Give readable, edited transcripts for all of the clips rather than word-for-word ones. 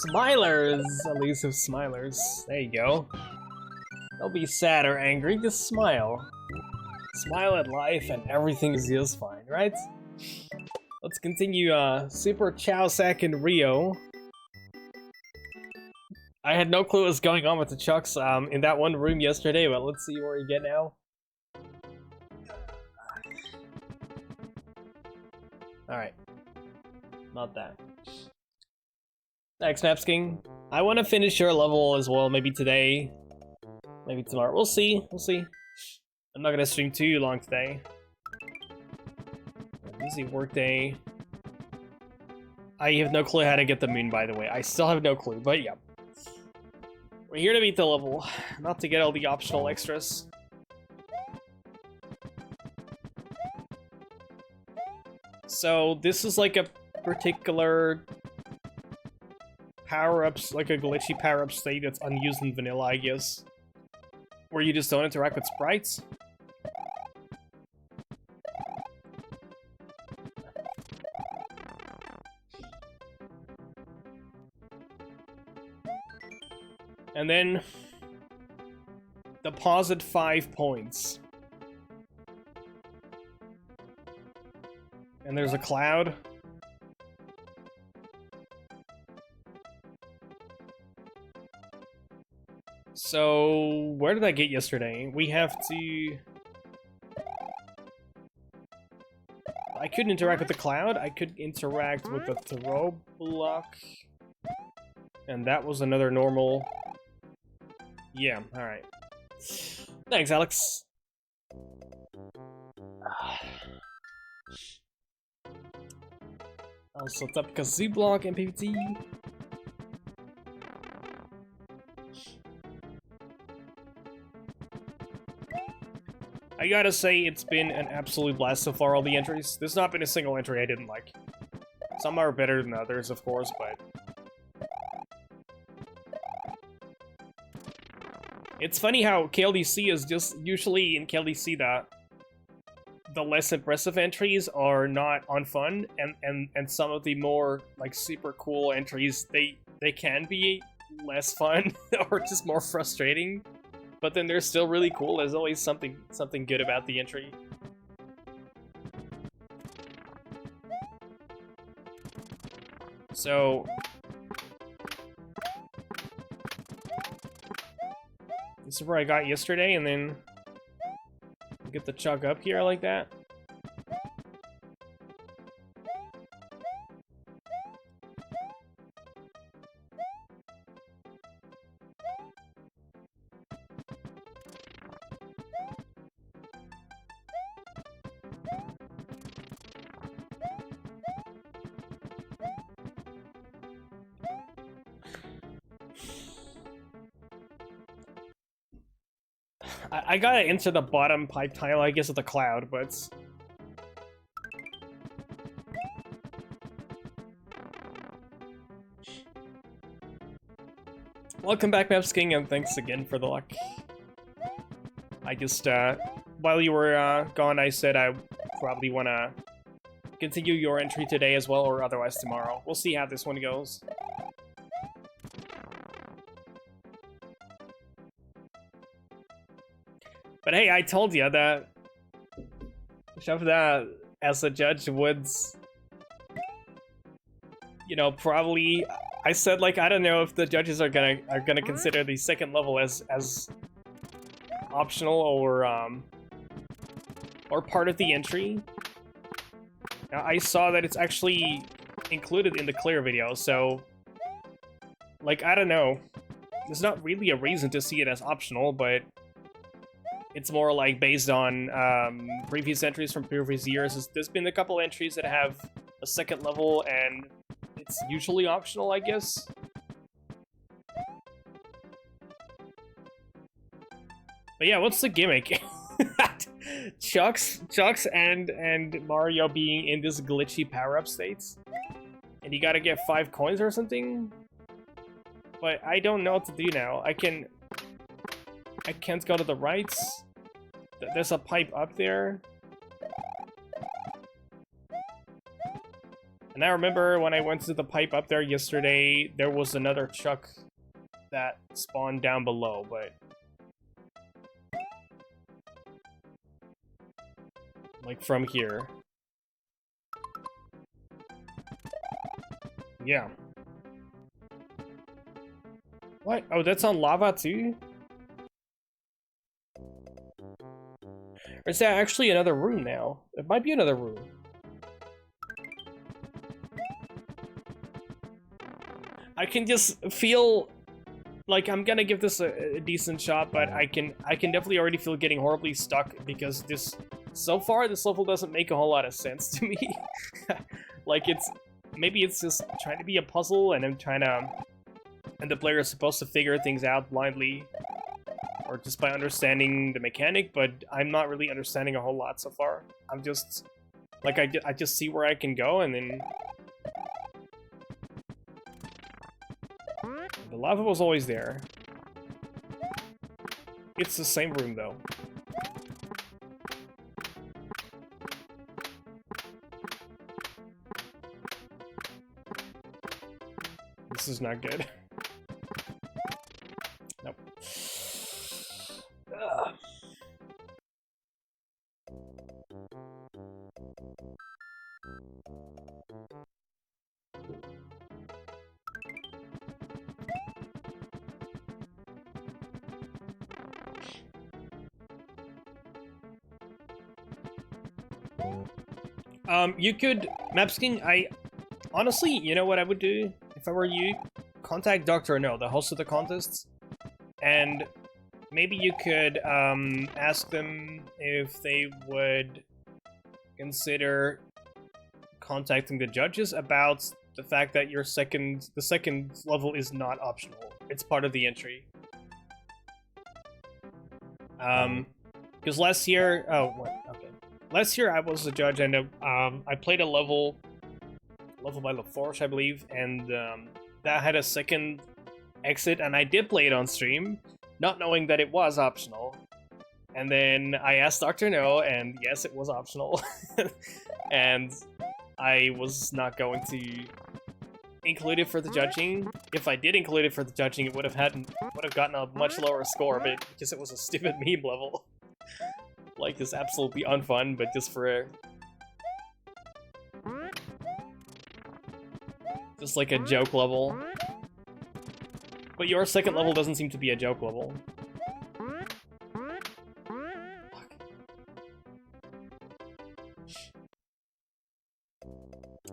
Smilers! Elusive smilers. There you go. Don't be sad or angry, just smile. Smile at life and everything is just fine, right? Let's continue Super Chow Sack in Rio. I had no clue what was going on with the Chucks in that one room yesterday, but let's see where we get now. Alright. Not that. Thanks, Napsking. I want to finish your level as well, maybe today. Maybe tomorrow. We'll see. We'll see. I'm not gonna stream too long today. Busy work day. I have no clue how to get the moon, by the way. I still have no clue, but yeah. We're here to beat the level, not to get all the optional extras. So this is like a particular power-ups, like a glitchy power-up state that's unused in vanilla, I guess. Where you just don't interact with sprites. And then deposit 5 points. And there's a cloud. So, where did I get yesterday? We have to... I couldn't interact with the cloud. I could interact with the throw block. And that was another normal... Yeah, alright. Thanks, Alex. I'll set up Kazoo block and PvT. I gotta say, it's been an absolute blast so far, all the entries. There's not been a single entry I didn't like. Some are better than others, of course, but... It's funny how KLDC is just... Usually in KLDC, the less impressive entries are not on fun, and some of the more, like, super cool entries, they can be less fun, or just more frustrating. But then they're still really cool. There's always something good about the entry. So... This is where I got yesterday, and then... Get the chuck up here like that. I gotta enter the bottom pipe tile, I guess, of the cloud, but... Welcome back, Mapsking, and thanks again for the luck. I just, while you were gone, I said I probably wanna continue your entry today as well, or otherwise tomorrow. We'll see how this one goes. But hey, I told you that Chef that as a judge would, you know, probably. I said, like, I don't know if the judges are gonna consider the second level as optional or part of the entry. Now, I saw that it's actually included in the clear video, so like, I don't know. There's not really a reason to see it as optional, but it's more like based on previous entries from previous years. There's been a couple entries that have a second level, and it's usually optional, I guess. But yeah, what's the gimmick? Chucks and Mario being in this glitchy power-up states, and you gotta get 5 coins or something. But I don't know what to do now. I can't go to the right. There's a pipe up there. And I remember when I went to the pipe up there yesterday, there was another chuck that spawned down below, but... like from here. Yeah. What? Oh, that's on lava too? Or is that actually another room now? It might be another room. I can just feel like I'm gonna give this a decent shot, but I can definitely already feel getting horribly stuck because so far this level doesn't make a whole lot of sense to me. Like maybe it's just trying to be a puzzle and and the player is supposed to figure things out blindly or just by understanding the mechanic, but I'm not really understanding a whole lot so far. I'm just like I just see where I can go and then the lava was always there. It's the same room though. This is not good. Nope. Ugh. You could, Mapsking, honestly, you know what I would do if I were you? Contact Dr. No, the host of the contests, and maybe you could ask them if they would consider contacting the judges about the fact that the second level is not optional. It's part of the entry. Because last year, last year I was a judge and I played a level by La Forge, I believe, and that had a second exit, and I did play it on stream, not knowing that it was optional. And then I asked Dr. No, and yes, it was optional. And I was not going to include it for the judging. If I did include it for the judging, it would have gotten a much lower score, but because it was a stupid meme level. Like, it's absolutely unfun, but just for just like a joke level. But your second level doesn't seem to be a joke level.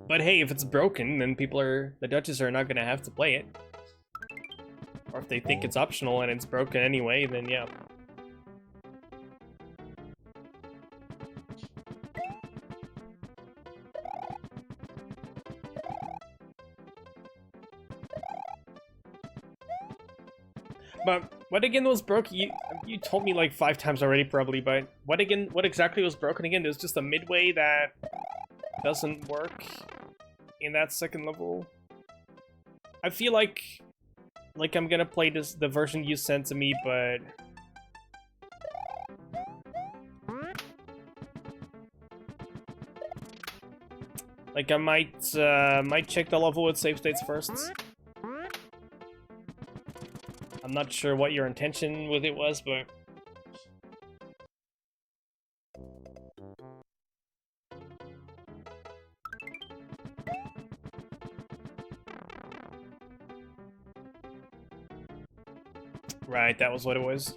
But hey, if it's broken, then the judges are not gonna have to play it. Or if they think it's optional and it's broken anyway, then yeah. But what again was broken? You told me like 5 times already, probably. But what exactly was broken again? There's just a midway that doesn't work in that second level. I feel like I'm gonna play the version you sent to me, but like I might check the level with save states first. I'm not sure what your intention with it was, but right, that was what it was.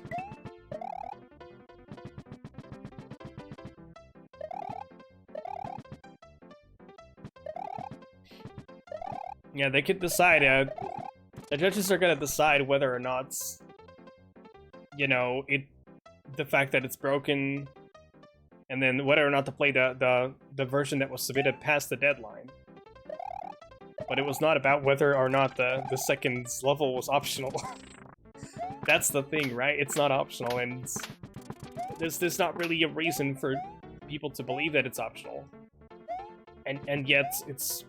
Yeah, they could decide. The judges are gonna decide whether or not, you know, the fact that it's broken, and then whether or not to play the version that was submitted past the deadline. But it was not about whether or not the second level was optional. That's the thing, right? It's not optional, and there's not really a reason for people to believe that it's optional. And yet it's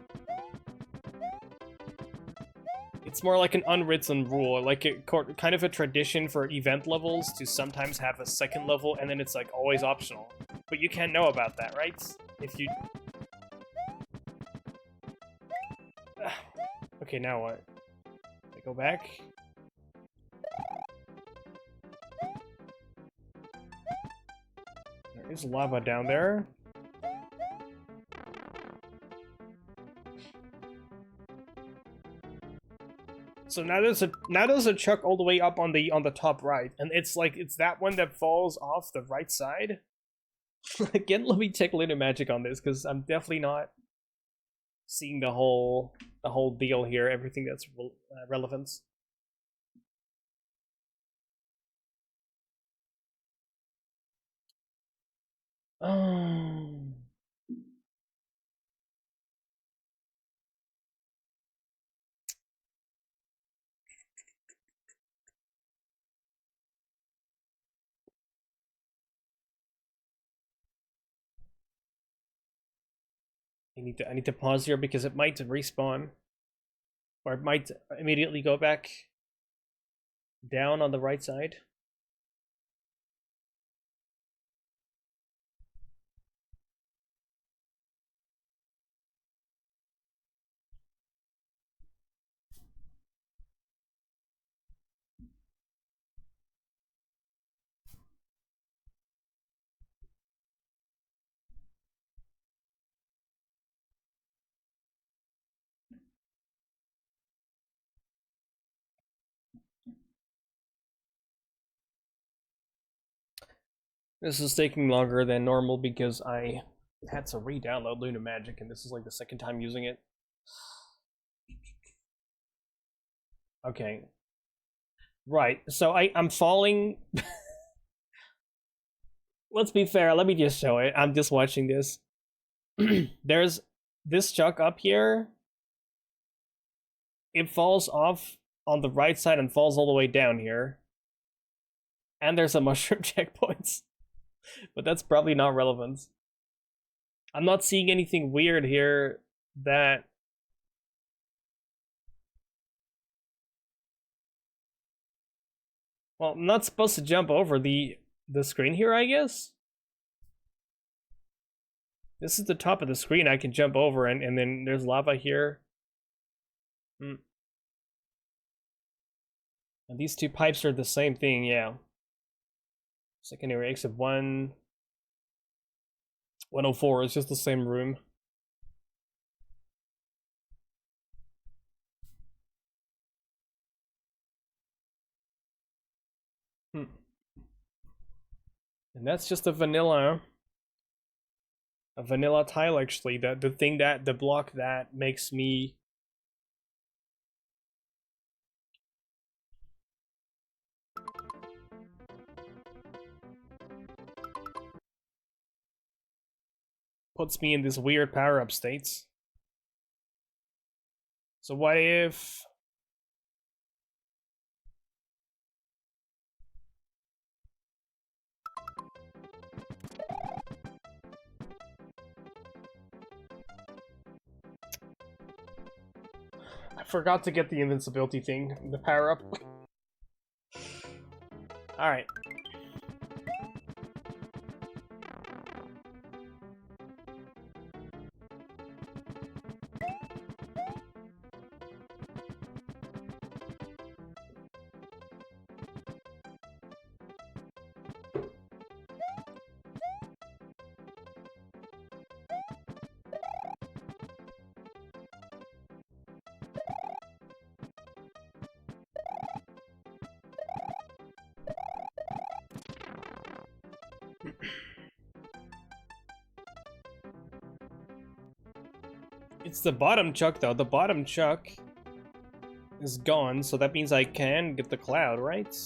more like an unwritten rule, like kind of a tradition for event levels to sometimes have a second level, and then it's like always optional. But you can't know about that, right? If you... Okay, now what? I go back. There is lava down there. So now there's a chuck all the way up on the top right, and it's like it's that one that falls off the right side. Again, let me check Lunar Magic on this because I'm definitely not seeing the whole deal here. Everything that's relevant. Oh. I need to pause here because it might respawn, or it might immediately go back down on the right side. This is taking longer than normal because I had to re-download Luna Magic, and this is like the second time using it. Okay. Right, so I'm falling... Let's be fair, let me just show it. I'm just watching this. There's this chuck up here. It falls off on the right side and falls all the way down here. And there's a mushroom checkpoints. But that's probably not relevant. I'm not seeing anything weird here that... Well, I'm not supposed to jump over the screen here, I guess? This is the top of the screen I can jump over, and then there's lava here. And these two pipes are the same thing, yeah. Secondary exit 104 is just the same room. And that's just a vanilla tile, actually. The thing that the block that makes me puts me in this weird power-up states. So what if... I forgot to get the invincibility thing, the power-up. Alright. It's the bottom chuck, though. The bottom chuck is gone, so that means I can get the cloud, right?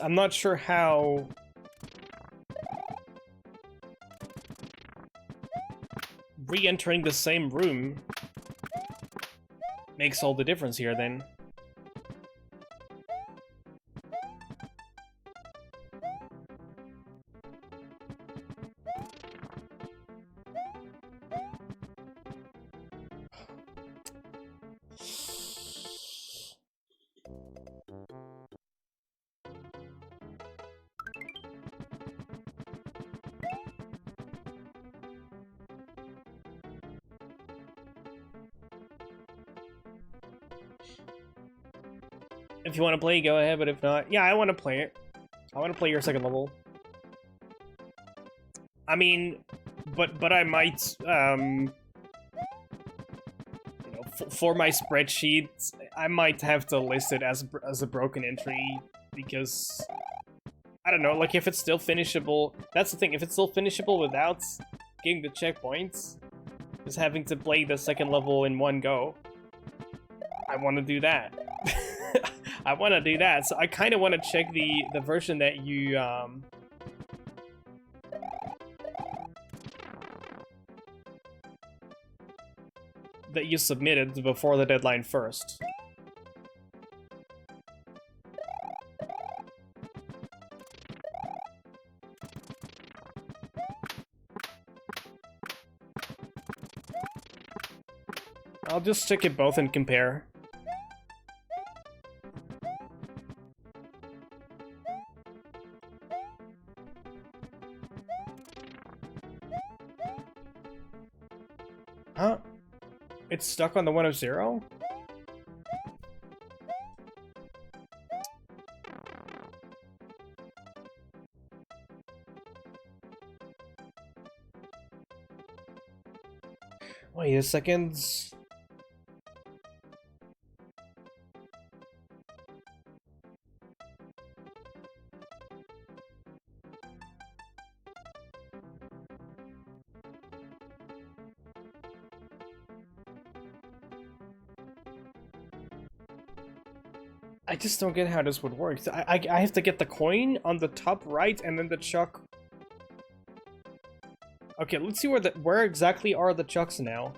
I'm not sure how... re-entering the same room makes all the difference here, then. If you want to play, go ahead, but if not... Yeah, I want to play it. I want to play your second level. I mean, but I might, you know, for my spreadsheet, I might have to list it as a broken entry, because, I don't know, like, if it's still finishable... That's the thing, if it's still finishable without getting the checkpoints, just having to play the second level in one go, I want to do that. I want to do that, so I kind of want to check the version that you, that you submitted before the deadline first. I'll just check it both and compare. Huh? It's stuck on the 1 of 0? Wait a second. I just don't get how this would work. I have to get the coin on the top right and then the chuck. Okay, let's see where exactly are the chucks now.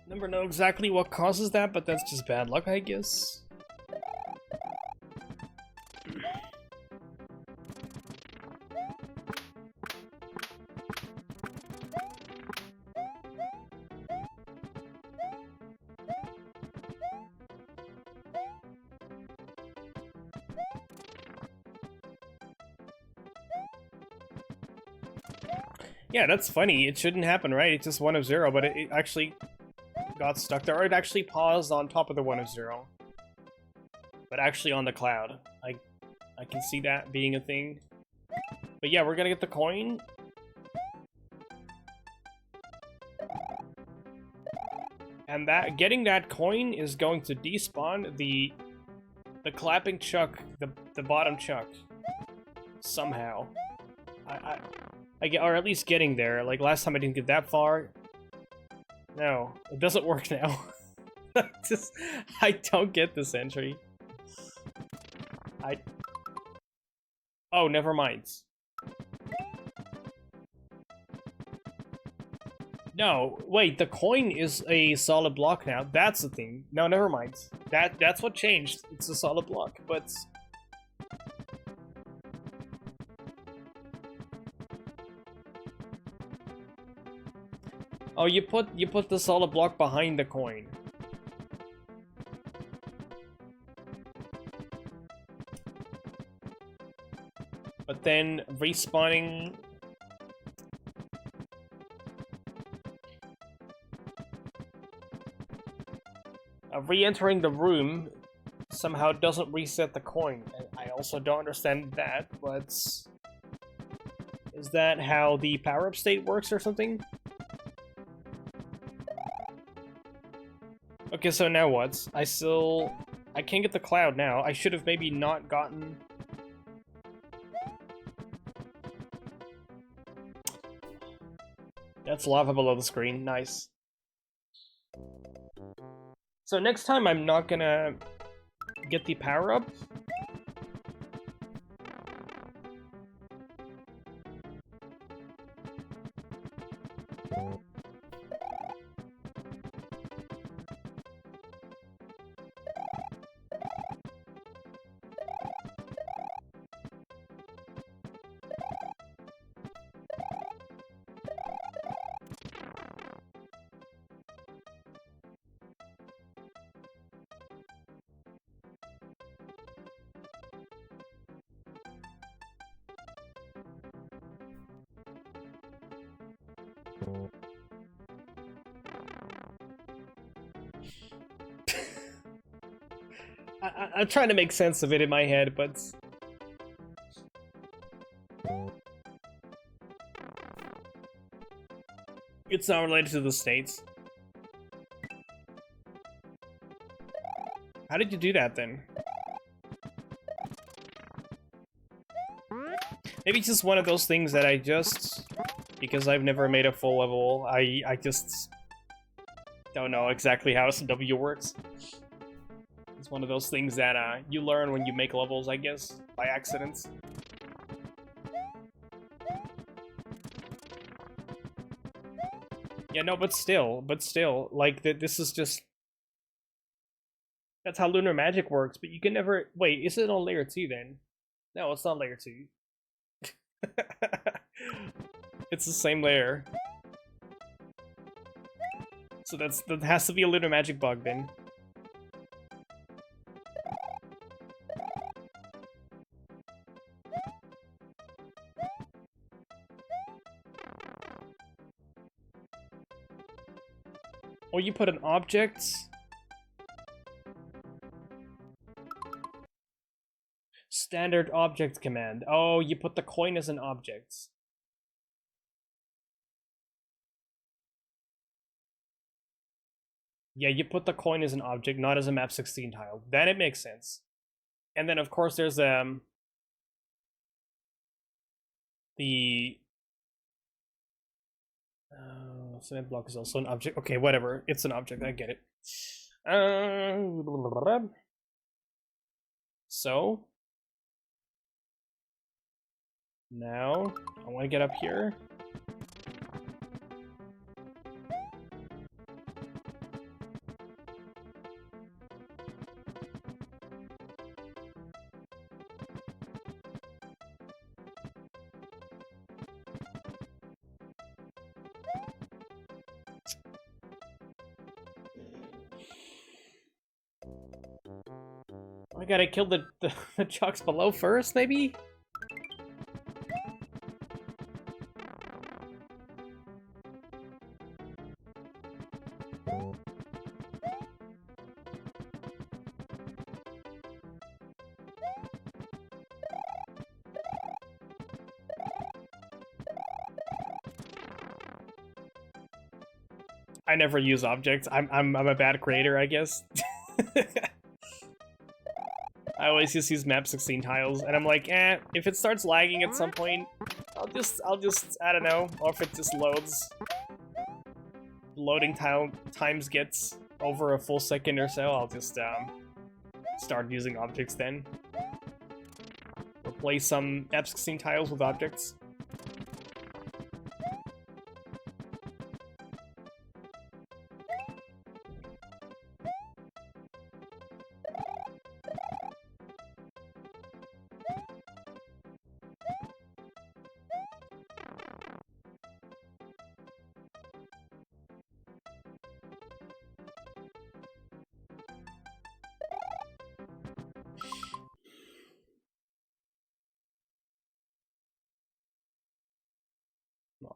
Never know exactly what causes that, but that's just bad luck, I guess. Yeah, that's funny. It shouldn't happen, right? It's just 1 of 0, but it actually got stuck there, or it actually paused on top of the 1 of 0. But actually on the cloud. I can see that being a thing. But yeah, we're gonna get the coin. And getting that coin is going to despawn the clapping chuck, the bottom chuck. Somehow. I get, or at least getting there. Like last time I didn't get that far. No, it doesn't work now. I don't get this entry. Oh, never mind. No, wait, the coin is a solid block now. That's the thing. No, never mind. That's what changed. It's a solid block, but... Oh, you put the solid block behind the coin. But then respawning... re-entering the room somehow doesn't reset the coin. I also don't understand that, but... Is that how the power-up state works or something? Okay, so now what? I can't get the cloud now. I should have maybe not gotten... That's lava below the screen. Nice. So next time I'm not gonna get the power-up. I'm trying to make sense of it in my head, but it's not related to the states. How did you do that then? Maybe it's just one of those things that I just, because I've never made a full level, I just don't know exactly how SW works. It's one of those things that you learn when you make levels, I guess, by accident. Yeah, no, but still, like, this is just... That's how lunar magic works, but you can never... Wait, is it on layer 2 then? No, it's not layer 2. It's the same layer. So that has to be a lunar magic bug then. Or you put an object. Standard object command. Oh, you put the coin as an object. Yeah, you put the coin as an object, not as a map 16 tile. Then it makes sense. And then of course there's the cement block is also an object. Okay, whatever. It's an object. I get it. So now I want to get up here. I gotta kill the chucks below first, maybe? I never use objects. I'm a bad creator, I guess. I always just use map 16 tiles, and I'm like, if it starts lagging at some point, I'll just, I don't know, or if it just loads. Loading times gets over a full second or so, I'll just, start using objects then. Replace some map 16 tiles with objects.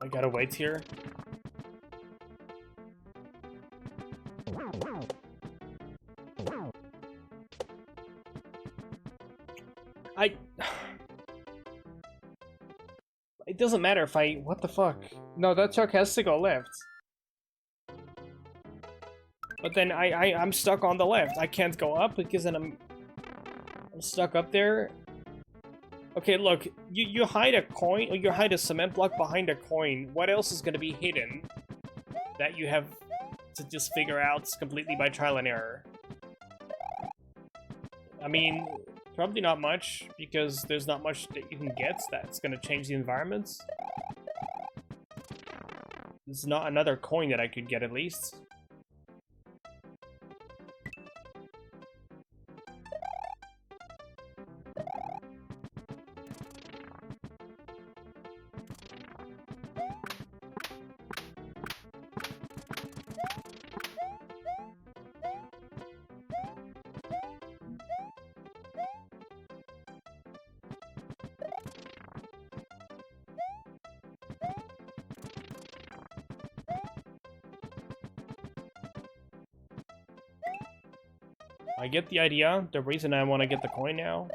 I gotta wait here. It doesn't matter if I... What the fuck? No, that truck has to go left. But then I'm stuck on the left. I can't go up because then I'm stuck up there. Okay, look, you hide a coin, or you hide a cement block behind a coin. What else is going to be hidden that you have to just figure out completely by trial and error? I mean, probably not much, because there's not much that you can get that's going to change the environment. There's not another coin that I could get, at least. I get the idea. The reason I want to get the coin now.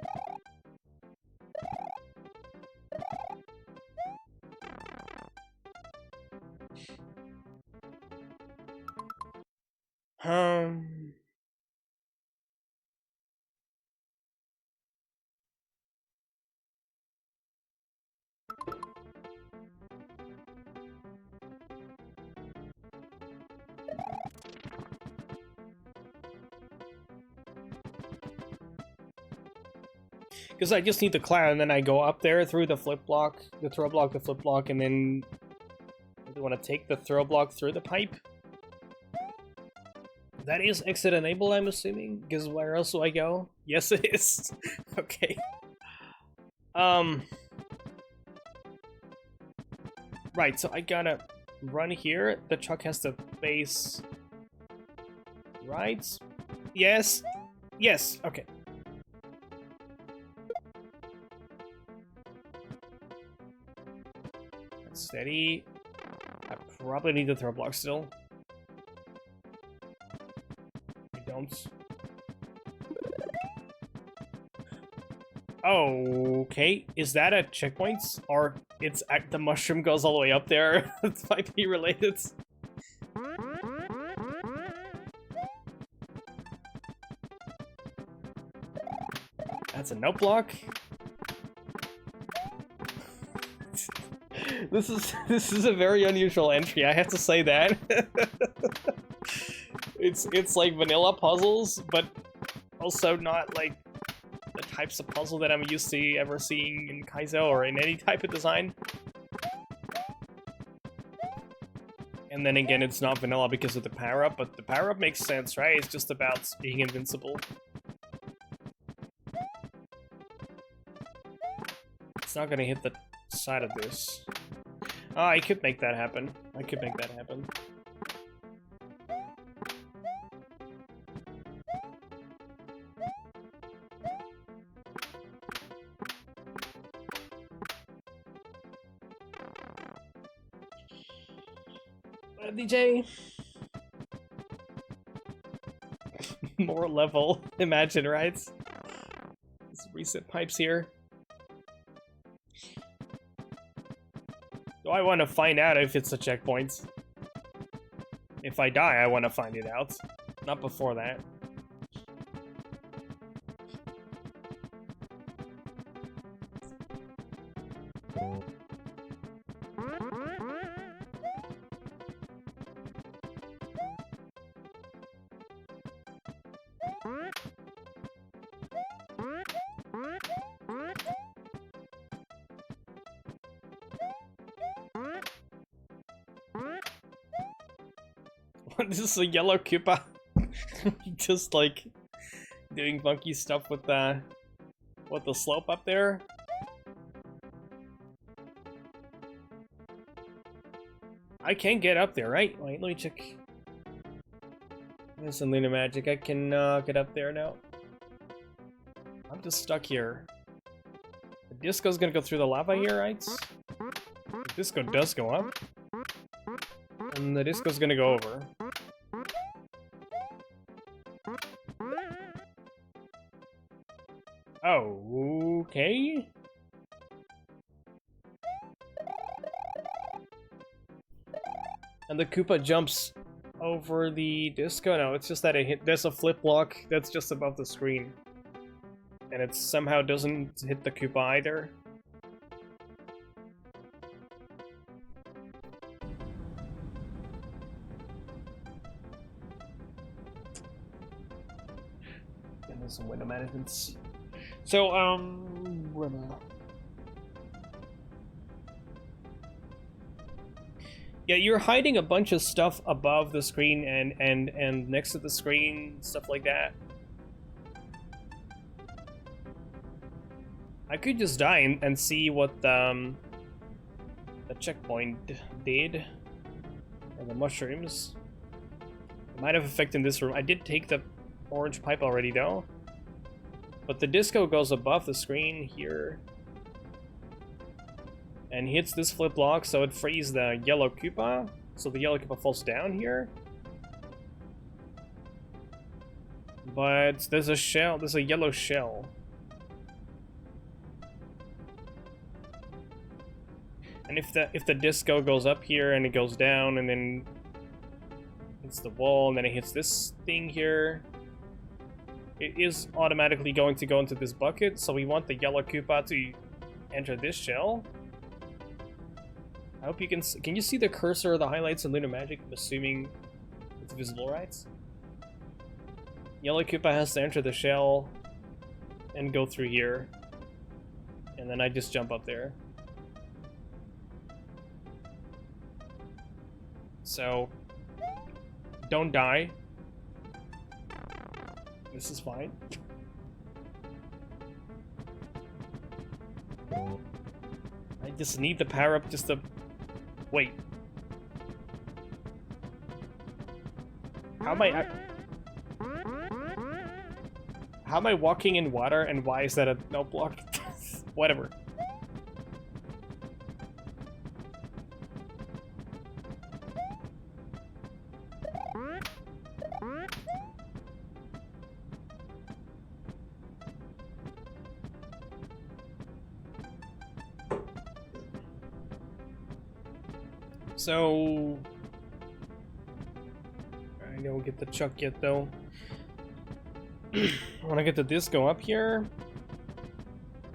Because I just need the cloud, and then I go up there through the flip block, the throw block, the flip block, and then I want to take the throw block through the pipe. That is exit enabled, I'm assuming, because where else do I go? Yes, it is. Okay. Right, so I gotta run here. The truck has to face... Right? Yes. Yes, okay. Steady. I probably need the throw block still. I don't. Okay, is that a checkpoint? Or it's the mushroom goes all the way up there? It might be related. That's a note block. This is a very unusual entry, I have to say that. It's like vanilla puzzles, but also not like the types of puzzle that I'm used to ever seeing in Kaizo or in any type of design. And then again, it's not vanilla because of the power-up, but the power-up makes sense, right? It's just about being invincible. It's not gonna hit the side of this. Oh, I could make that happen. I could make that happen. DJ. More level. Imagine, right? Let's reset pipes here. Do I want to find out if it's a checkpoint? If I die, I want to find it out. Not before that. This is a yellow Koopa. Just like doing funky stuff with the slope up there. I can get up there, right? Wait, let me check. There's some Luna magic. I can get up there now. I'm just stuck here. The disco's gonna go through the lava here, right? The disco does go up. And the disco's gonna go over. Oh, okay. And the Koopa jumps over the disco? No, it's just that it hit. There's a flip block that's just above the screen. And it somehow doesn't hit the Koopa either. And there's some window managements. So, yeah, you're hiding a bunch of stuff above the screen and next to the screen, stuff like that. I could just die and see what the checkpoint did. And the mushrooms. It might have affected this room. I did take the orange pipe already, though. But the disco goes above the screen here. And hits this flip block, so it frees the yellow Koopa. So the yellow Koopa falls down here. But there's a shell, there's a yellow shell. And if the disco goes up here and it goes down and then hits the wall and then it hits this thing here, it is automatically going to go into this bucket, so we want the yellow Koopa to enter this shell. I hope you can you see the cursor or the highlights in Lunar Magic? I'm assuming it's visible, right? Yellow Koopa has to enter the shell and go through here. And then I just jump up there. So, don't die. This is fine. I just need the power up just to... Wait. How am I walking in water and why is that a no block? Whatever. So I don't get the chuck yet though. I want to get the disco up here,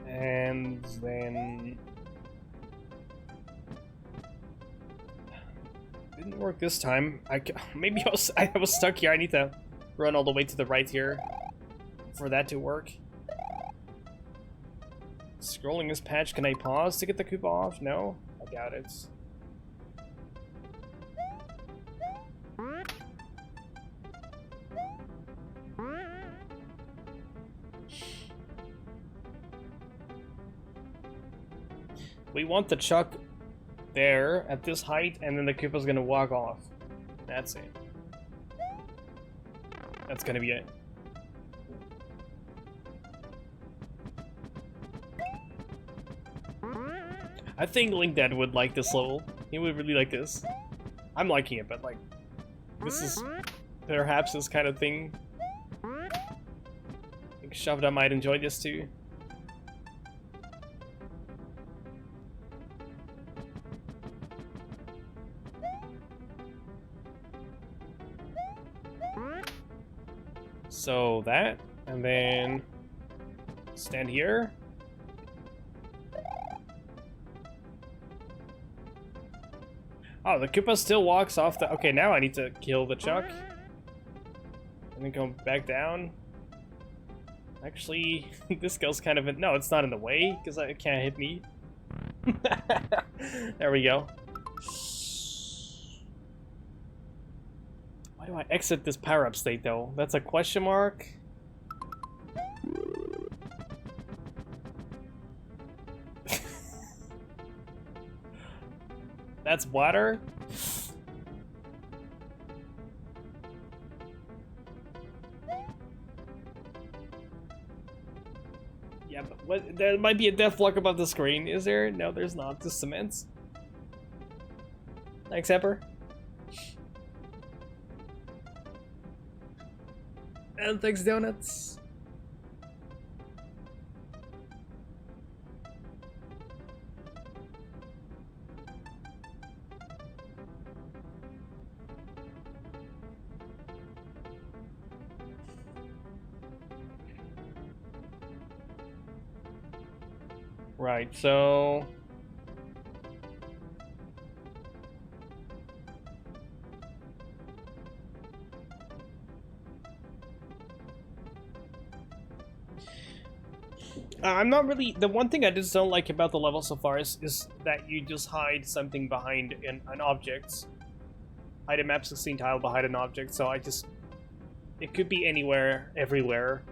and then didn't work this time. Maybe I was stuck here. I need to run all the way to the right here for that to work. Scrolling this patch, can I pause to get the Koopa off? No, I doubt it. We want the chuck there at this height, and then the Koopa's gonna walk off. That's it. That's gonna be it. I think Link Dad would like this level. He would really like this. I'm liking it, but like, this is perhaps this kind of thing. I think Shavda might enjoy this too. So that, and then stand here. Oh, the Koopa still walks off the... Okay, now I need to kill the Chuck. And then go back down. Actually, this goes kind of in... No, it's not in the way, because it can't hit me. There we go. Why do I exit this power-up state, though? That's a question mark? That's water? Yeah, but what? There might be a death block above the screen, is there? No, there's not. Just cement. Thanks, Emperor. And thanks, Donuts. Right, so... I'm not really... The one thing I just don't like about the level so far is that you just hide something behind an object. Hide a map 16 tile behind an object, so I just... It could be anywhere, everywhere.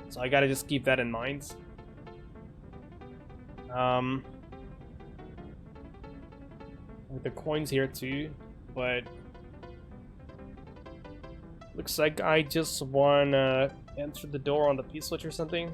So I gotta just keep that in mind. With the coins here too, but... Looks like I just wanna enter the door on the P-switch or something.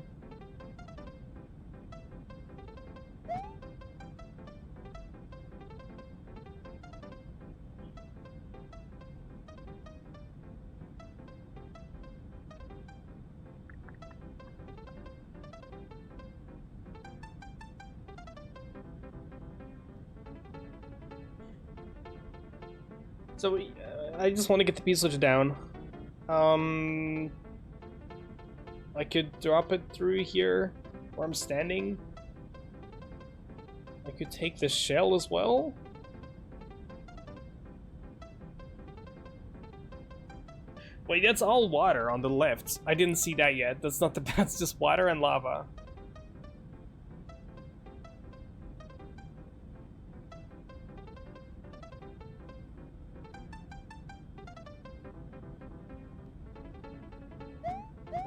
So I just want to get the P-switch down. I could drop it through here where I'm standing. I could take the shell as well. Wait, that's all water on the left. I didn't see that yet. That's not the that's just water and lava.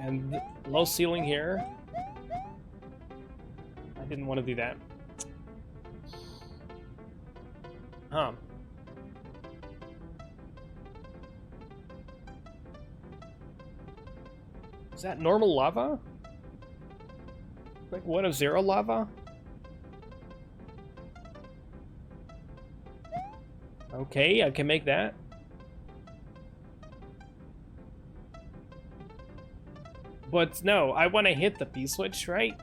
And low ceiling here. I didn't want to do that. Huh. Is that normal lava? Like 1 of 0 lava? Okay, I can make that. But no, I want to hit the P-switch, right?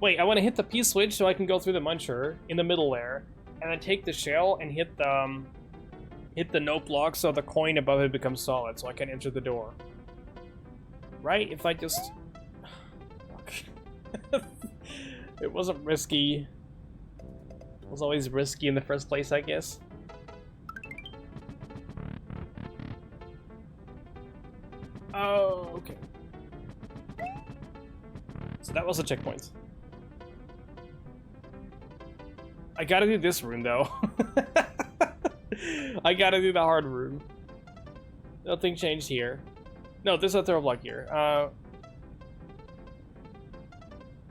Wait, I want to hit the P-switch so I can go through the muncher in the middle there, and then take the shell and hit the note block so the coin above it becomes solid, so I can enter the door. Right? If I just... It wasn't risky. It was always risky in the first place, I guess. Oh, okay. So that was a checkpoint. I gotta do this room, though. I gotta do the hard room. Nothing changed here. No, there's a throw block here.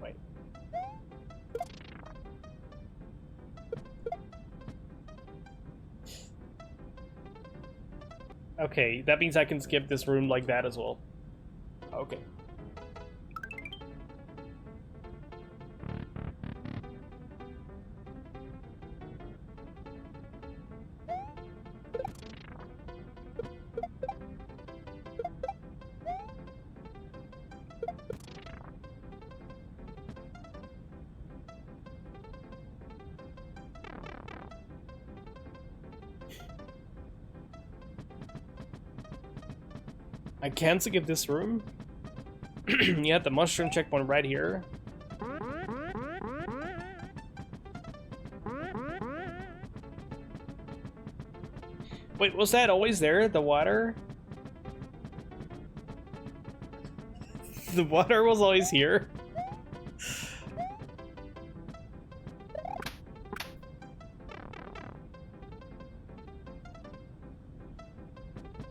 Wait. Okay, that means I can skip this room like that as well. Okay. I can't skip this room. You had the mushroom checkpoint right here. Wait, was that always there? The water? The water was always here?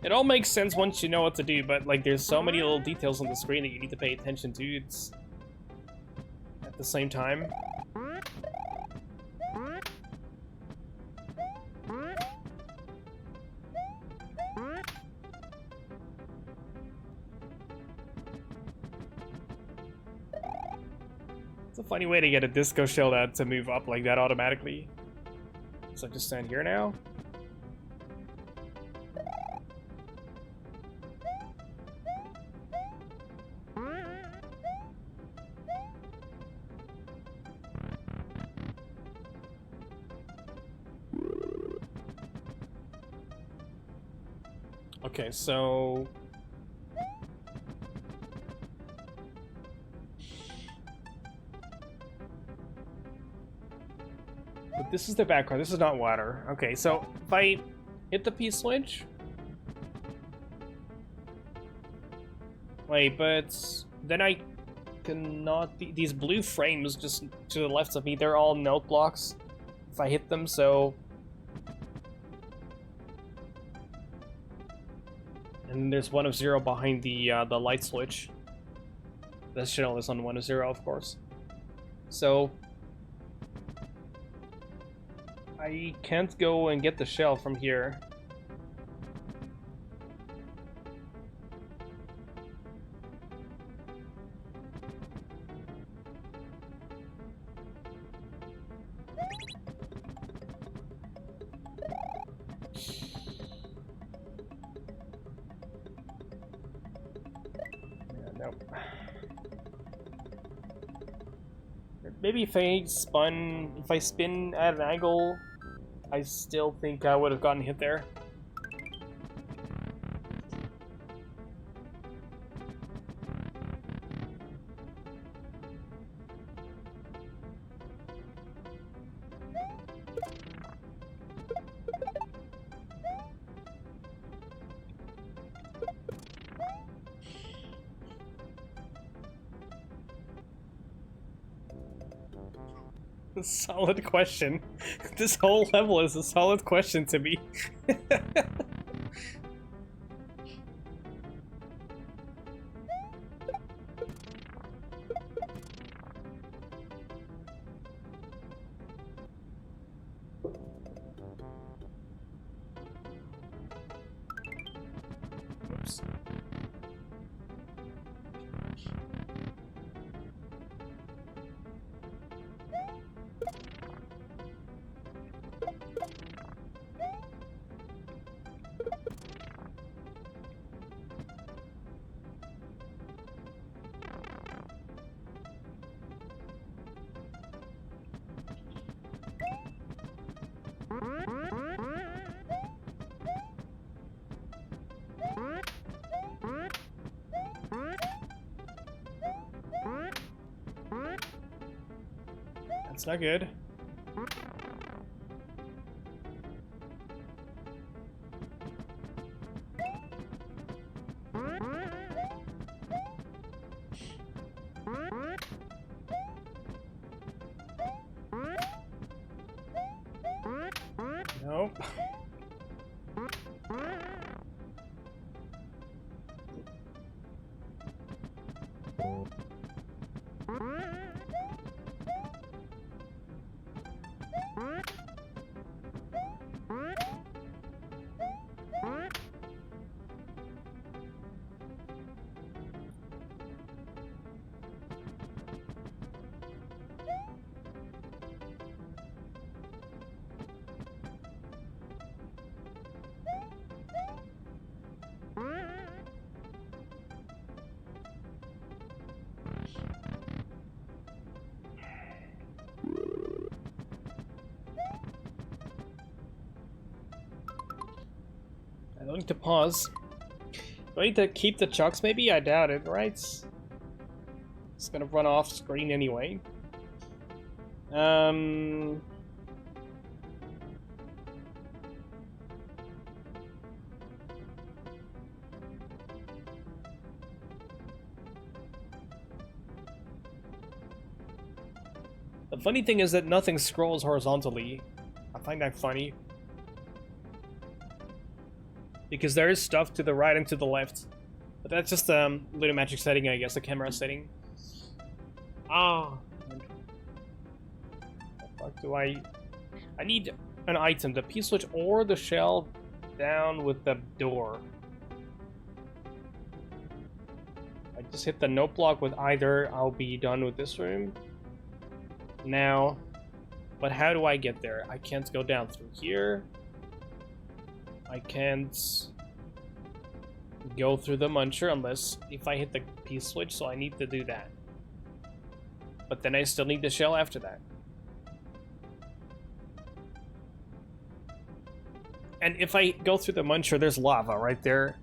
It all makes sense once you know what to do, but like there's so many little details on the screen that you need to pay attention to. It's at the same time. It's a funny way to get a disco shell to move up like that automatically. So I just stand here now. Okay, so... But this is the background, this is not water. Okay, so if I hit the P-switch... Wait, but then I cannot... These blue frames just to the left of me, they're all note blocks if I hit them, so... And there's 1 of 0 behind the light switch. The shell is on 1 of 0, of course. So I can't go and get the shell from here. Maybe if I spin at an angle, I still think I would have gotten hit there. Solid question. This whole level is a solid question to me. Oops. That's not good. Nope. I don't need to pause. Do I need to keep the chucks maybe? I doubt it, right? It's gonna run off screen anyway. The funny thing is that nothing scrolls horizontally. I find that funny. Because there is stuff to the right and to the left. But that's just a little magic setting, I guess, the camera setting. Ah. What the fuck do I need an item, the P-switch or the shell down with the door. I just hit the note block with either, I'll be done with this room. Now, but how do I get there? I can't go down through here. I can't go through the muncher unless if I hit the P-switch, so I need to do that. But then I still need the shell after that. And if I go through the muncher, there's lava right there.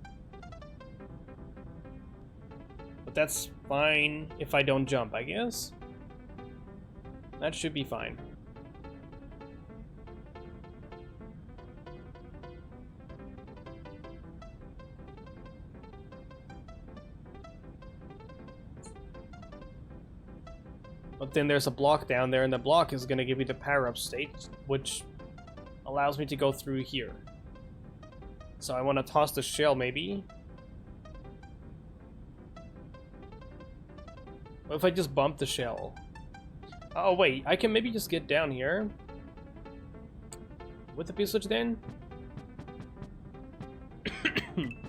But that's fine if I don't jump, I guess. That should be fine. But then there's a block down there, and the block is going to give me the power-up state, which allows me to go through here. So I want to toss the shell, maybe. What if I just bump the shell? Oh, wait, I can maybe just get down here. With the P-switch then?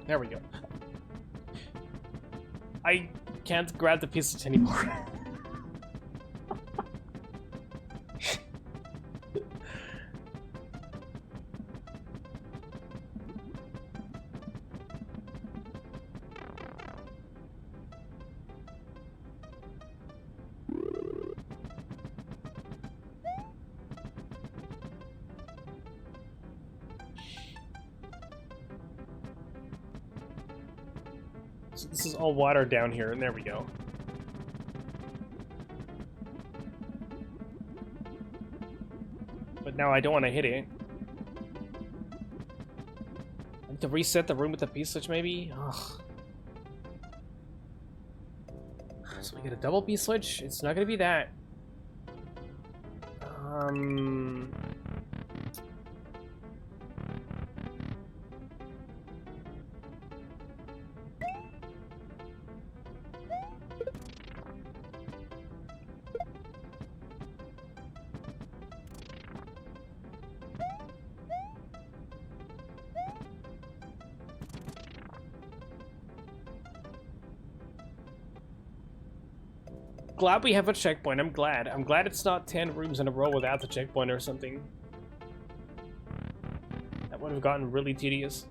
There we go. I can't grab the P-switch anymore. So this is all water down here, and there we go. But now I don't want to hit it. I have to reset the room with the P-switch, maybe? Ugh. So we get a double P-switch? It's not gonna be that. Glad we have a checkpoint. I'm glad. I'm glad it's not 10 rooms in a row without the checkpoint or something. That would have gotten really tedious.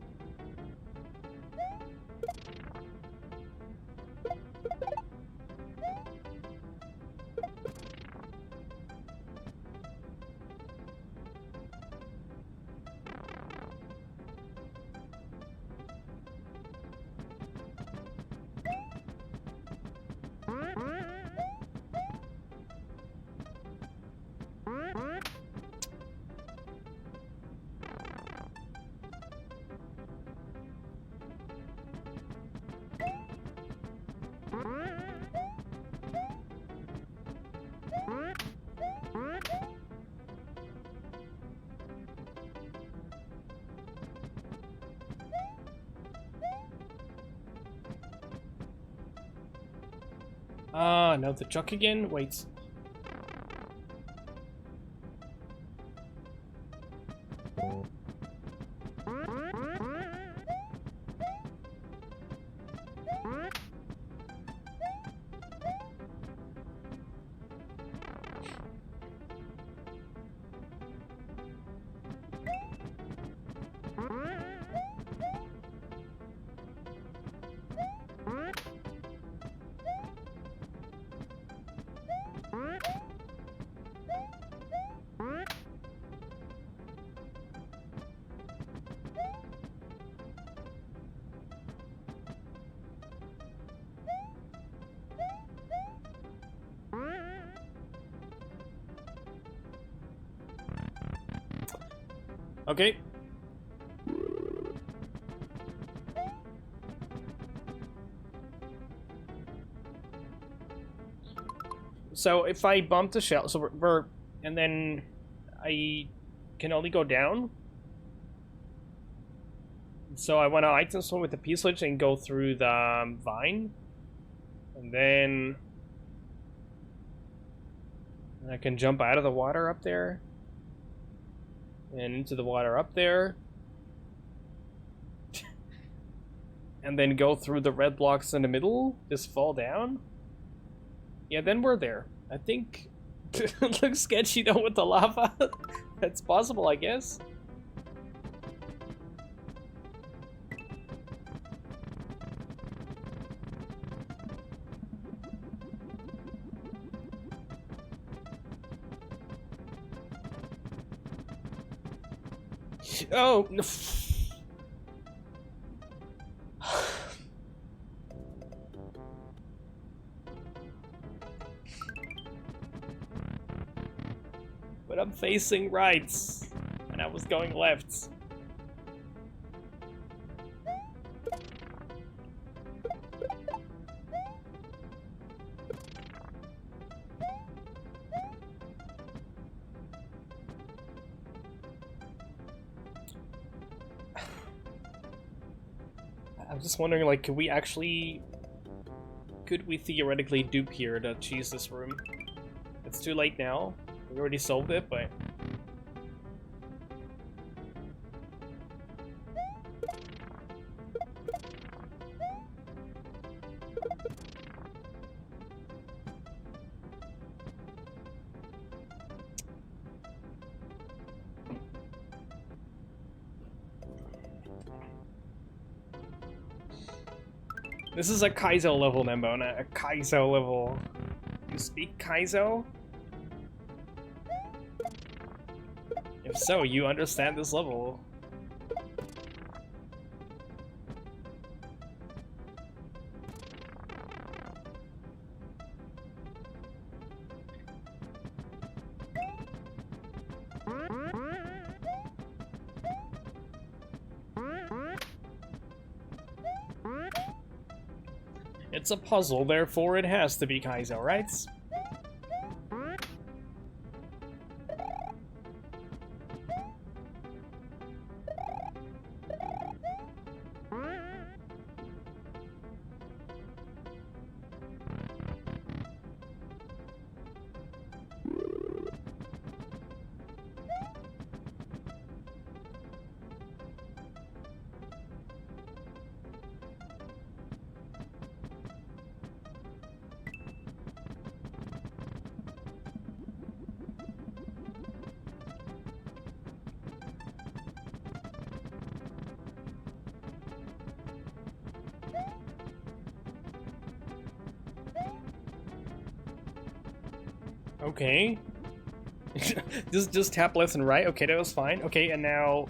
No, the truck again? Wait. Okay. So if I bump the shell, so we're and then I can only go down. So I want to item swim with the P-switch and go through the vine, and then I can jump out of the water up there and into the water up there, and then go through the red blocks in the middle, just fall down. Yeah, then we're there. I think it looks sketchy though with the lava. That's possible, I guess. Oh, no. But I'm facing rights, and I was going left. I'm just wondering, like, could we theoretically dupe here to cheese this room? It's too late now. We already solved it, but... This is a kaizo level, Nembo, not a kaizo level. You speak kaizo? If so, you understand this level. It's a puzzle, therefore it has to be kaizo, right? Okay. just tap left and right. Okay, that was fine. Okay, and now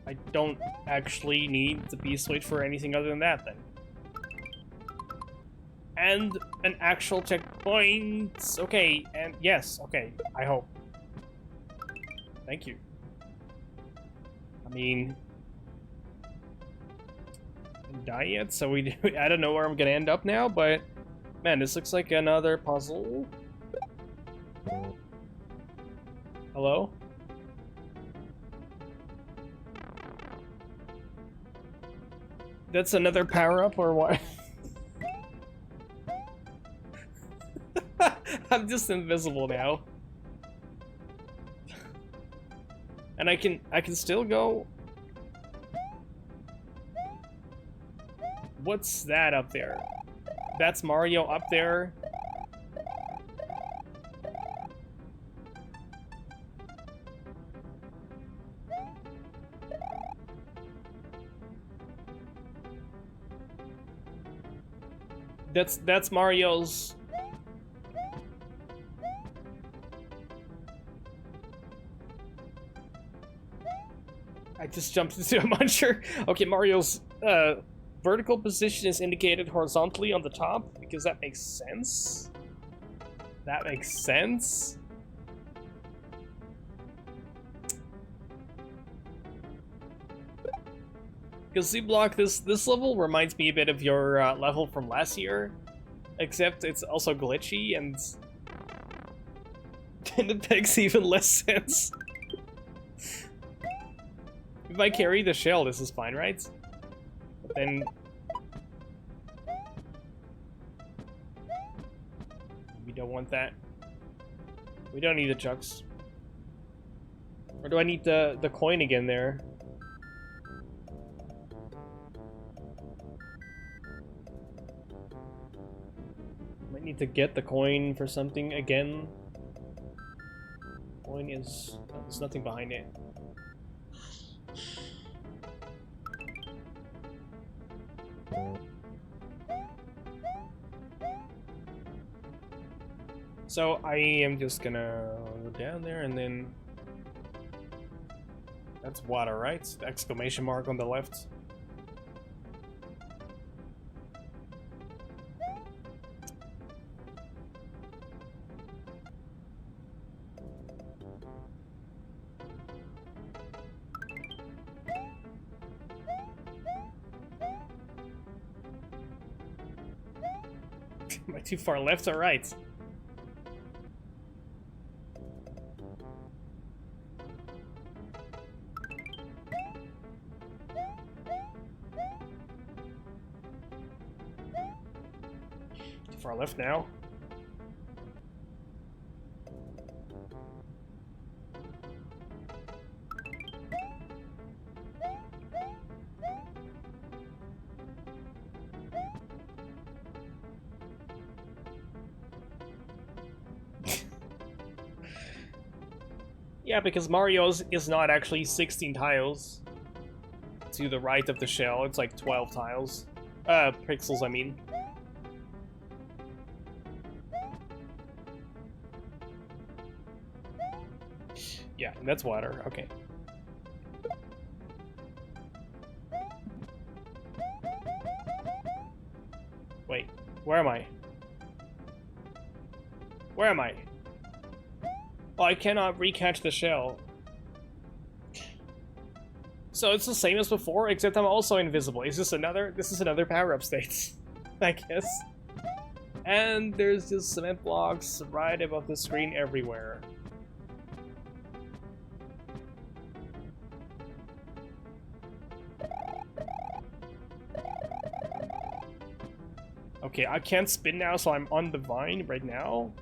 I don't actually need the B-switch for anything other than that, then. And an actual checkpoint. Okay, and yes, okay, I hope. Thank you. I mean, I didn't die yet, so I don't know where I'm gonna end up now, but man, this looks like another puzzle. Hello? That's another power-up, or what? I'm just invisible now. And I can still go. What's that up there? That's Mario up there. That's Mario's. I just jumped into a muncher. Okay, Mario's vertical position is indicated horizontally on the top because that makes sense. That makes sense. Because C-Block, this level reminds me a bit of your level from last year, except it's also glitchy and it makes even less sense. If I carry the shell, this is fine, right? But then we don't want that. We don't need the chucks. Or do I need the coin again there? Might need to get the coin for something again. Coin is... there's nothing behind it. So I am just gonna go down there and then... That's water, right? The exclamation mark on the left. Am I too far left or right? Too far left now. Yeah, because Mario's is not actually 16 tiles to the right of the shell. It's like 12 tiles. Pixels, I mean. Yeah, and that's water. Okay. Wait, where am I? Where am I? Oh, I cannot recatch the shell. So it's the same as before, except I'm also invisible. Is this another? This is another power-up state, I guess. And there's just cement blocks right above the screen everywhere. Okay, I can't spin now, so I'm on the vine right now.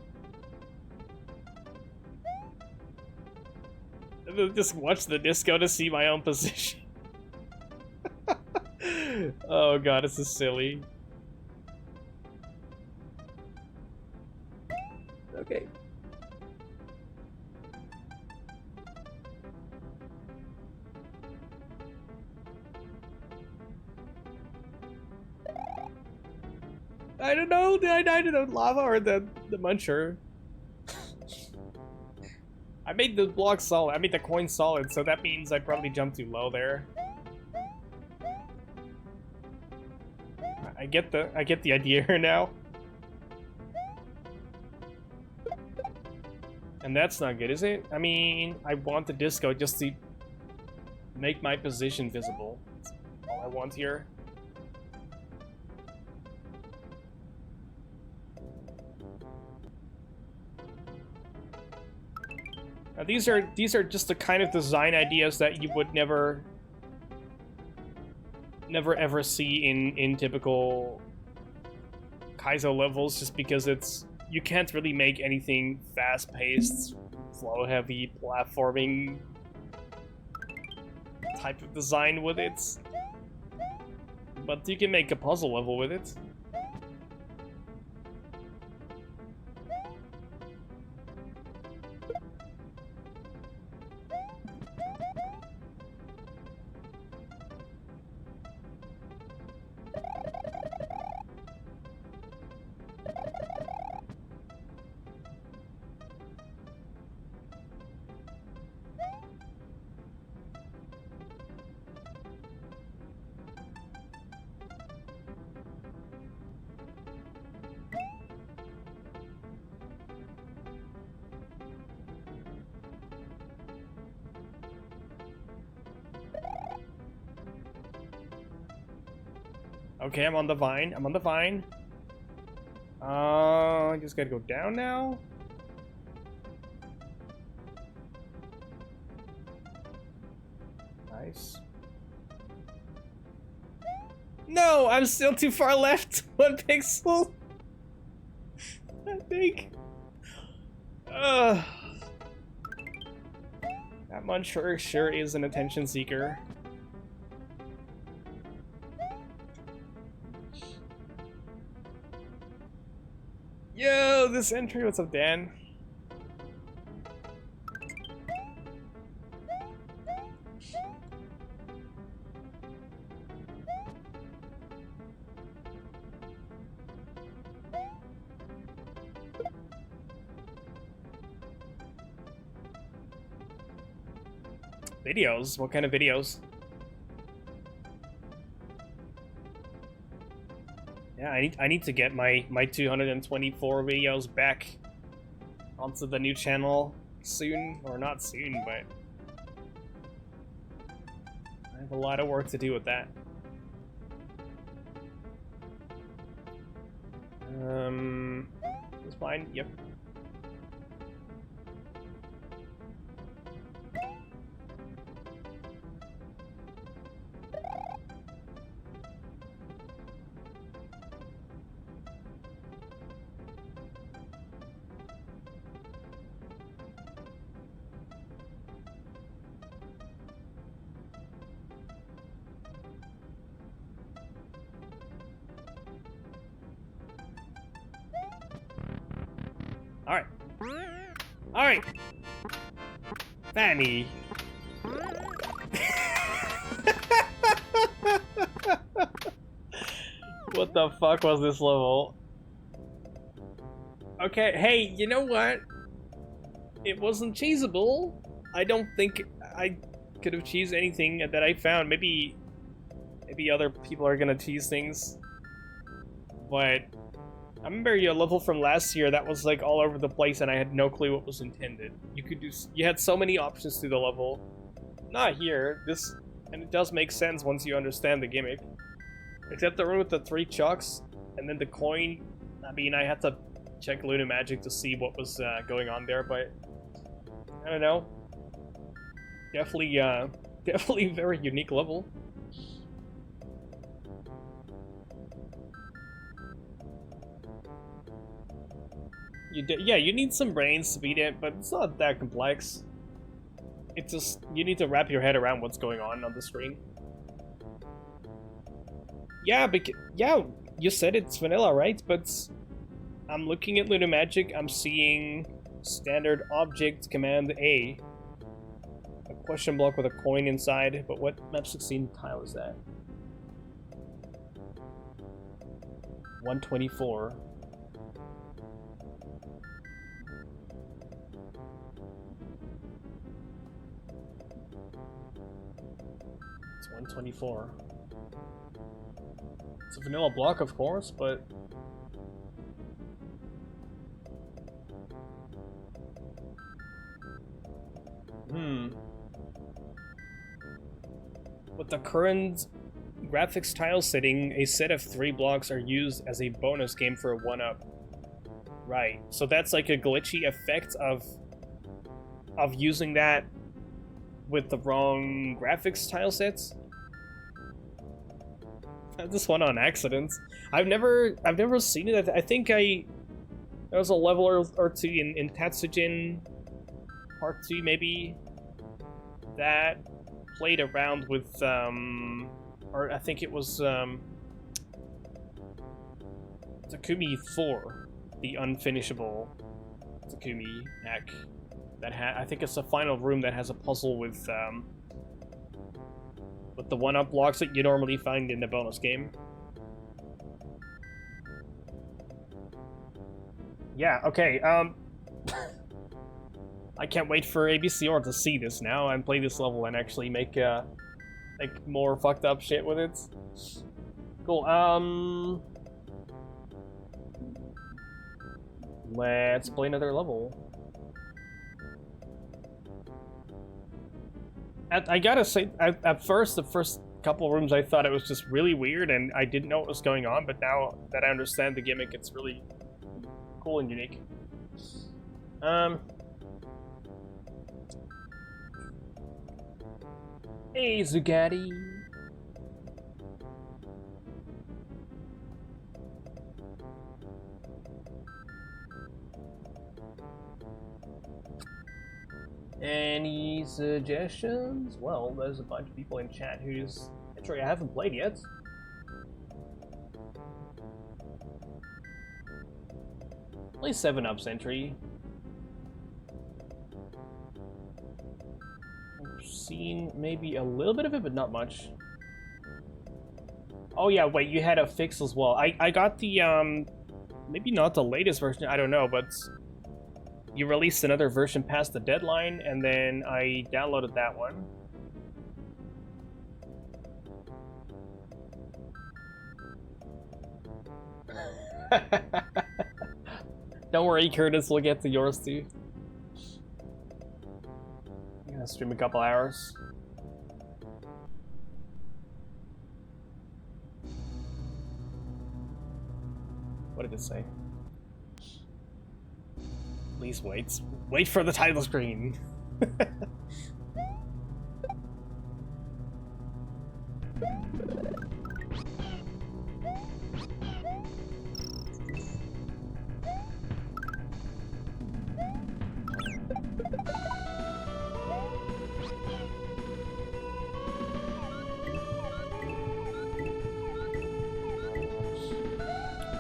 Just watch the disco to see my own position. Oh god, this is silly. Okay. I don't know, I don't know, lava or the muncher. I made the block solid, I made the coin solid, so that means I probably jumped too low there. I get the idea here now. And that's not good, is it? I mean, I want the disco just to make my position visible. That's all I want here. Now these are just the kind of design ideas that you would never ever see in typical kaizo levels, just because you can't really make anything fast-paced, flow-heavy, platforming type of design with it. But you can make a puzzle level with it. Okay, I'm on the vine. I'm on the vine. I just gotta go down now. Nice. No, I'm still too far left. 1 pixel. I think. That one sure is an attention seeker. Yo, this entry, what's up, Dan? Videos? What kind of videos? Yeah, I need to get my 224 videos back onto the new channel soon, or not soon, but I have a lot of work to do with that. It's fine. Yep. Alright. Alright. Fanny. What the fuck was this level? Okay, hey, you know what? It wasn't cheesable. I don't think I could have cheesed anything that I found. Maybe other people are gonna cheese things. But I remember your level from last year that was like all over the place and I had no clue what was intended. You had so many options through the level. Not here. And it does make sense once you understand the gimmick. Except the one with the 3 chucks, and then the coin. I mean, I had to check Luna Magic to see what was going on there, but I don't know. Definitely, definitely a very unique level. Yeah, you need some brains to beat it, but it's not that complex. It's just, you need to wrap your head around what's going on the screen. Yeah, yeah, you said it's vanilla, right? But I'm looking at Luna Magic, I'm seeing standard object command A. A question block with a coin inside, but what map 16 tile is that? 124. It's 124. It's a vanilla block, of course, but... With the current graphics tile setting, a set of 3 blocks are used as a bonus game for a 1-up. Right, so that's like a glitchy effect of using that with the wrong graphics tile sets? This one on accident. I've never seen it. I think there was a level or two in Tatsujin Part 2 maybe that played around with or I think it was Takumi 4, the unfinishable Takumi hack that I think it's the final room that has a puzzle with the 1-up blocks that you normally find in the bonus game. Yeah, okay, I can't wait for ABCR to see this now and play this level and actually make more fucked up shit with it. Cool, let's play another level. I gotta say, at first, the first couple rooms, I thought it was just really weird and I didn't know what was going on, but now that I understand the gimmick, it's really cool and unique. Hey, Zugatti! Any suggestions? Well, there's a bunch of people in chat whose entry I haven't played yet. Play 7-Up's entry. I've seen maybe a little bit of it, but not much. Oh yeah, wait, you had a fix as well. I got the, maybe not the latest version, I don't know, but you released another version past the deadline, and then I downloaded that one. Don't worry, Curtis, we'll get to yours too. I'm gonna stream a couple hours. What did it say? Please wait. Wait for the title screen.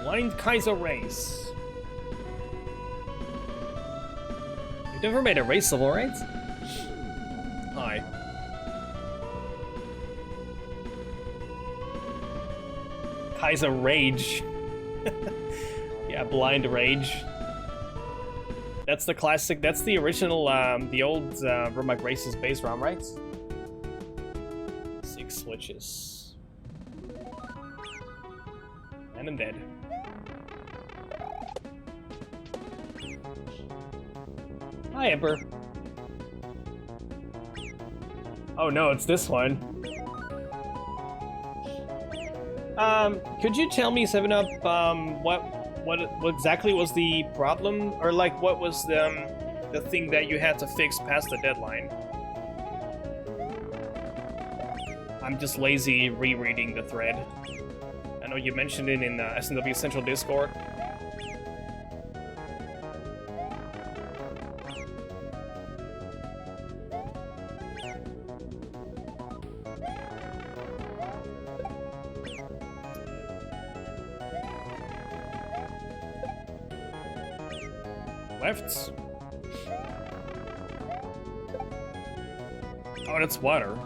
Blind Kaizo race. You've never made a race level, right? Hi. Kaizo rage. Yeah, blind rage. That's the classic. That's the original. The old Romhack Races base ROM, right? 6 switches. And I'm dead. Hi, Emperor. Oh no, it's this one. Could you tell me, 7-Up, what exactly was the problem? Or, like, what was the thing that you had to fix past the deadline? I'm just lazy rereading the thread. I know you mentioned it in SNW Central Discord. Left. Oh, that's water.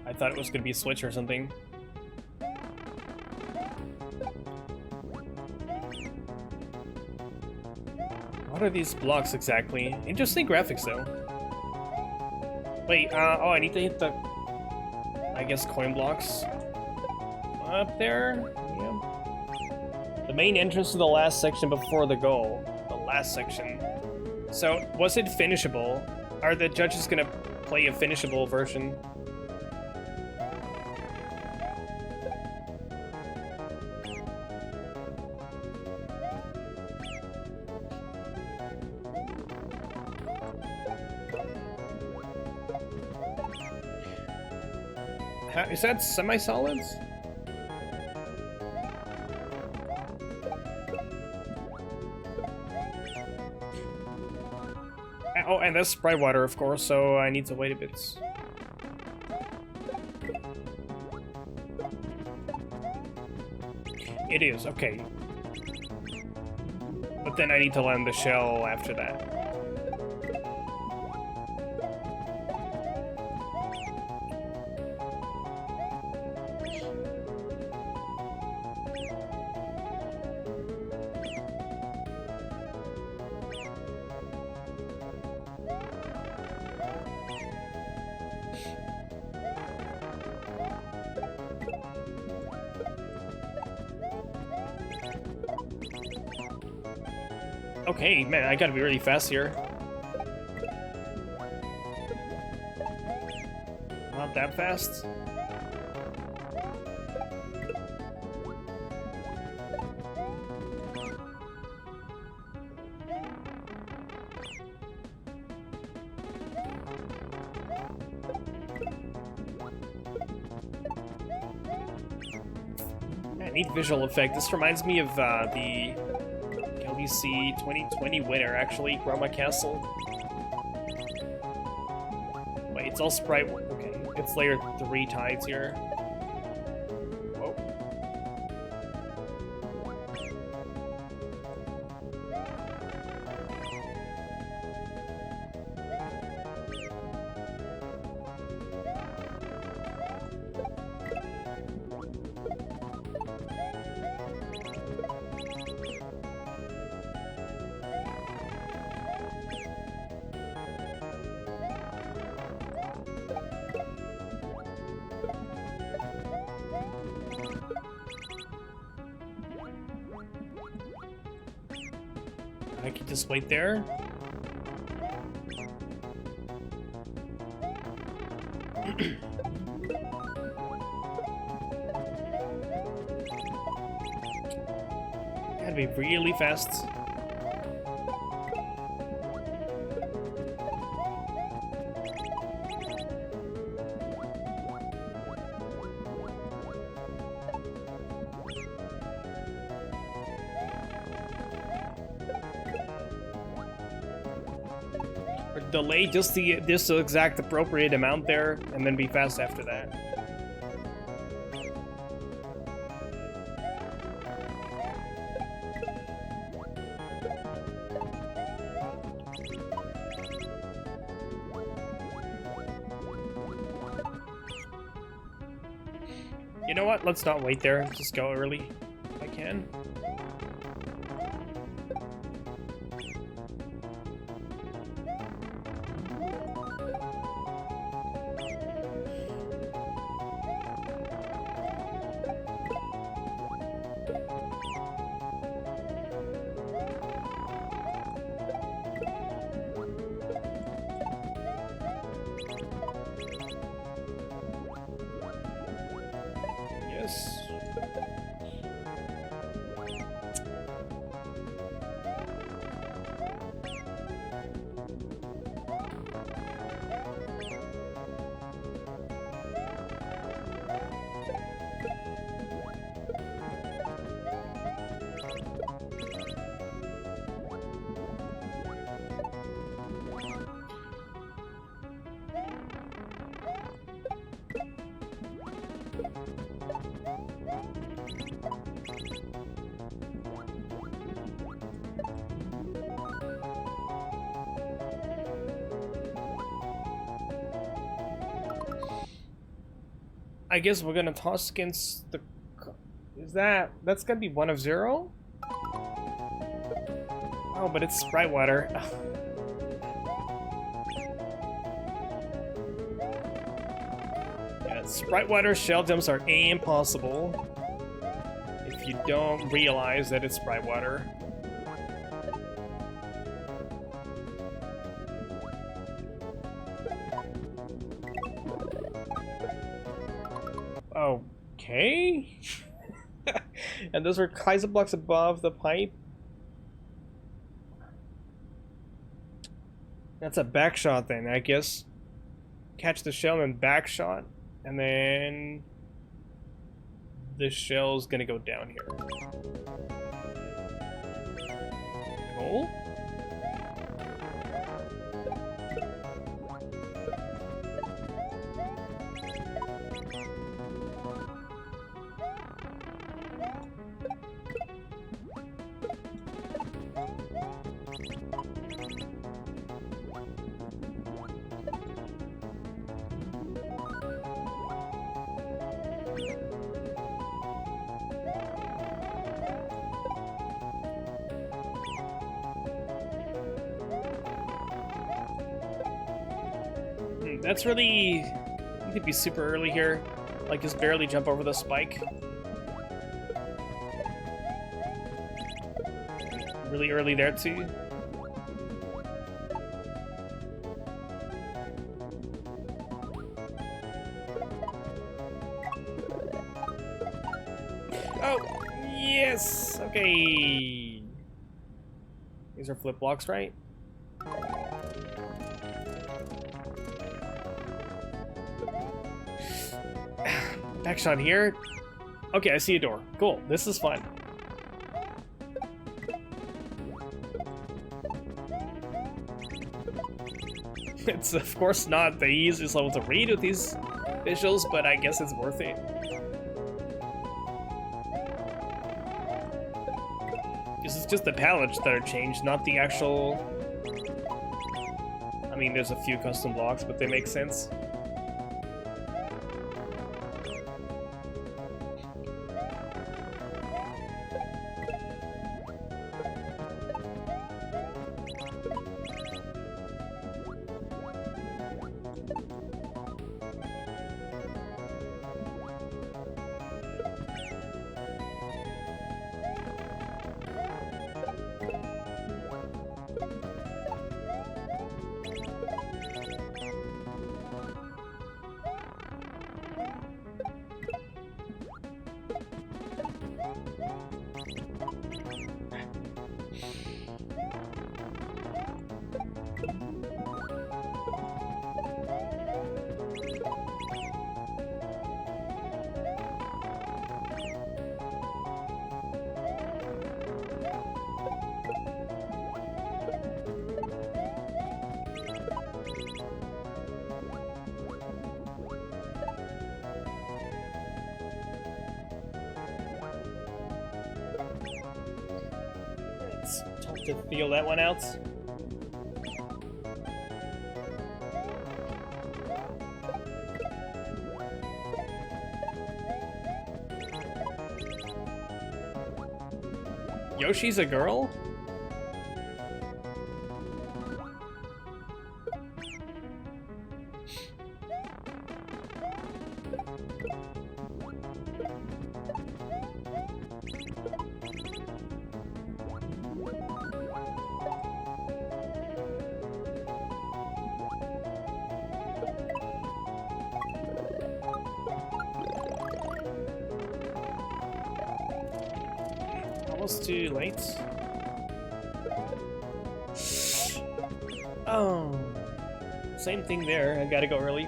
I thought it was gonna be a switch or something. What are these blocks exactly? Interesting graphics though. Wait, oh, I need to hit the, I guess, coin blocks. Up there? Yeah. The main entrance to the last section before the goal. The last section. So, was it finishable? Are the judges gonna play a finishable version? Is that semi-solids? Oh, and that's Sprite water, of course, so I need to wait a bit. It is, okay. But then I need to land the shell after that. Okay, man, I gotta be really fast here. Not that fast. I need visual effect. This reminds me of the KLDC 2020 winner, actually, Grandma Castle. Wait, it's all Sprite. Okay, it's layer 3 tides here. Whoa. I can just wait there. Gotta be really fast. Delay just the exact appropriate amount there, and then be fast after that. You know what? Let's not wait there. Just go early if I can. this. I guess we're gonna toss against the... That's gonna be 1 of 0? Oh, but it's Sprite Water. Yeah, Sprite Water shell jumps are impossible if you don't realize that it's Sprite Water. Okay. And those were kaizo blocks above the pipe. That's a back shot then, I guess. Catch the shell and back shot, and then the shell's gonna go down here. Cool. That's really... You need to be super early here. Like, just barely jump over the spike. Really early there, too. Oh! Yes! Okay! These are flip blocks, right? Back shot here. Okay, I see a door. Cool. This is fun. It's of course not the easiest level to read with these visuals, but I guess it's worth it. This is just the palettes that are changed, not the actual... I mean, there's a few custom blocks, but they make sense. It's tough to feel that one out. Yoshi's a girl? Almost too late. Oh, same thing there. I gotta go early.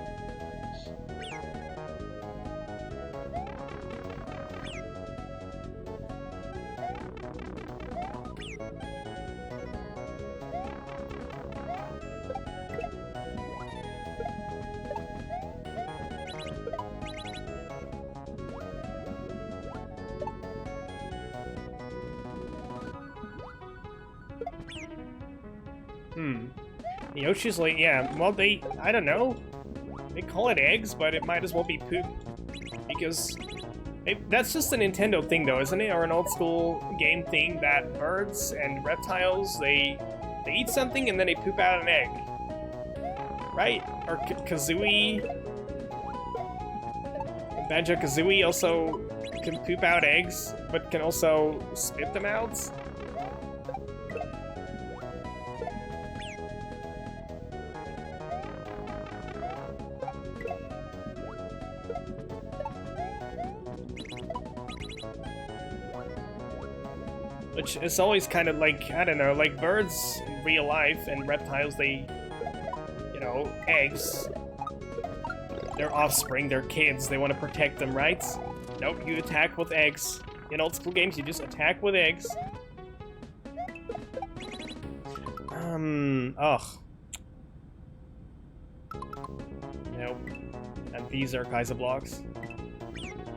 Yoshi's like, yeah, well, I don't know. They call it eggs, but it might as well be poop. Because that's just a Nintendo thing, though, isn't it? Or an old school game thing that birds and reptiles, they eat something and then they poop out an egg. Right? Or Kazooie. Banjo-Kazooie also can poop out eggs, but can also spit them out. Which is always kind of like, I don't know, like birds in real life and reptiles, they, you know, eggs. Their offspring, their kids, they want to protect them, right? Nope, you attack with eggs. In old school games, you just attack with eggs. Ugh. Nope. And these are kaizo blocks.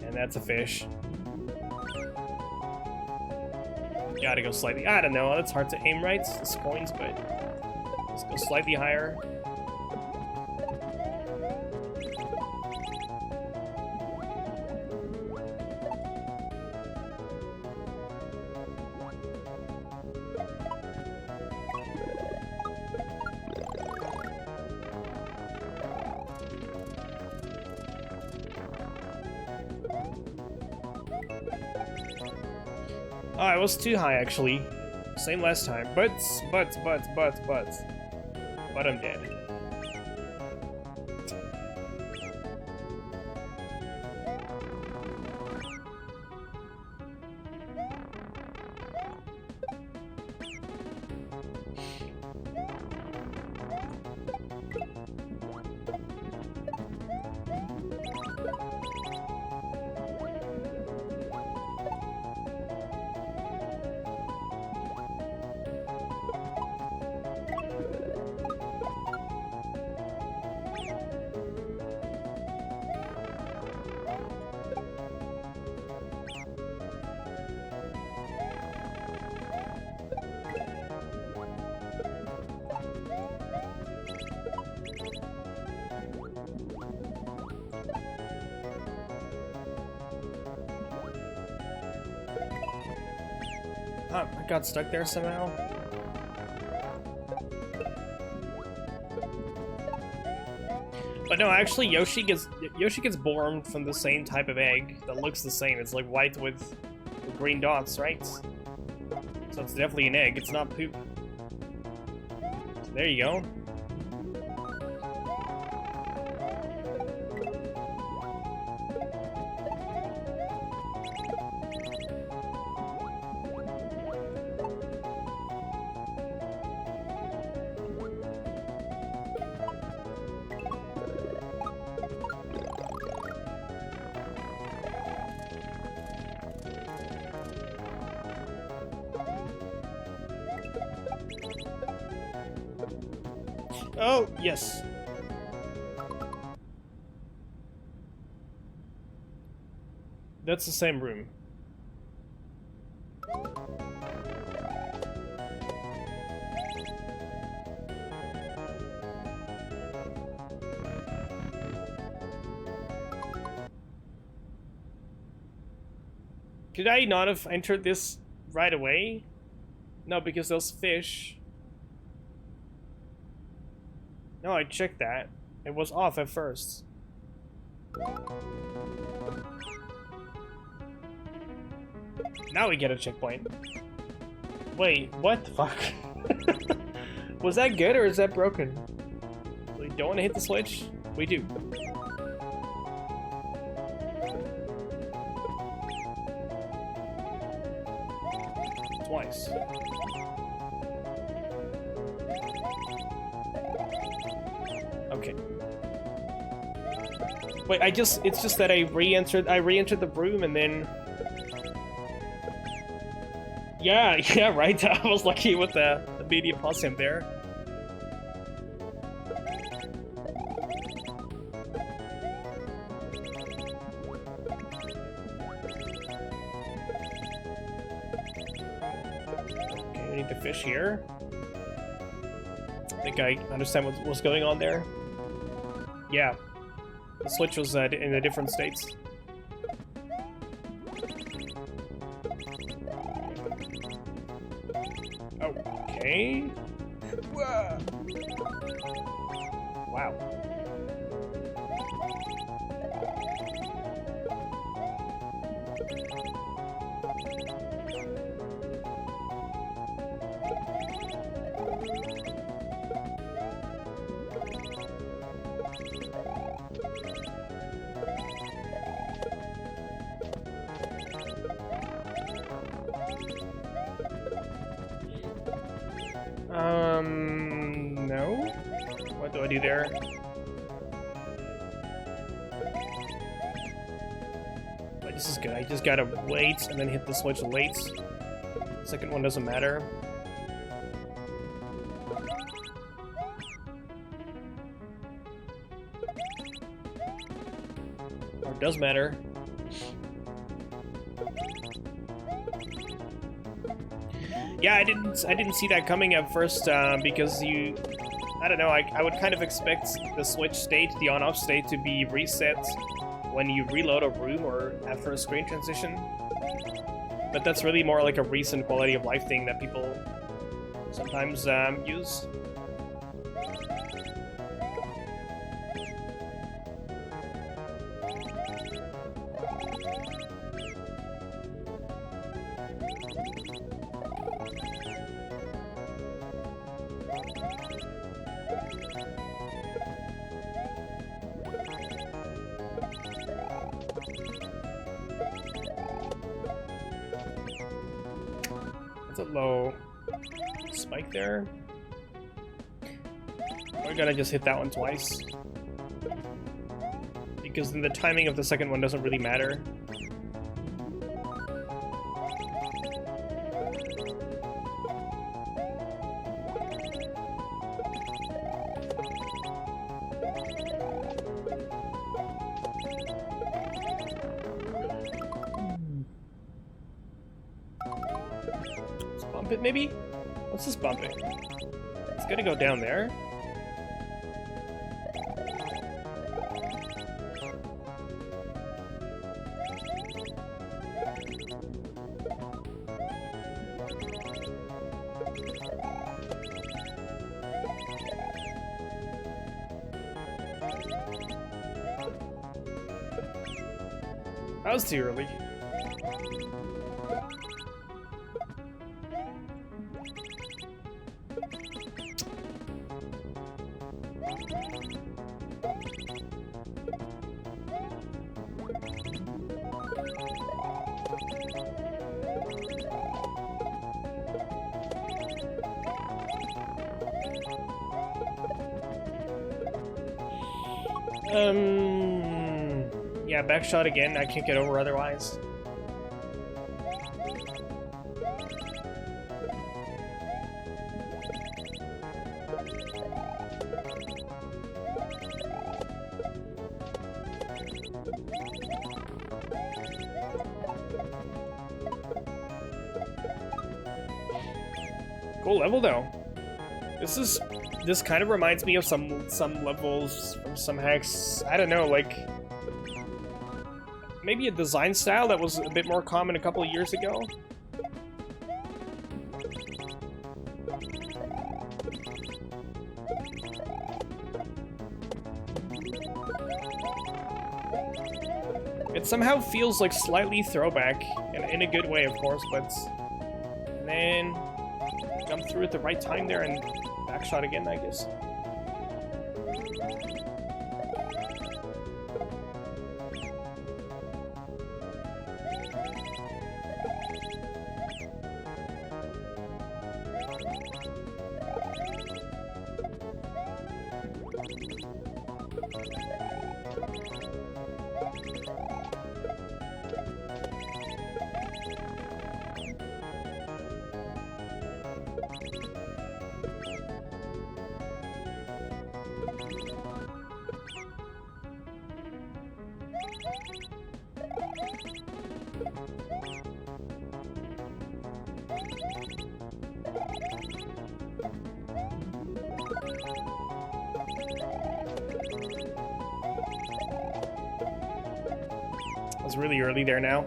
And that's a fish. Gotta go slightly, I don't know, it's hard to aim right, it's coins, but let's go slightly higher. Oh, it was too high, actually. Same last time. But I'm dead. Oh, I got stuck there somehow. But no, actually, Yoshi gets born from the same type of egg that looks the same. It's like white with green dots, right? So it's definitely an egg. It's not poop. So there you go. Oh, yes. That's the same room. Could I not have entered this right away? No, because those fish... No, I checked that. It was off at first. Now we get a checkpoint. Wait, what the fuck? Was that good or is that broken? We don't want to hit the switch? We do. twice. Okay. Wait, it's just that I re-entered the room and then... Yeah, right, I was lucky with the media pause him there. Okay, we need the fish here. I think I understand what's going on there. Yeah. The switch was in a different states. Okay. Whoa. Wow. No? What do I do there? But this is good. I just gotta wait and then hit the switch late. Second one doesn't matter. Or it does matter. Yeah, I didn't see that coming at first because I don't know, I would kind of expect the switch state, the on-off state, to be reset when you reload a room or after a screen transition. But that's really more like a recent quality of life thing that people sometimes use. A low spike there. We're gonna just hit that one twice. Because then the timing of the second one doesn't really matter. Bump it, maybe? Let's just bump it. It's gonna go down there. That was too early. Yeah, back shot again. I can't get over otherwise. Cool level though. This kind of reminds me of some levels from some hacks. I don't know, like maybe a design style that was a bit more common a couple of years ago. It somehow feels like slightly throwback, in a good way, of course, but then jump through at the right time there and backshot again, I guess. really early there now.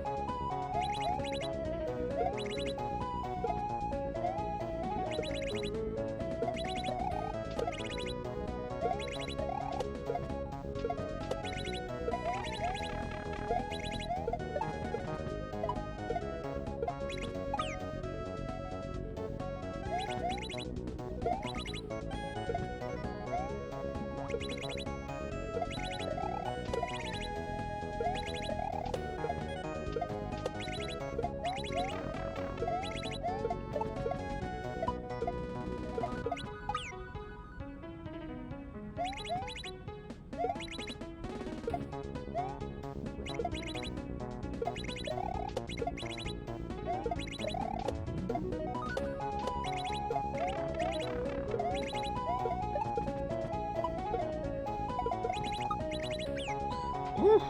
Whew.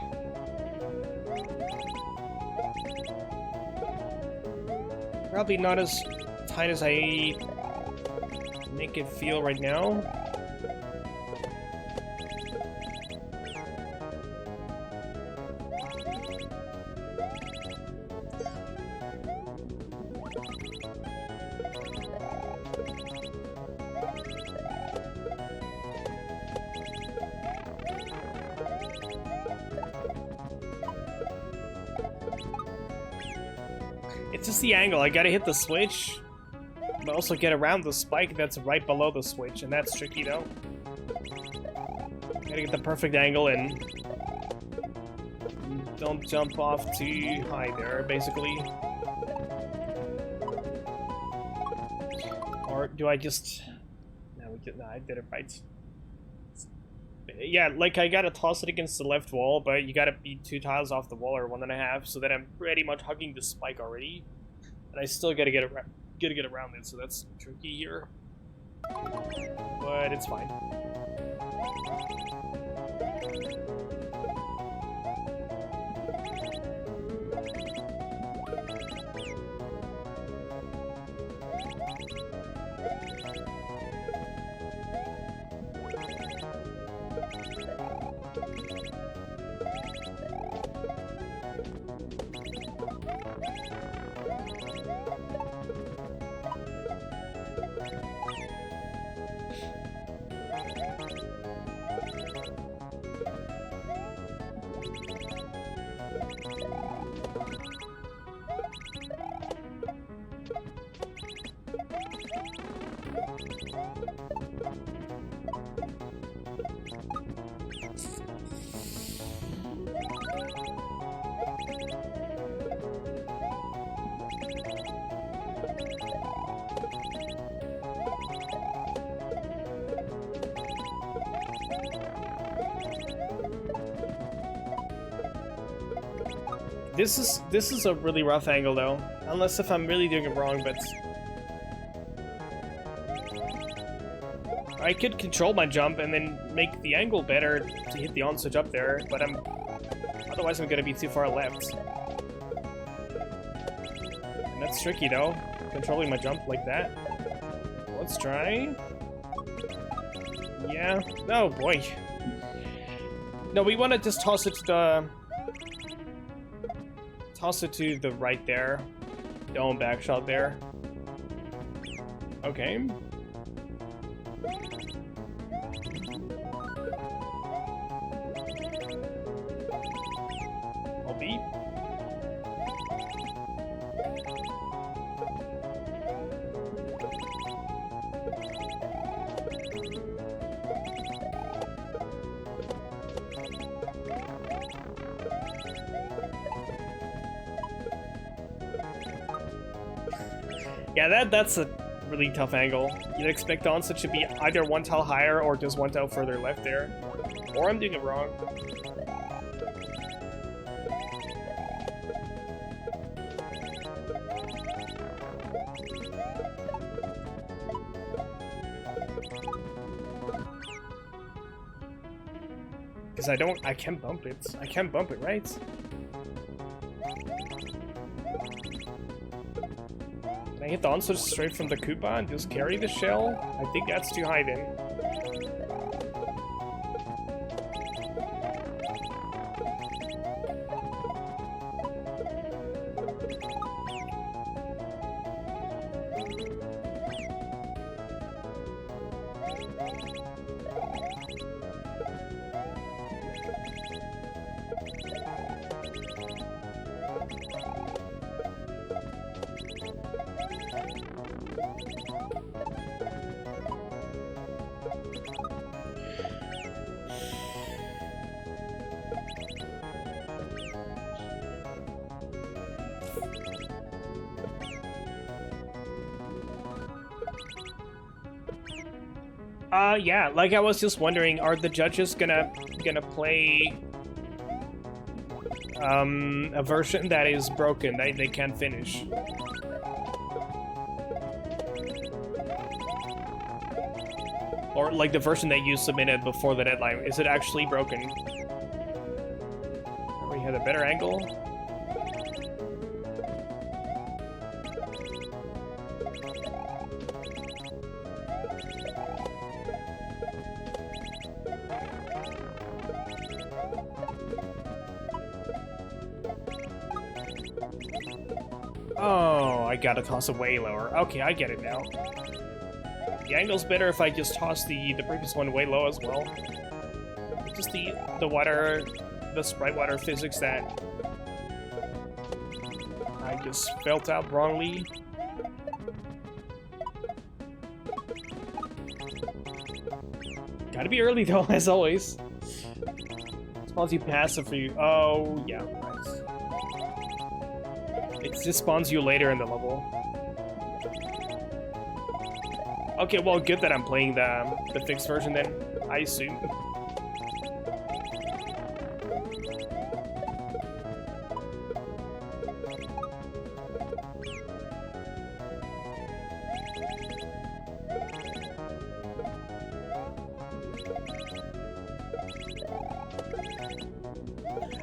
Probably not as tight as I make it feel right now. It's just the angle. I gotta hit the switch, but also get around the spike that's right below the switch, and that's tricky though. Gotta get the perfect angle and don't jump off too high there, basically. Or do I just... No, I did it right. Yeah, like I gotta toss it against the left wall, but you gotta be 2 tiles off the wall or 1.5, so that I'm pretty much hugging the spike already, and I still gotta get around it. So that's tricky here, but it's fine. This is a really rough angle though, unless if I'm really doing it wrong, but I could control my jump and then make the angle better to hit the on-switch up there, but otherwise I'm gonna be too far left. And that's tricky though, controlling my jump like that. Let's try. Yeah, oh boy. No, we wanna just toss it to the right there. Don't backshot there. Okay. I'll beat. Yeah, that's a really tough angle. You'd expect the onset should be either 1 tile higher or just 1 tile further left there. Or I'm doing it wrong. Because I can bump it. I can bump it, right? Can I hit the onslaught straight from the Koopa and just carry the shell? I think that's too high then. Yeah, like I was just wondering, are the judges gonna play a version that is broken, that they can't finish? Or like the version that you submitted before the deadline, is it actually broken? We had a better angle. Oh, I gotta toss it way lower. Okay, I get it now. The angle's better if I just toss the previous one way low as well. Just the water, the sprite water physics that I just felt out wrongly. Gotta be early though, as always. Spawns you passive for you. Oh, yeah, right. It just spawns you later in the level. Okay, well, good that I'm playing the fixed version then, I assume.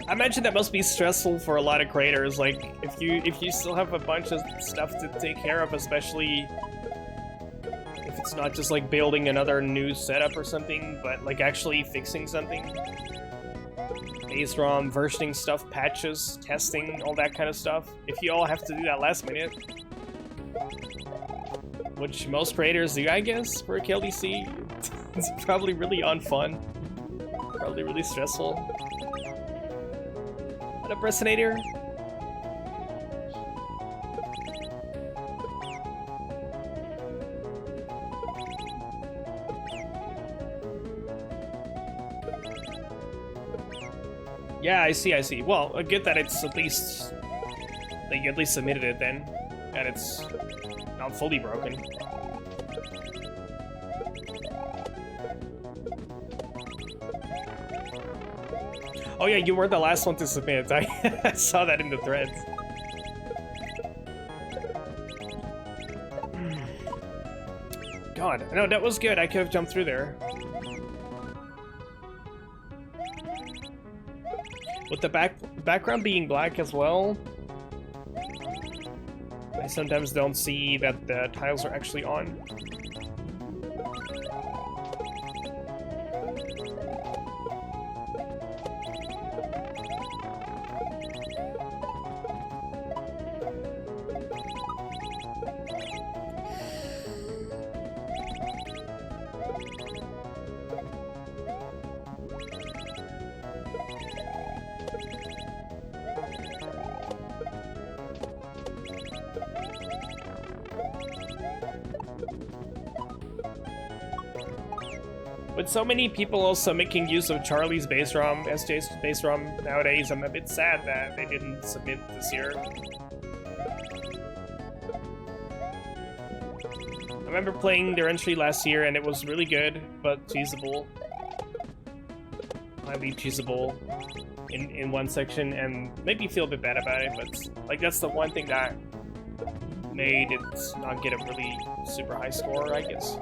I imagine that must be stressful for a lot of creators. Like, if you still have a bunch of stuff to take care of, especially if it's not just like building another new setup or something, but like actually fixing something. Base ROM, versioning stuff, patches, testing, all that kind of stuff. If you all have to do that last minute, which most creators do, I guess, for a KLDC, it's probably really unfun. Probably really stressful. What up, Resonator? Yeah, I see. Well, good that it's at least... that you at least submitted it then. And it's not fully broken. Oh yeah, you were the last one to submit. I saw that in the threads. God, no, that was good. I could have jumped through there. With the background being black as well, I sometimes don't see that the tiles are actually on. With so many people also making use of Charlie's base ROM, SJ's base ROM nowadays, I'm a bit sad that they didn't submit this year. I remember playing their entry last year and it was really good, but cheesable. Highly cheesable in one section, and made me feel a bit bad about it, but like that's the one thing that made it not get a really super high score, I guess.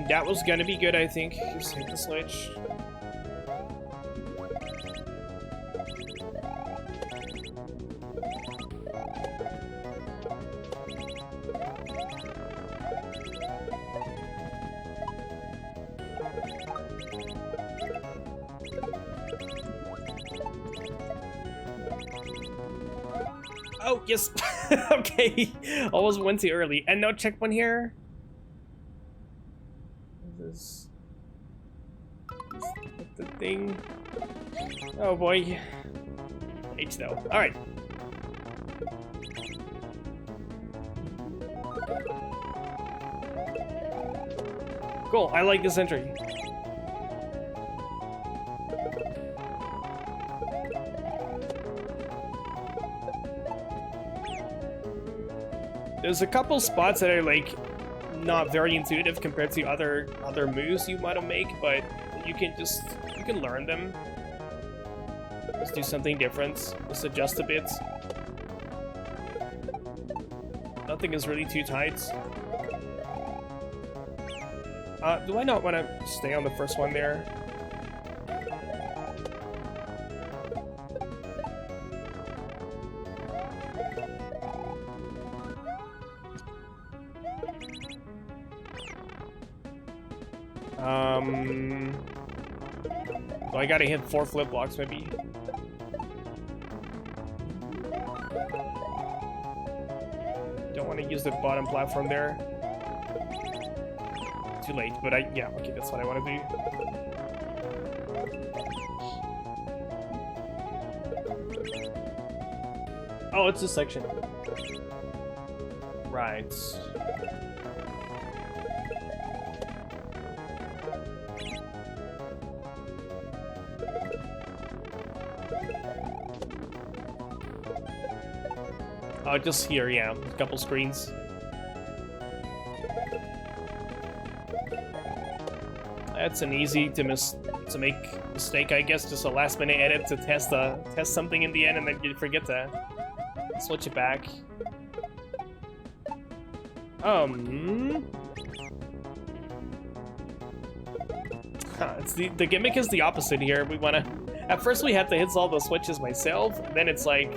That was gonna be good, I think. Just hit the switch. Oh, yes. Okay. Almost went too early. And no checkpoint here. Is the thing? Oh boy. H though. Alright. Cool, I like this entry. There's a couple spots that are like not very intuitive compared to other moves you want to make, but you can learn them. Just do something different. Just adjust a bit. Nothing is really too tight. Do I not want to stay on the first one there? So I gotta hit 4 flip blocks, maybe. Don't want to use the bottom platform there. Too late, but yeah, okay, that's what I want to do. Oh, it's this section. Right. Oh, just here, yeah. A couple screens. That's an easy to make mistake, I guess. Just a last minute edit to test something in the end, and then you forget to switch it back. It's the gimmick is the opposite here. We wanna. At first, we had to hit all the switches myself. And then it's like,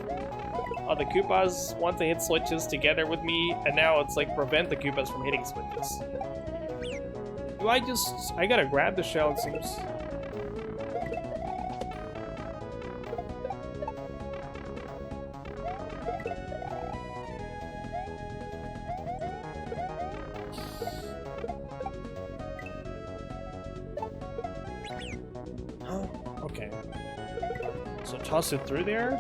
oh, the Koopas want to hit switches together with me, and now it's like prevent the Koopas from hitting switches. Do I gotta grab the shell, it seems. Oh, okay. So toss it through there?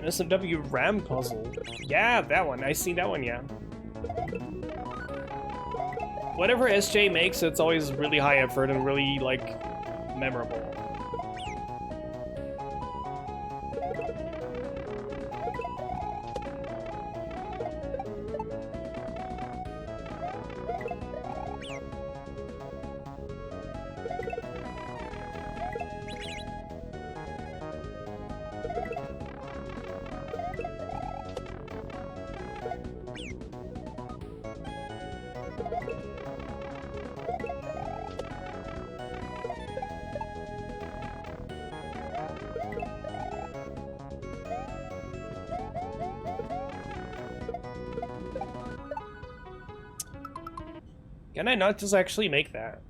SMW RAM puzzle. Yeah, that one. I seen that one, yeah. Whatever SJ makes, it's always really high effort and really, like, memorable. Can I not just actually make that?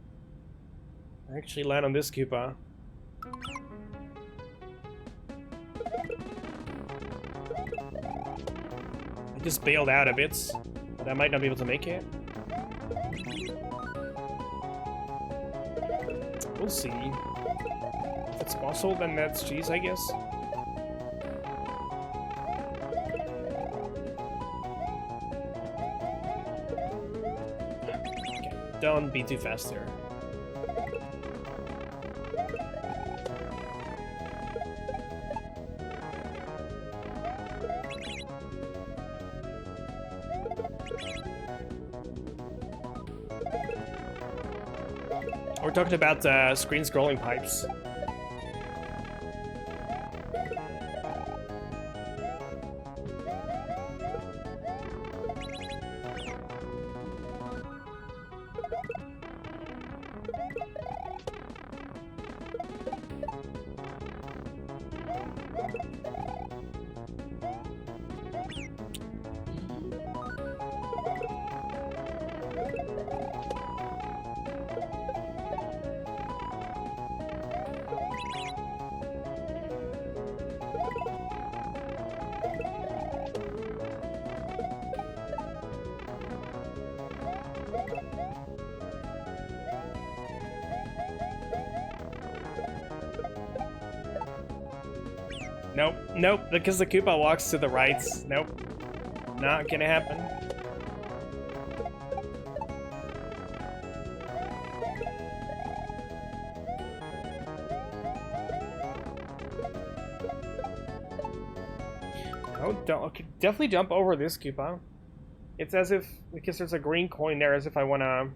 Actually land on this Koopa. I just bailed out a bit, but I might not be able to make it. We'll see. If it's possible, then that's cheese, I guess. Don't be too fast here. We're talking about screen scrolling pipes. Nope, nope, because the Koopa walks to the right. Nope, not gonna happen. Oh, don't, okay, definitely jump over this Koopa. It's as if, because there's a green coin there, as if I wanna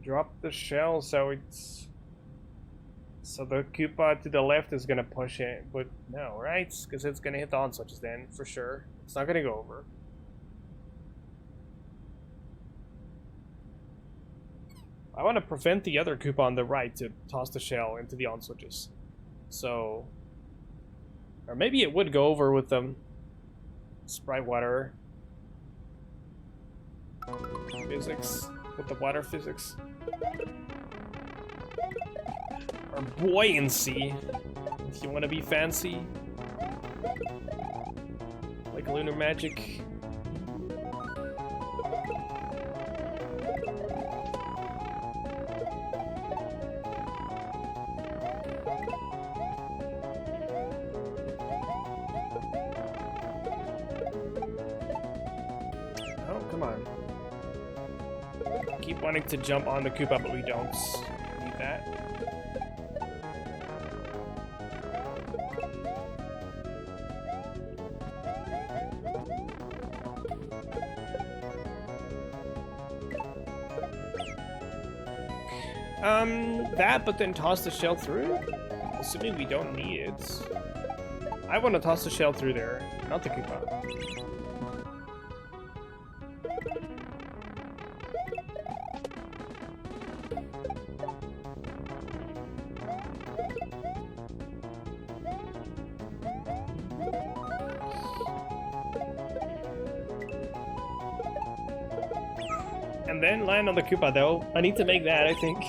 drop the shell, so it's... So the Koopa to the left is gonna push it, but no, right? Because it's gonna hit the on switches then, for sure. It's not gonna go over. I want to prevent the other Koopa on the right to toss the shell into the on switches. So... Or maybe it would go over with the Sprite water physics, with the water physics. Or buoyancy, if you want to be fancy. Like lunar magic. Oh, come on. Keep wanting to jump on the Koopa, but we don't need that. That, but then toss the shell through? Assuming we don't need it. I want to toss the shell through there, not the Koopa. And then land on the Koopa, though. I need to make that, I think.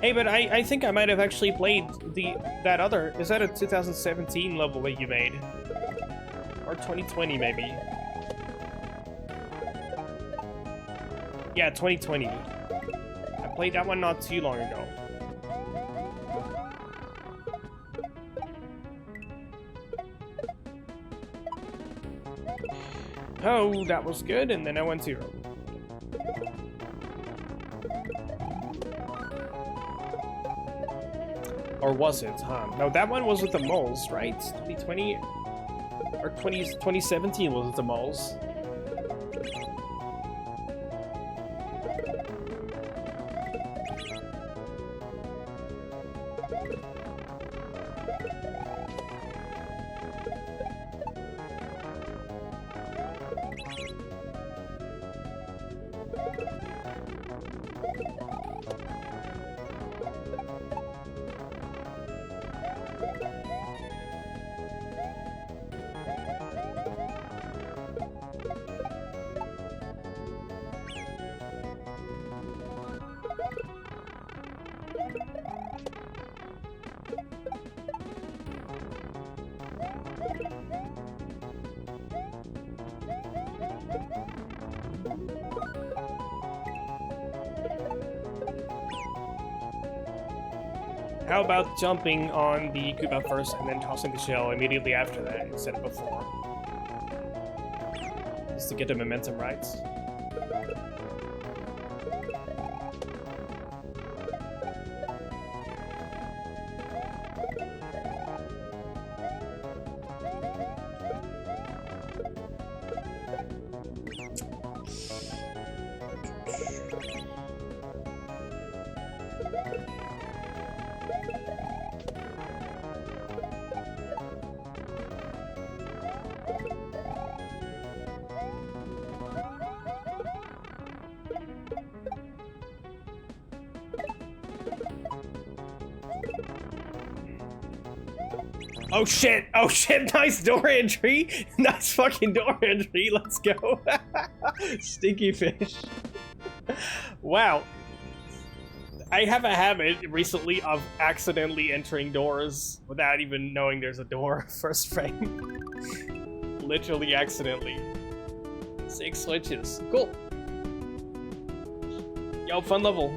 Hey, but I think I might have actually played that other... Is that a 2017 level that you made? Or 2020, maybe? Yeah, 2020. I played that one not too long ago. Oh, that was good, and then I went 0. Or was it, huh? No, that one was with the moles, right? 2020? Or 2017 was with the moles. How about jumping on the Koopa first and then tossing the shell immediately after that instead of before? Just to get the momentum right. Oh shit! Oh shit! Nice door entry! Nice fucking door entry! Let's go! Stinky fish. Wow. I have a habit recently of accidentally entering doors without even knowing there's a door first frame. Literally accidentally. 6 switches. Cool. Yo, fun level.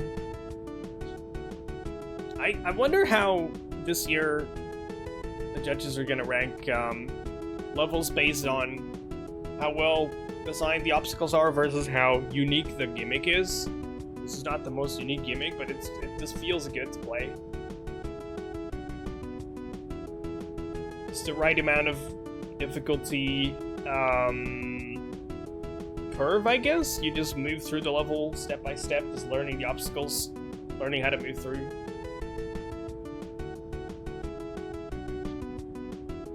I wonder how this year the judges are gonna rank levels based on how well designed the obstacles are versus how unique the gimmick is. This is not the most unique gimmick, but it just feels good to play. It's the right amount of difficulty curve, I guess. You just move through the level step by step, just learning the obstacles, learning how to move through.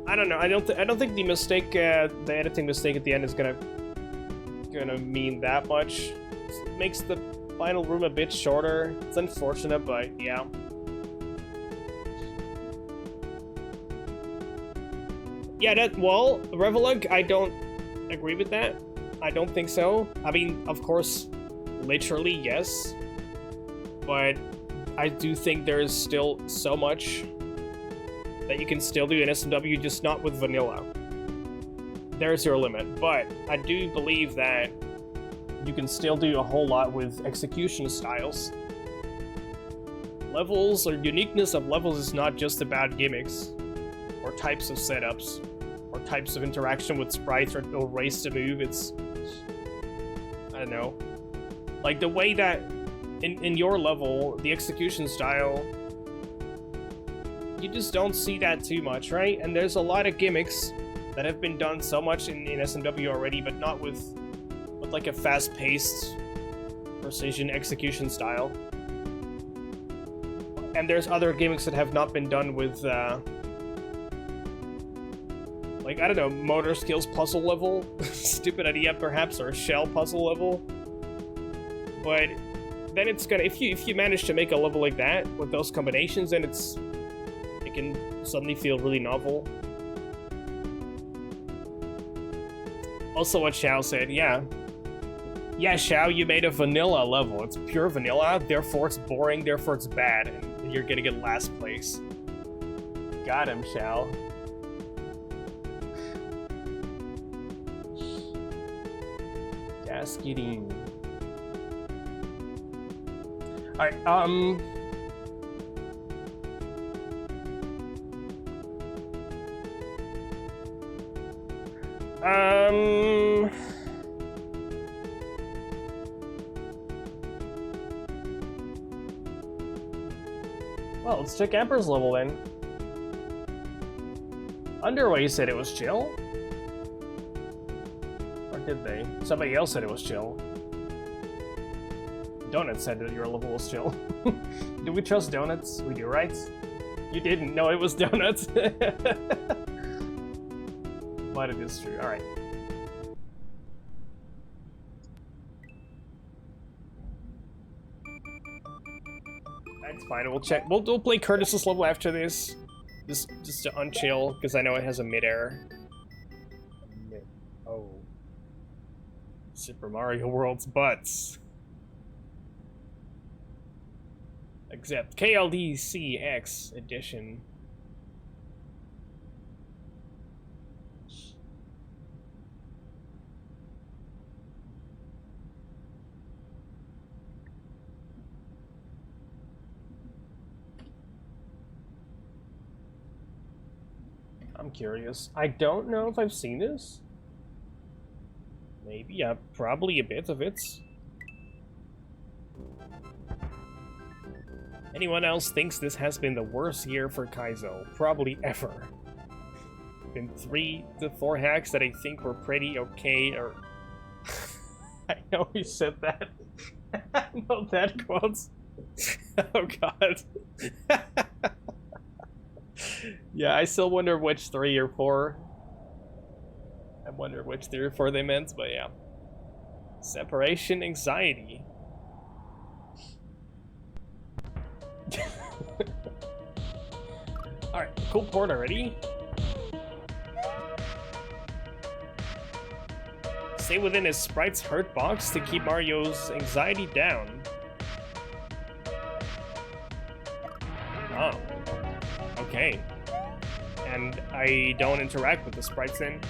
I don't know. I don't think the mistake, the editing mistake at the end is gonna mean that much. It makes the final room a bit shorter. It's unfortunate, but yeah. Yeah, well, Revelug, I don't agree with that. I don't think so. I mean, of course, literally, yes. But I do think there's still so much that you can still do in SMW, just not with vanilla. There's your limit. But I do believe that you can still do a whole lot with execution styles. Levels, or uniqueness of levels, is not just about gimmicks, or types of setups, or types of interaction with sprites, or ways to move. It's... I don't know. Like, the way that, in your level, the execution style, you just don't see that too much, right? And there's a lot of gimmicks that have been done so much in SMW already, but not with like a fast-paced precision execution style. And there's other gimmicks that have not been done with like, I don't know, motor skills puzzle level. Stupid idea perhaps, or a shell puzzle level. But then it's gonna, if you manage to make a level like that with those combinations, then it can suddenly feel really novel. Also what Xiao said, yeah, Xiao, you made a vanilla level. It's pure vanilla, therefore it's boring, therefore it's bad, and you're gonna get last place. Got him, Xiao. Just kidding. Alright, well, let's check Emperor's level then. Underway said it was chill. Or did they? Somebody else said it was chill. Donuts said that your level was chill. Do we trust Donuts? We do, right? You didn't. No, it was Donuts. But it is true. Alright. That's fine. We'll check. We'll play Curtis's level after this. Just to unchill, because I know it has a mid-air. Oh. Super Mario World's butts. Except KLDC X edition. I'm curious. I don't know if I've seen this. Maybe, yeah, probably a bit of it. Anyone else thinks this has been the worst year for Kaizo? Probably ever. Been 3 to 4 hacks that I think were pretty okay, or... I know he said that. No, that quotes. Oh god. Yeah, I still wonder which 3 or 4. I wonder which 3 or 4 they meant, but yeah. Separation anxiety. Alright, cool port already. Stay within his sprite's hurt box to keep Mario's anxiety down. Oh. Okay. And I don't interact with the sprites then?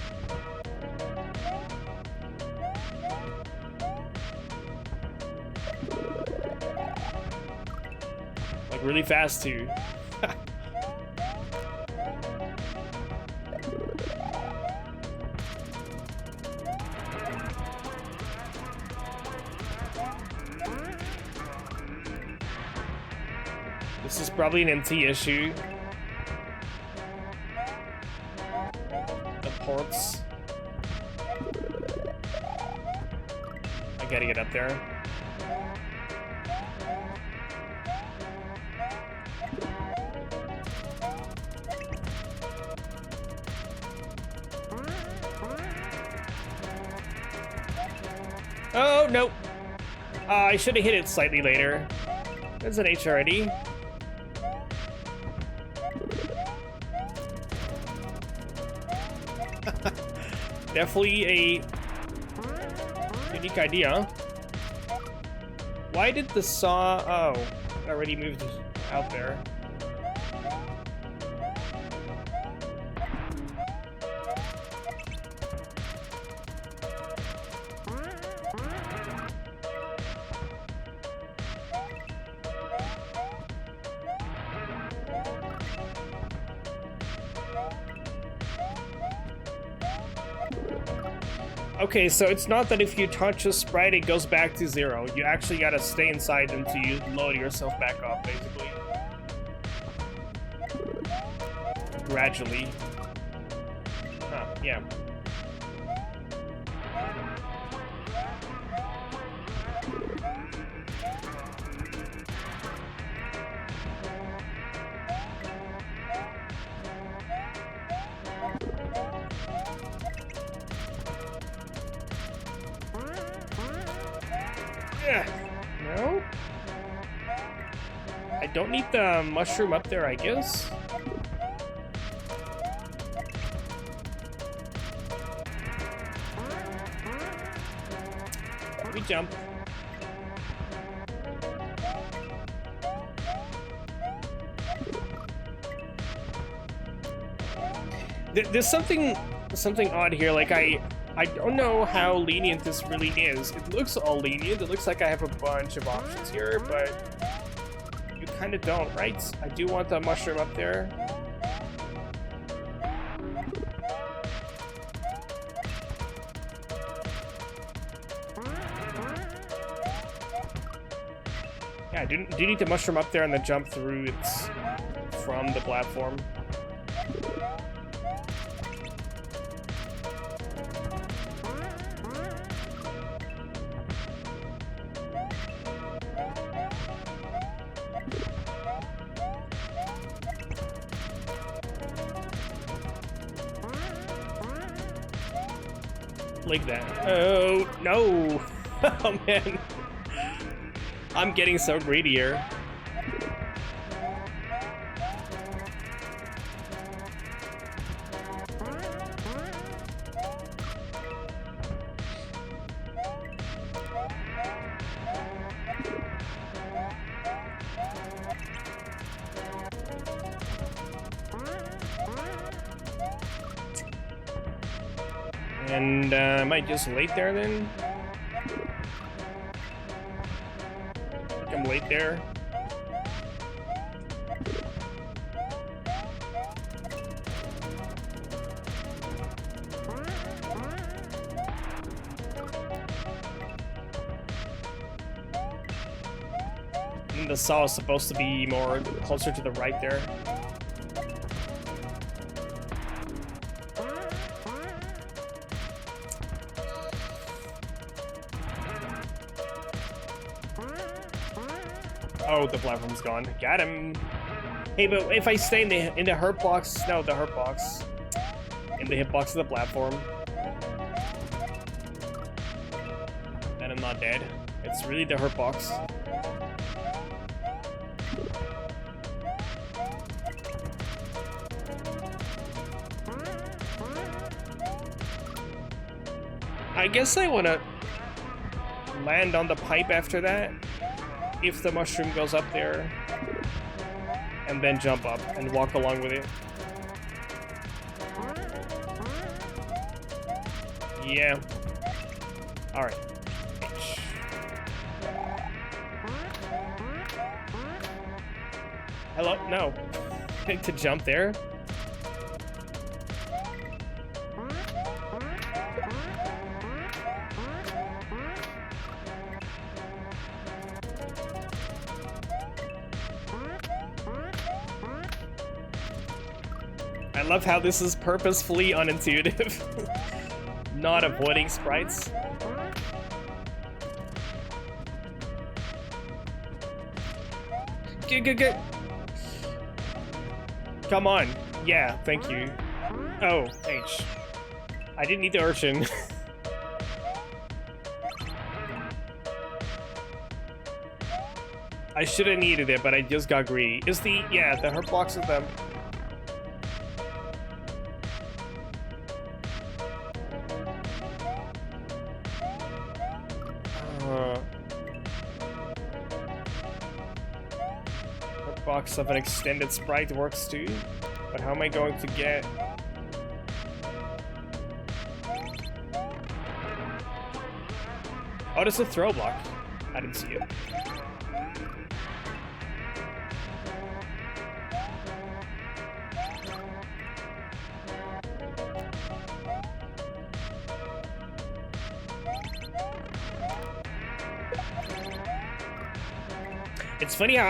Like really fast too. This is probably an NT issue. The ports. I gotta get up there. Oh, no. I should have hit it slightly later. There's an H already. Definitely a unique idea. Why did the saw... Oh, it already moved out there. Okay, so it's not that if you touch a sprite, it goes back to 0. You actually gotta stay inside until you load yourself back up, basically. Gradually. Huh, yeah. No? I don't need the mushroom up there, I guess. Let me jump. There's something odd here. Like I don't know how lenient this really is. It looks all lenient. It looks like I have a bunch of options here, but you kind of don't, right? I do want the mushroom up there. Yeah, I do need the mushroom up there and then jump through it from the platform. Like that. Oh, no. Oh, man. I'm getting so greedy here. And I might just wait there then. I think I'm late there. And the saw is supposed to be more closer to the right there. Oh, the platform's gone. Got him. Hey, but if I stay in the hurt box, no, the hurt box, in the hitbox of the platform, then I'm not dead. It's really the hurt box. I guess I want to land on the pipe after that. If the mushroom goes up there, and then jump up and walk along with it. Yeah. Alright. Hello? No. To jump there? I love how this is purposefully unintuitive. Not avoiding sprites. Good. Come on. Yeah, thank you. Oh, H. I didn't need the urchin. I should have needed it, but I just got greedy. Is the... yeah, the hurt box of them. Box of an extended sprite works too, but how am I going to get... oh, there's a throw block. I didn't see it. It's funny how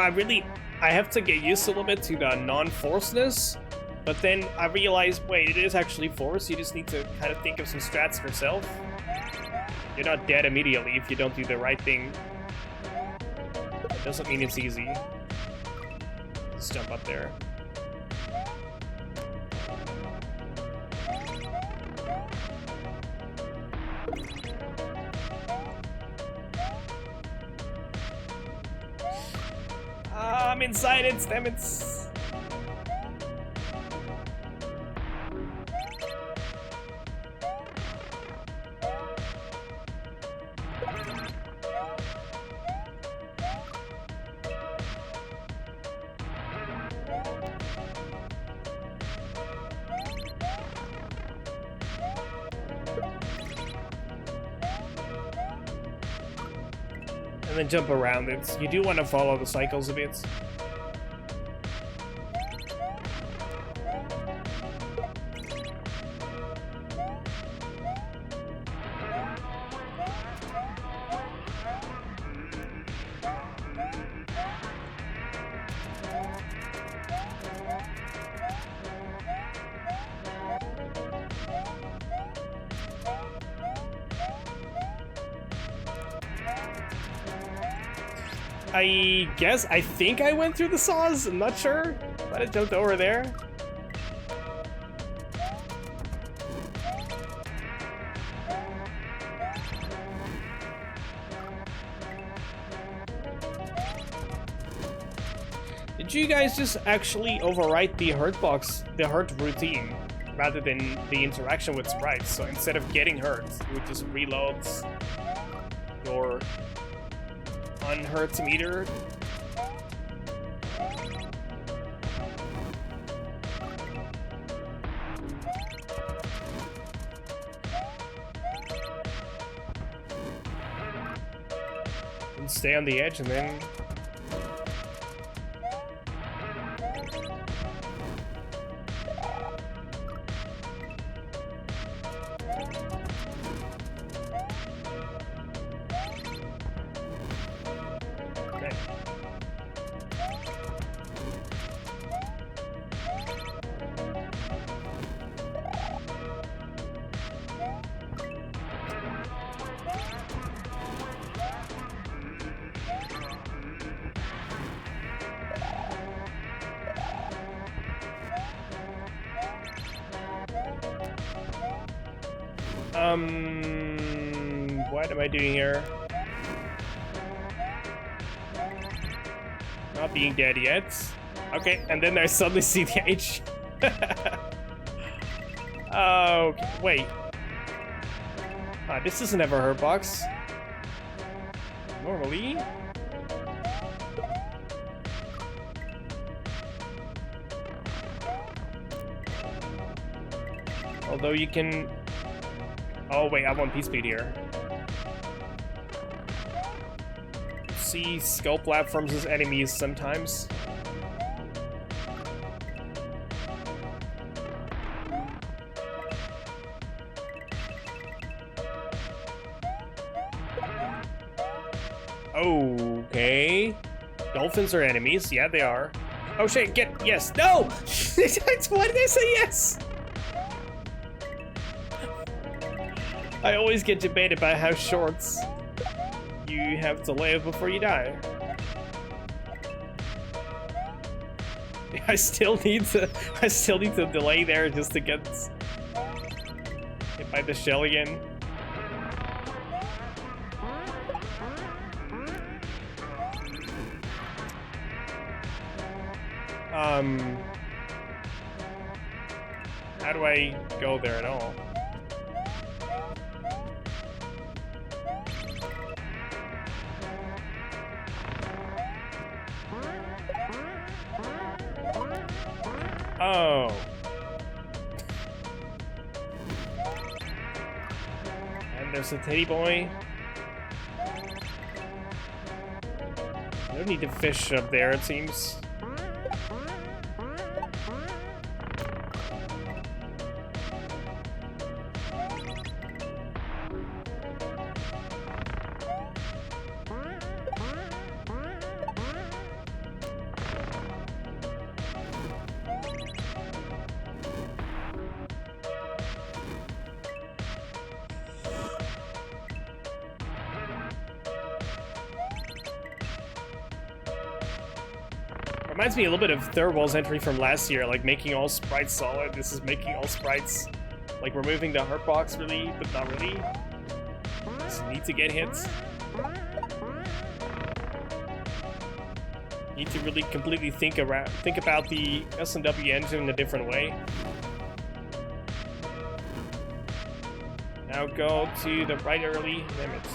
I have to get used a little bit to the non-forceness, but then I realized, wait, it is actually force. You just need to kind of think of some strats yourself. You're not dead immediately if you don't do the right thing. It doesn't mean it's easy. Just jump up there. I'm inside it, damn it. And then jump around it. You do want to follow the cycles a bit. I think I went through the saws, I'm not sure, but I jumped over there. Did you guys just actually overwrite the hurt box, the hurt routine, rather than the interaction with sprites? So instead of getting hurt, it just reloads your unhurt meter. And stay on the edge and then... what am I doing here? Not being dead yet. Okay, and then I suddenly see the H. Oh, wait. This isn't ever her box. Normally. Although you can... Oh wait, I have 1 P speed here. See skull platforms as enemies sometimes. Okay. Dolphins are enemies. Yeah, they are. Oh shit, get... Yes. No! Why did I say yes? I always get debated by how short you have to live before you die. I still need to delay there just to get hit by the shell again. How do I go there at all? Oh. And there's a teddy boy. I don't need to fish up there, it seems. Reminds me a little bit of Thoroughball's entry from last year, like making all sprites solid. This is making all sprites, like removing the heart box really, but not really. Just need to get hits. Need to really completely think about the S&W engine in a different way. Now go to the right early limits.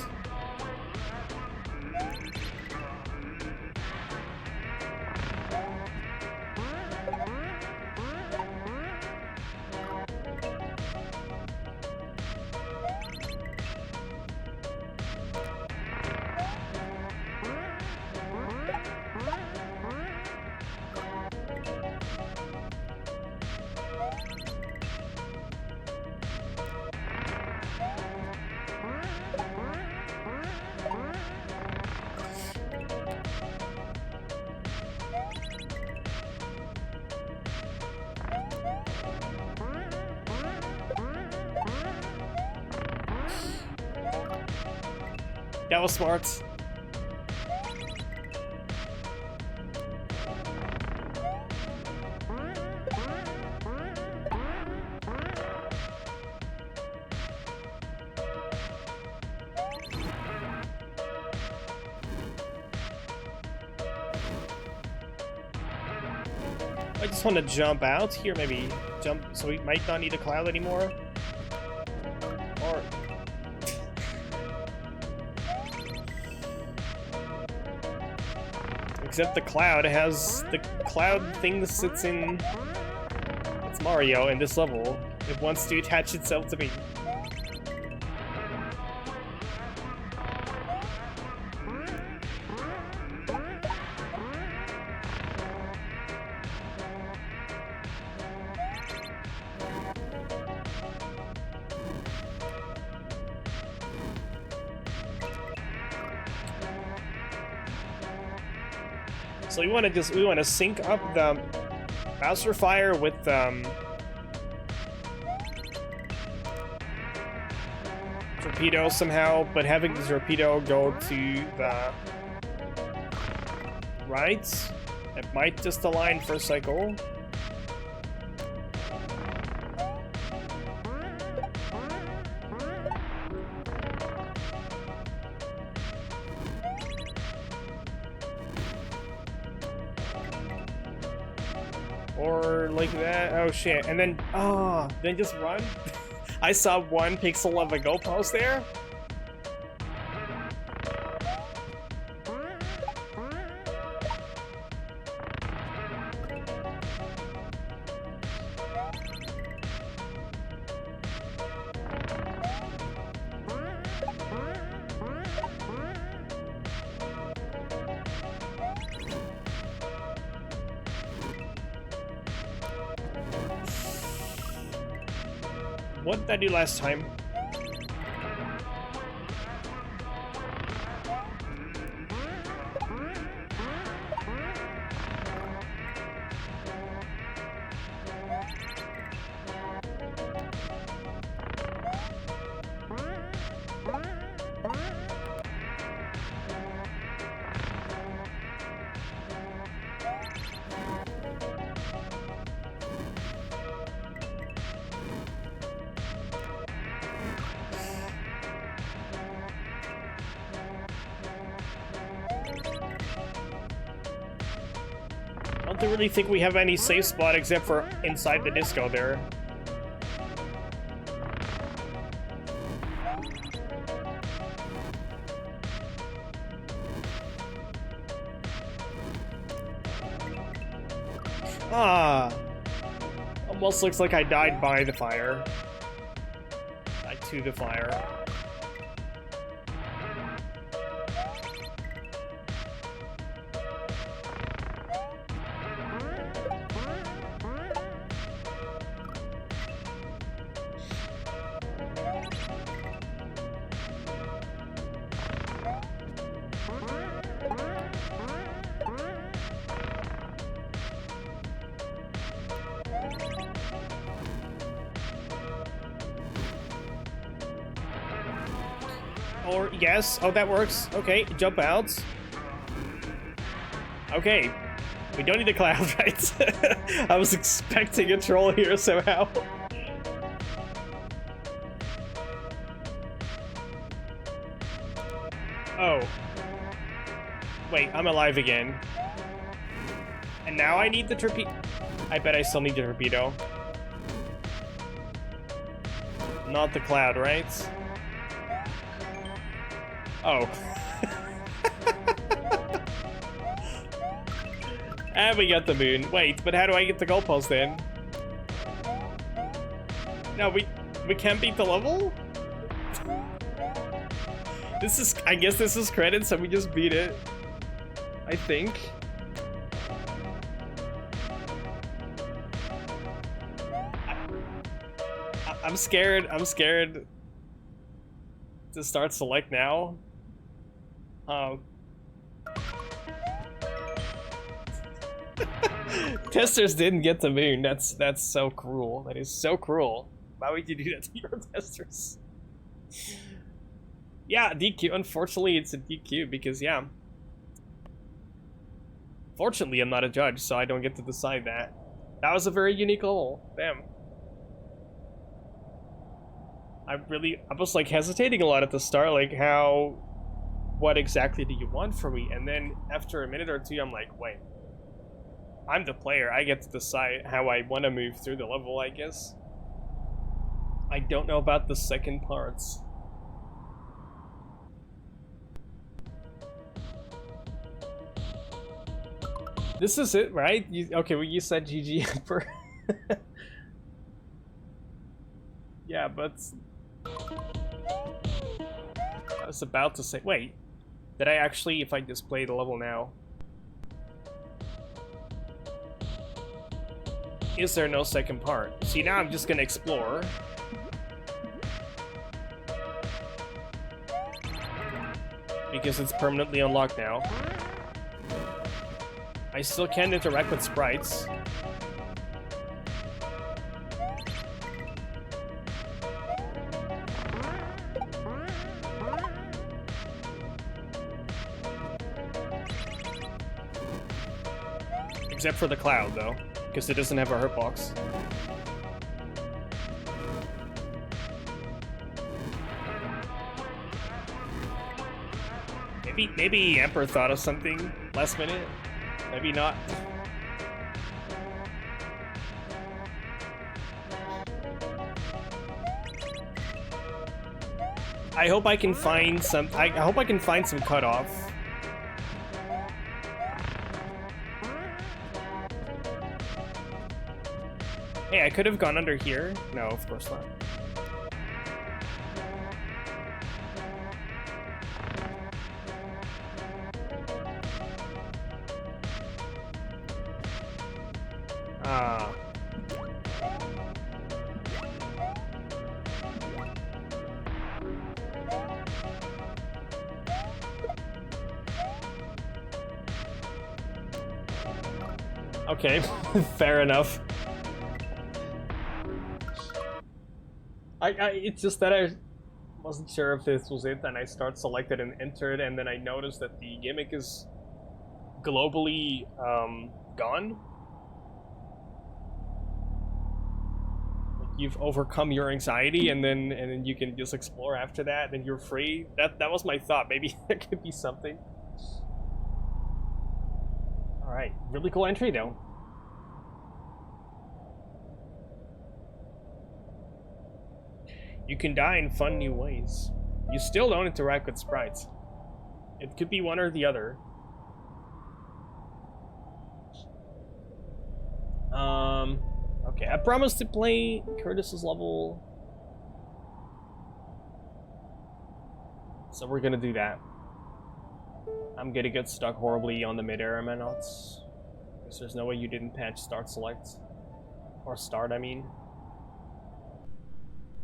That was smart. I just want to jump out here, maybe jump so we might not need a cloud anymore. Or except the cloud has the cloud thing that sits in. It's Mario in this level. It wants to attach itself to me. So we want to sync up the Bowser Fire with torpedo somehow, but having the torpedo go to the right, it might just align for a cycle. Or like that. Oh shit. And then, then just run. I saw 1 pixel of a goalpost there. What did I do last time? I don't really think we have any safe spot except for inside the disco there. Ah! Almost looks like I died by the fire. Died to the fire. Or, yes, oh, that works. Okay, jump out. Okay, we don't need a cloud, right? I was expecting a troll here somehow. Oh. Wait, I'm alive again. And now I need the torpedo. I bet I still need the torpedo. Not the cloud, right? Oh. And we got the moon. Wait, but how do I get the goalpost then? No, we can't beat the level? This is, I guess this is credits, so we just beat it. I think. I'm scared to start select now. Testers didn't get the moon. That's so cruel. That is so cruel. Why would you do that to your testers? Yeah, DQ. Unfortunately, it's a DQ because, yeah. Fortunately, I'm not a judge, so I don't get to decide that. That was a very unique level. Damn. I was like hesitating a lot at the start, like what exactly do you want from me? And then after a minute or two, I'm like, wait. I'm the player. I get to decide how I want to move through the level, I guess. I don't know about the second parts. This is it, right? Okay, well, you said GG Emperor. Yeah, but I was about to say, wait, did I actually, if I just play the level now? Is there no second part? See, now I'm just gonna explore. Because it's permanently unlocked now. I still can't interact with sprites. Except for the cloud, though, because it doesn't have a hurt box. Maybe Emperor thought of something last minute. Maybe not. I hope I can find some. I hope I can find some cutoff. Hey, I could have gone under here. No, of course not. Okay, fair enough. It's just that I wasn't sure if this was it, and I start selected and entered, and then I noticed that the gimmick is globally gone. Like you've overcome your anxiety, and then you can just explore after that, and you're free. That was my thought. Maybe there could be something. All right, really cool entry though. You can die in fun new ways. You still don't interact with sprites. It could be one or the other. Okay, I promised to play Curtis's level. So we're gonna do that. I'm gonna get stuck horribly on the mid-air knots. Because there's no way you didn't patch start select. Or start, I mean.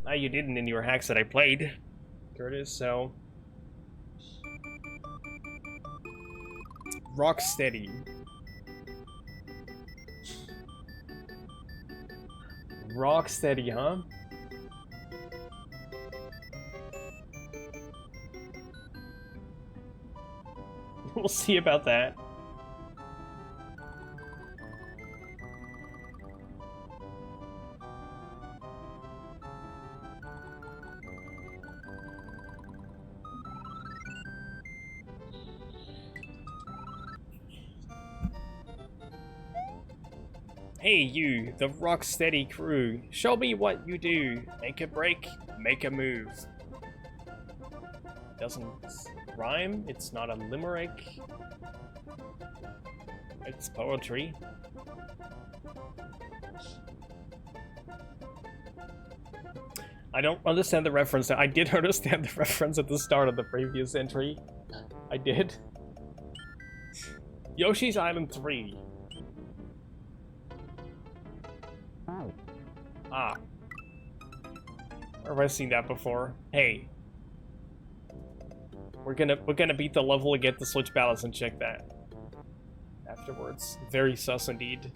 No, you didn't in your hacks that I played, Curtis, so... Rock steady. Rock steady, huh? We'll see about that. Hey you, the Rocksteady crew, show me what you do. Make a break, make a move. Doesn't rhyme, it's not a limerick. It's poetry. I don't understand the reference. I did understand the reference at the start of the previous entry. I did. Yoshi's Island 3. Ah. Where have I seen that before? Hey. We're gonna beat the level and get the switch balance and check that afterwards. Very sus indeed.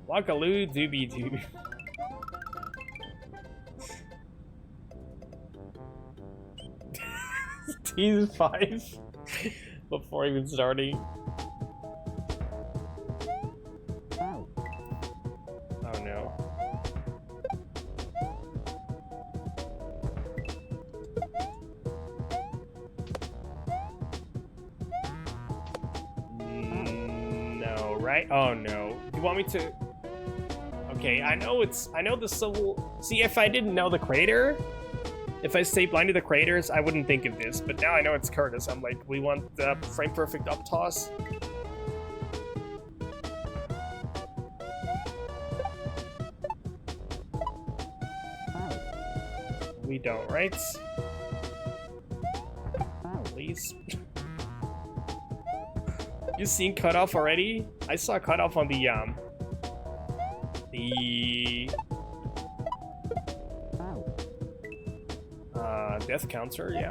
Wakaloo doobie doo. Tease 5 before even starting. Oh no. You want me to... Okay, I know the civil... See, if I didn't know the crater, if I stayed blind to the craters, I wouldn't think of this. But now I know it's Curtis. I'm like, we want the frame perfect up toss. We don't, right? Please. You seen cutoff already? I saw cutoff on the death counter, yeah.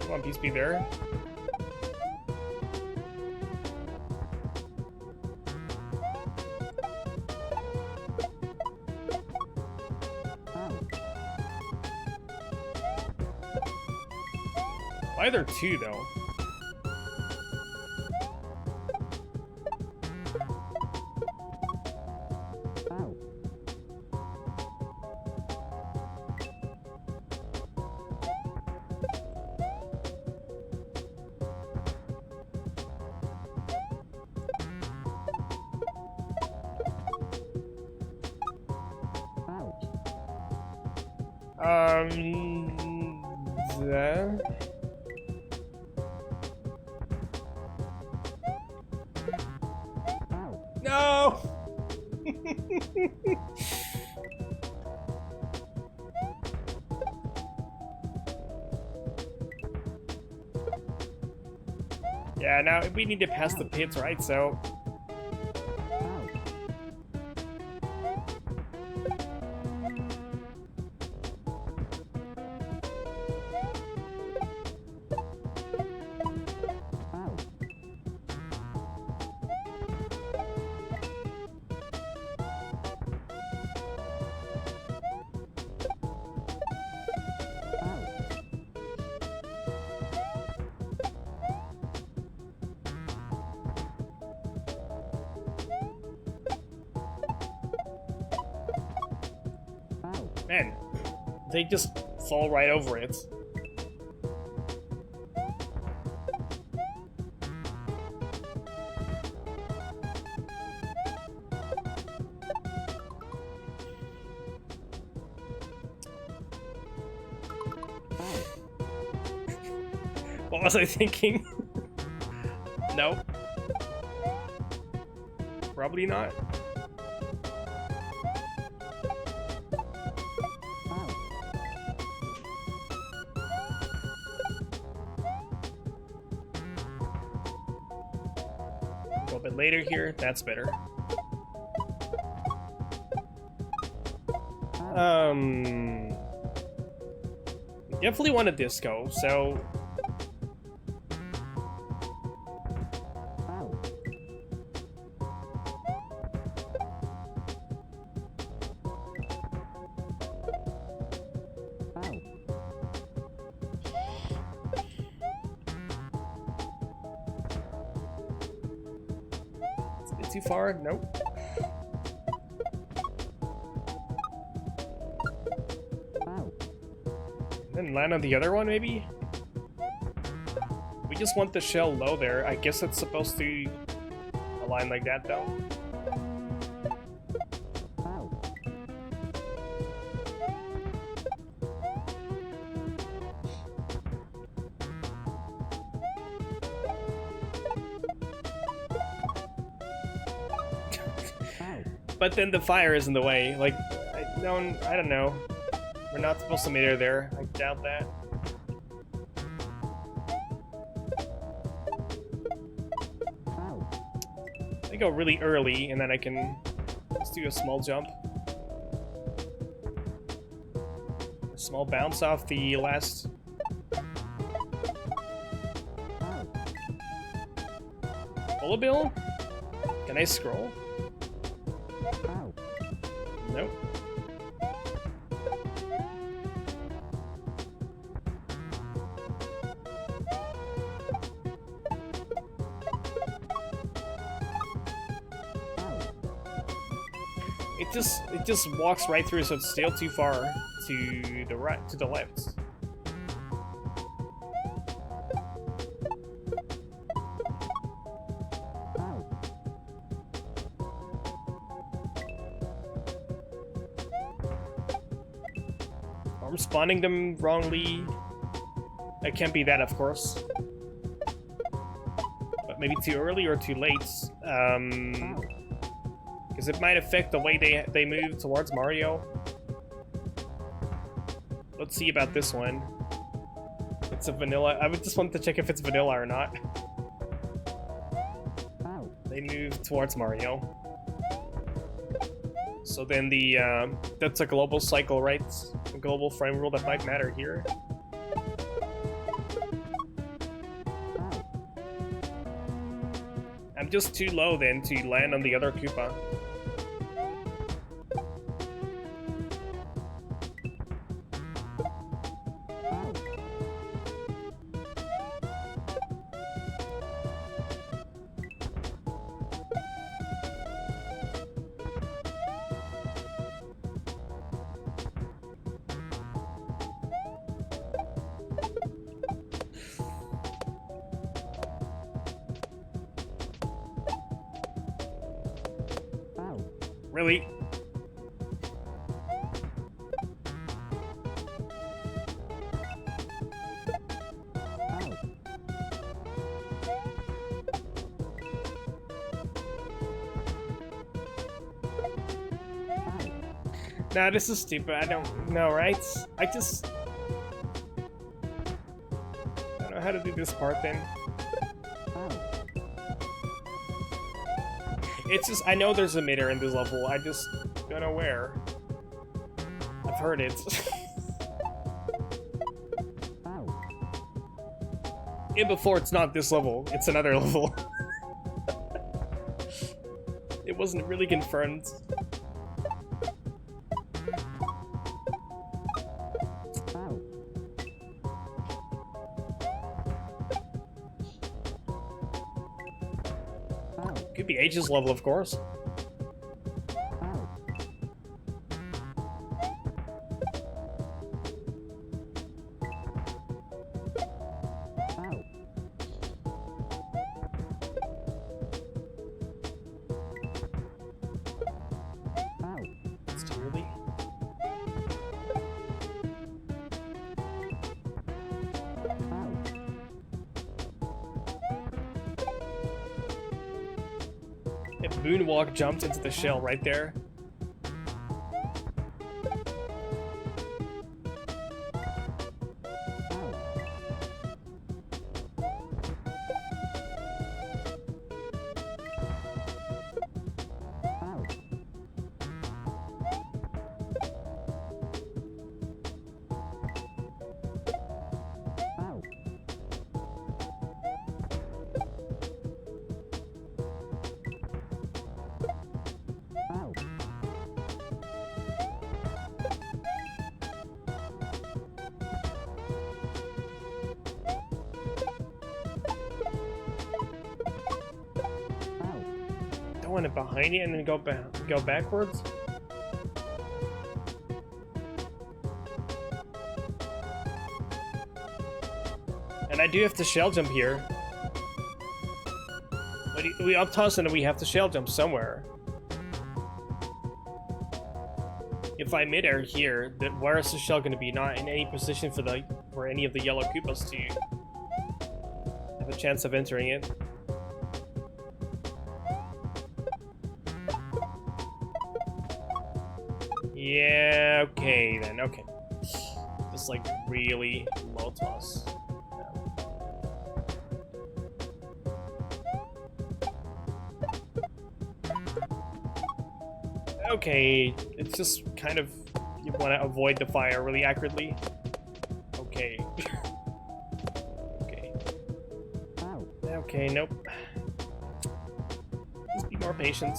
One piece be there. Why are there two, though? No! Yeah, now we need to pass the pits, right? So... Man, they just fall right over it. What was I thinking? No. Probably not. Go a bit later here. That's better. Definitely want a disco, so... Too far? Nope. Then land on the other one, maybe? We just want the shell low there. I guess it's supposed to align like that, though. But then the fire is in the way. Like, I don't know. We're not supposed to meet her there. I doubt that. I go really early, and then I can just do a small jump. A small bounce off the last... Bullet bill? Can I scroll? Nope. It just walks right through, so it's still too far to the right, to the left. I'm spawning them wrongly. It can't be that, of course. But maybe too early or too late. Because it might affect the way they move towards Mario. Let's see about this one. It's a vanilla. I would just want to check if it's vanilla or not. They move towards Mario. So then that's a global cycle, right? A global frame rule that might matter here. I'm just too low then to land on the other Koopa. Really? Nah, this is stupid. I don't know, right? I don't know how to do this part then. It's just, I know there's a emitter in this level, I just don't know where. I've heard it. And before it's not this level, it's another level. It wasn't really confirmed. Could be H's level, of course. It moonwalk jumped into the shell right there. I want it behind it and then go backwards. And I do have to shell jump here. But we up toss and we have to shell jump somewhere. If I midair here, then where is the shell going to be? Not in any position for any of the yellow Koopas to have a chance of entering it. Yeah, okay then, okay. Just like really low toss. Yeah. Okay, it's just kind of, you want to avoid the fire really accurately. Okay. Okay. Okay, nope. Just be more patient.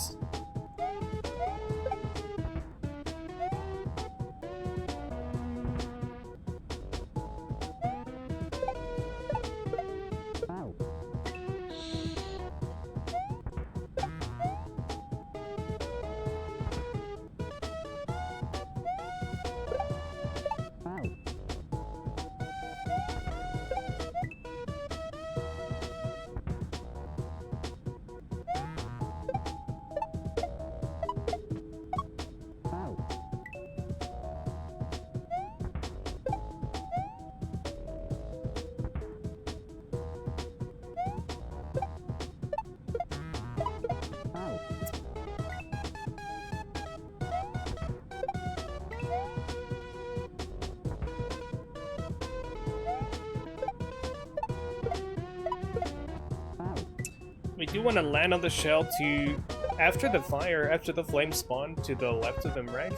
We do want to land on the shell to, after the fire, after the flame spawn, to the left of them, right?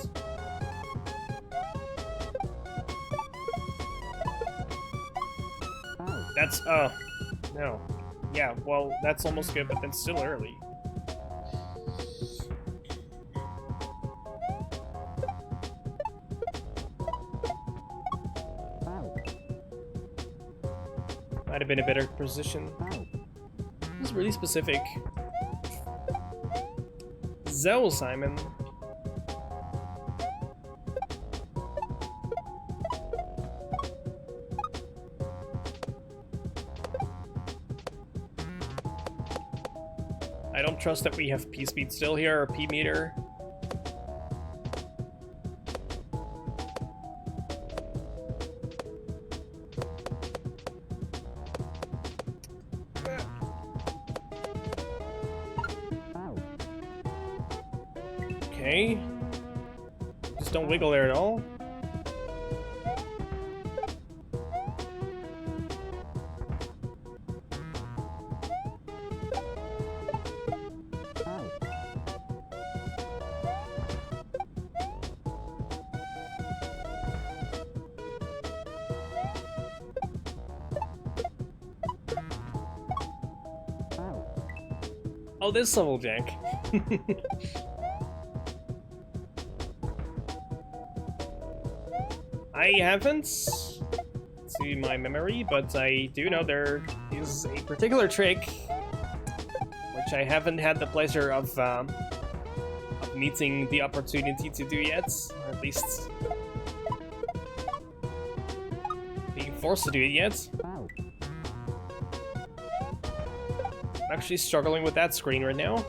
That's, no. Yeah, well, that's almost good, but then still early. Might have been a better position. This is really specific. Zell, Simon. I don't trust that we have P-speed still here, or P-meter. Okay. Just don't wiggle there at all. Oh, this level jank. I haven't, to my memory, but I do know there is a particular trick which I haven't had the pleasure of meeting the opportunity to do yet, or at least being forced to do it yet. I'm actually struggling with that screen right now.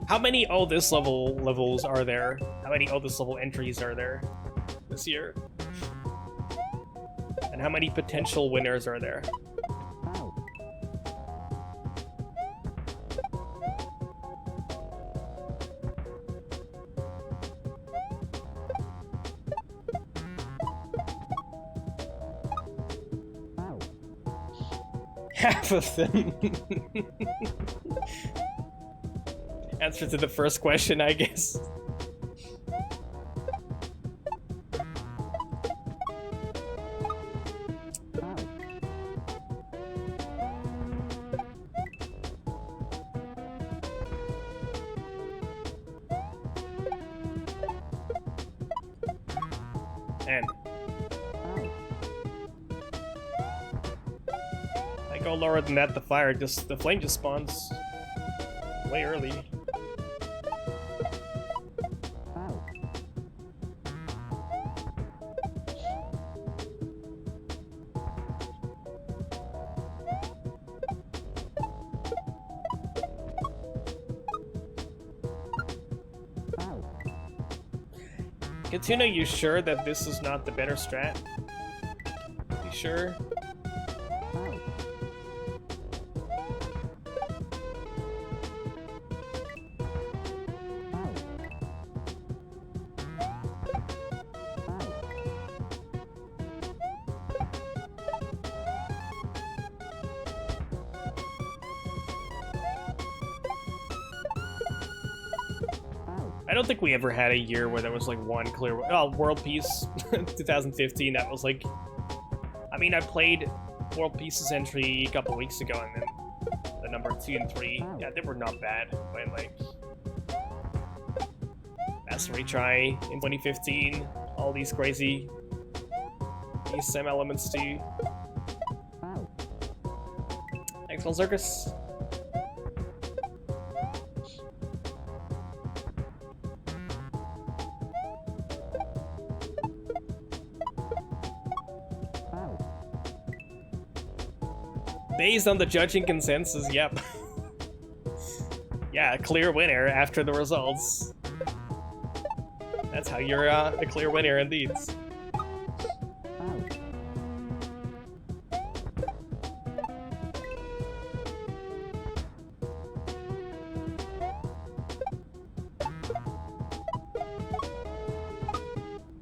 How many this level levels are there? How many this level entries are there this year? And how many potential winners are there? Half of them. Answer to the first question, I guess. Man. I go lower than that, the flame just spawns way early. Katuna, you sure that this is not the better strat? You sure? I don't think we ever had a year where there was like one clear... Oh, World Peace 2015, that was like... I mean, I played World Peace's entry a couple weeks ago, and then the number 2 and 3, yeah, they were not bad. But like... Master Retry in 2015, all these crazy ESM elements too. Thanks, Full Circus. Based on the judging consensus, yep. Yeah, clear winner after the results. That's how you're a clear winner indeed.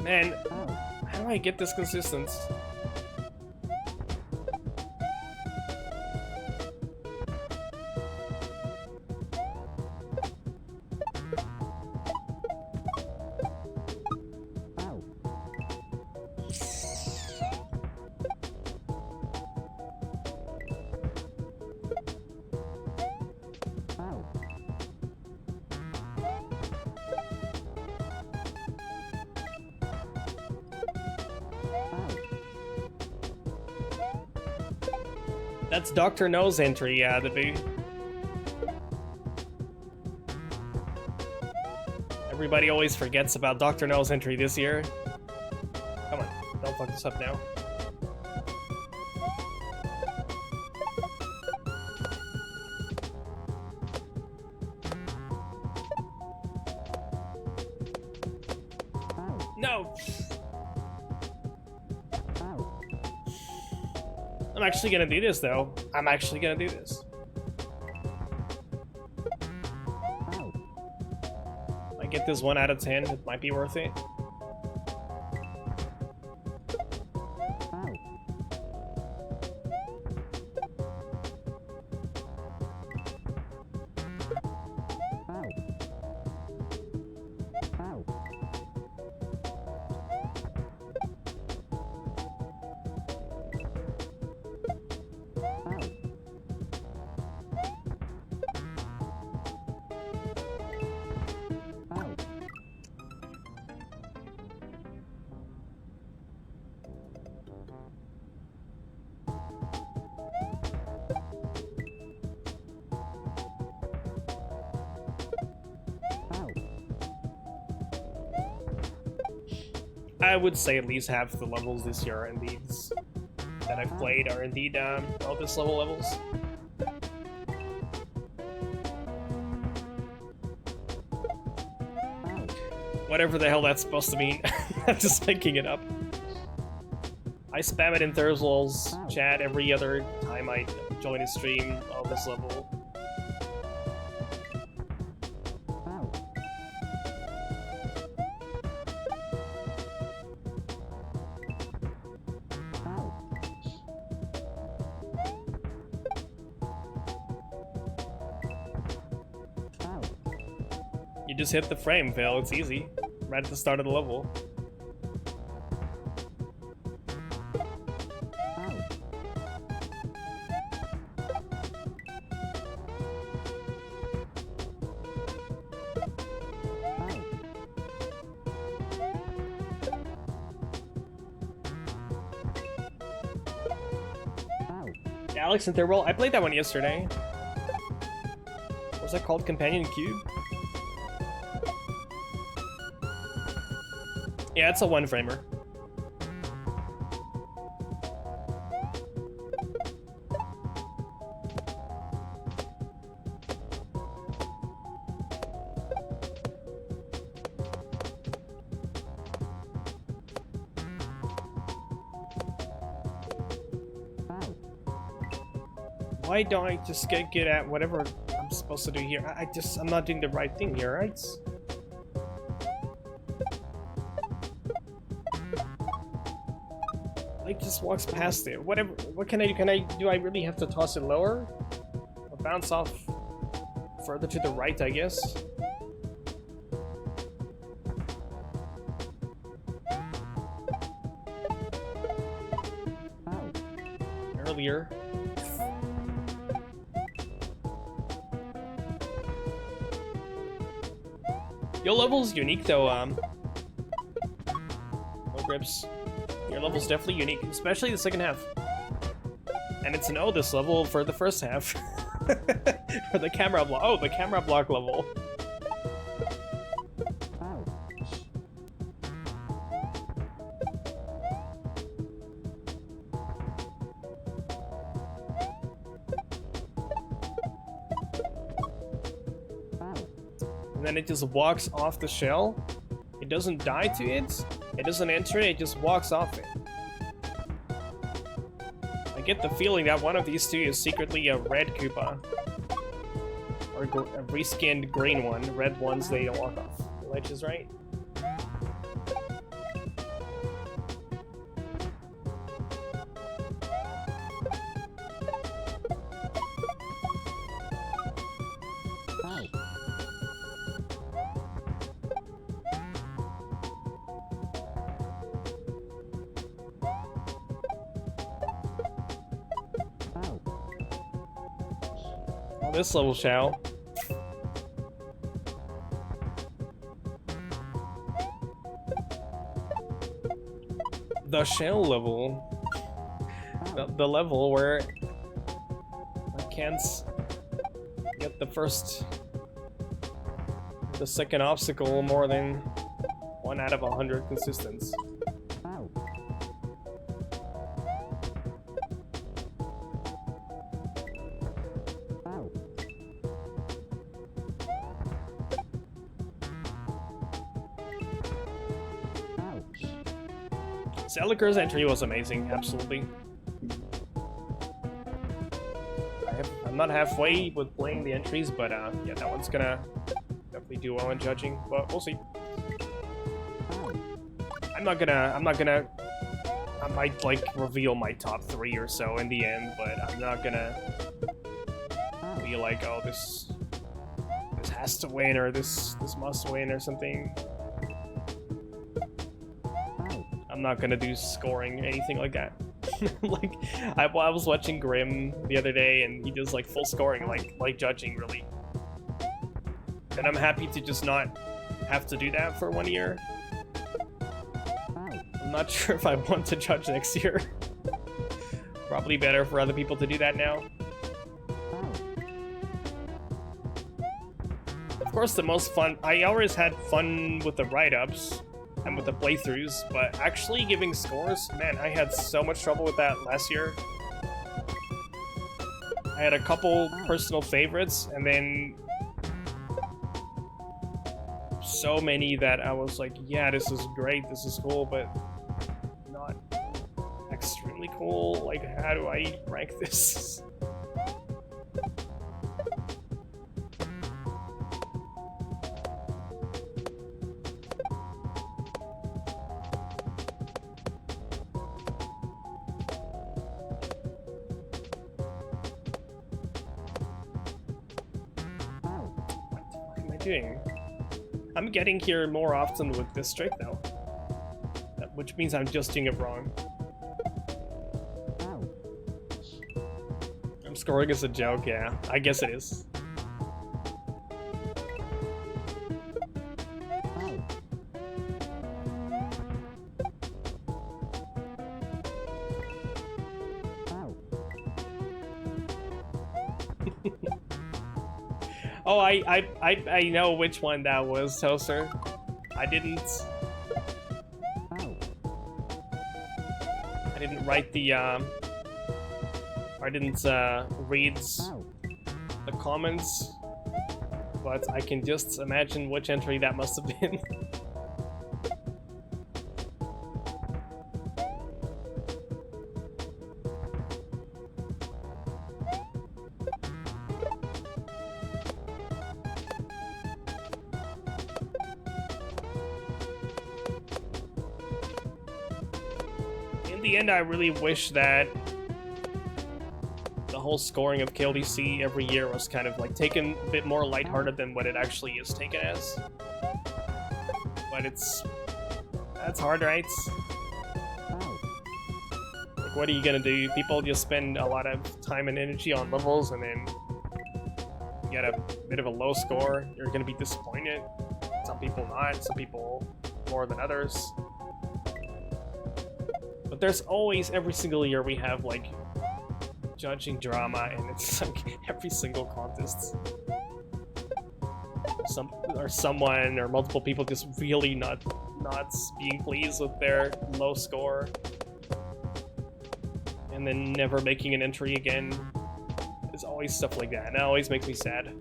Man, how do I get this consistent? That's Dr. No's entry, yeah, the big... Everybody always forgets about Dr. No's entry this year. Come on, don't fuck this up now. No! I'm actually gonna do this, though. I'm actually gonna do this. I get this 1 out of 10, it might be worth it. I would say at least half the levels this year are indeed that I've played are indeed all this level levels. Whatever the hell that's supposed to mean. I'm just making it up. I spam it in Thursday's chat every other time I join a stream of this level. You just hit the frame, Phil. It's easy. Right at the start of the level. Alex and Thirlwell, I played that one yesterday. What was that called? Companion Cube? Yeah, it's a one-framer. Why don't I just get at whatever I'm supposed to do here? I'm not doing the right thing here, right? Like, just walks past it. Whatever. What can I do? Do I really have to toss it lower? Or bounce off further to the right, I guess? Earlier. Your level's unique though, no grips. Your level's definitely unique, especially the second half. And it's an O this level for the first half. For the camera block. Oh, the camera block level. And it just walks off the shell. It doesn't die to it. It doesn't enter it. It just walks off it. I get the feeling that one of these two is secretly a red Koopa. Or a reskinned green one. Red ones, they don't walk off. The ledge is right. This level shall. The shell level. The level where I can't get the second obstacle more than 1 out of 100 consistent. Zeliker's entry was amazing, absolutely. I'm not halfway with playing the entries, but yeah, that one's gonna definitely do well in judging, but we'll see. I might like reveal my top 3 or so in the end, but I'm not gonna be like, oh, this has to win or this must win or something. I'm not gonna do scoring, anything like that. Like, I was watching Grim the other day, and he does like full scoring, like judging, really. And I'm happy to just not have to do that for 1 year. I'm not sure if I want to judge next year. Probably better for other people to do that now. Of course, the most fun... I always had fun with the write-ups and with the playthroughs, but actually giving scores, man, I had so much trouble with that last year. I had a couple personal favorites, and then so many that I was like, yeah, this is great, this is cool, but not extremely cool. Like, how do I rank this? What am I doing? I'm getting here more often with this trick though, which means I'm just doing it wrong. I'm scoring as a joke, yeah, I guess it is. Oh, I know which one that was, Toaster. I didn't write the I didn't read the comments, but I can just imagine which entry that must have been. In the end, I really wish that the whole scoring of KLDC every year was kind of like taken a bit more lighthearted than what it actually is taken as. But that's hard, right? Like, what are you gonna do? People just spend a lot of time and energy on levels, and then you get a bit of a low score. You're gonna be disappointed. Some people not, some people more than others. But there's always, every single year we have like judging drama, and it's like every single contest. Someone or multiple people just really not being pleased with their low score, and then never making an entry again. There's always stuff like that, and that always makes me sad.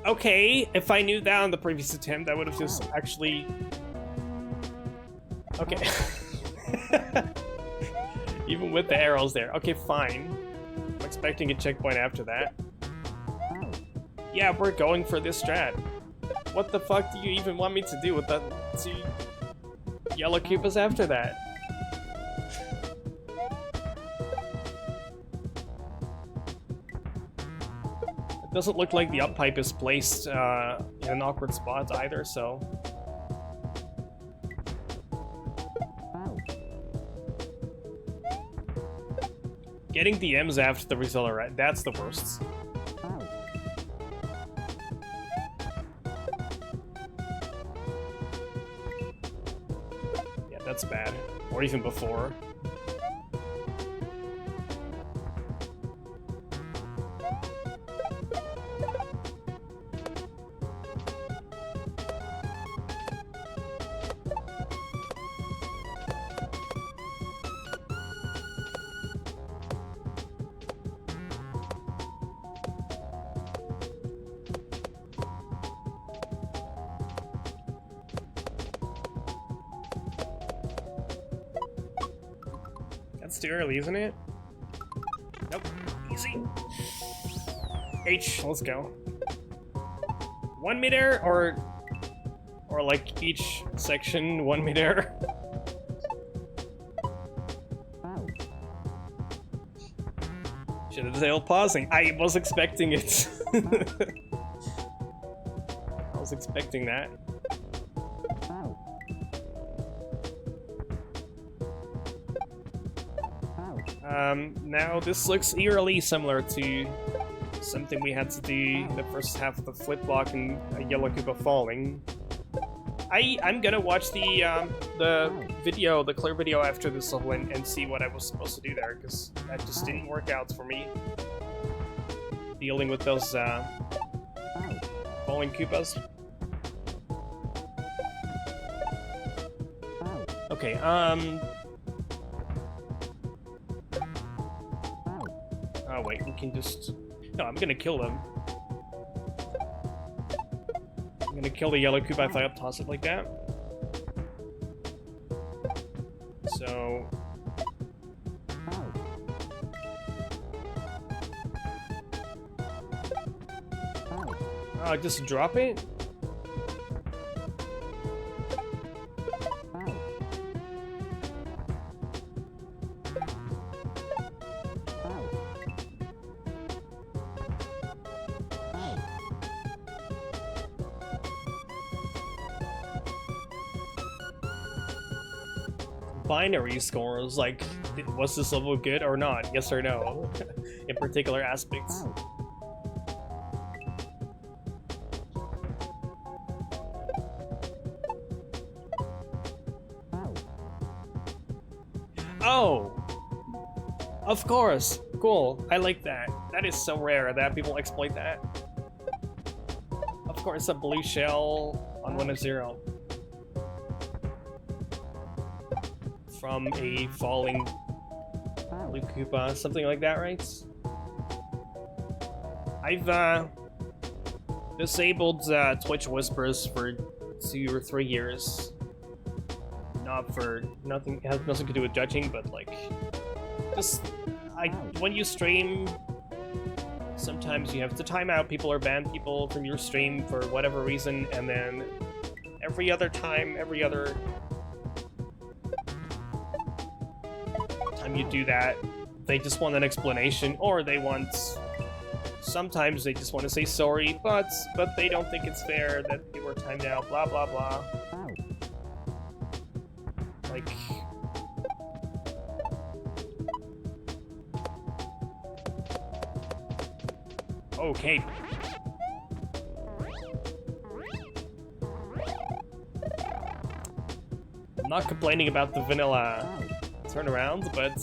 Okay, if I knew that on the previous attempt, I would have just actually... Okay. Even with the arrows there. Okay, fine. I'm expecting a checkpoint after that. Yeah, we're going for this strat. What the fuck do you even want me to do with the 2 yellow Koopas after that? Doesn't look like the up pipe is placed in an awkward spot either, so... Getting the M's after the result, right? That's the worst. Yeah, that's bad. Or even before. That's too early, isn't it? Nope. Easy. H, let's go. 1 midair, or like each section 1 midair? Should have sailed pausing. I was expecting it. I was expecting that. Now this looks eerily similar to something we had to do the first half of the flip block and a yellow Koopa falling. I'm gonna watch the video, the clear video after this level and see what I was supposed to do there, because that just didn't work out for me. Dealing with those falling Koopas. Okay, oh wait, we can just... No, I'm gonna kill them. I'm gonna kill the yellow Koopa if I up-toss it like that. So... Oh, just drop it? Binary scores, like, was this level good or not? Yes or no, in particular aspects. Oh! Of course! Cool, I like that. That is so rare that people exploit that. Of course, a blue shell on 1 of 0. From a falling blue Koopa, something like that, right? I've disabled Twitch Whispers for 2 or 3 years. Not for nothing, it has nothing to do with judging, but like, just when you stream, sometimes you have to time out people or ban people from your stream for whatever reason, and then every other time you do that, they just want an explanation, or they want... Sometimes they just want to say sorry, but they don't think it's fair that they were timed out, blah blah blah. Like... Okay. I'm not complaining about the vanilla turnaround, but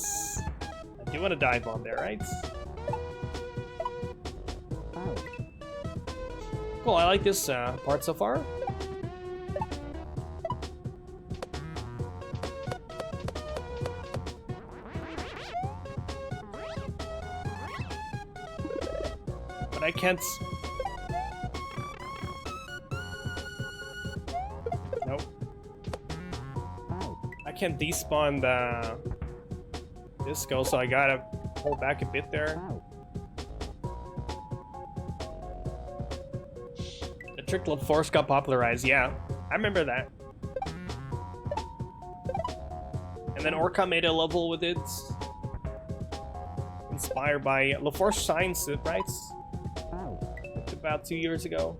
I do want a dive bomb there, right? Cool, I like this part so far. But I can't... Nope. I can't despawn the disco, so I gotta pull back a bit there. The Tricklet Force got popularized, yeah. I remember that. And then Orca made a level with it. Inspired by LaForce Science, right? About 2 years ago.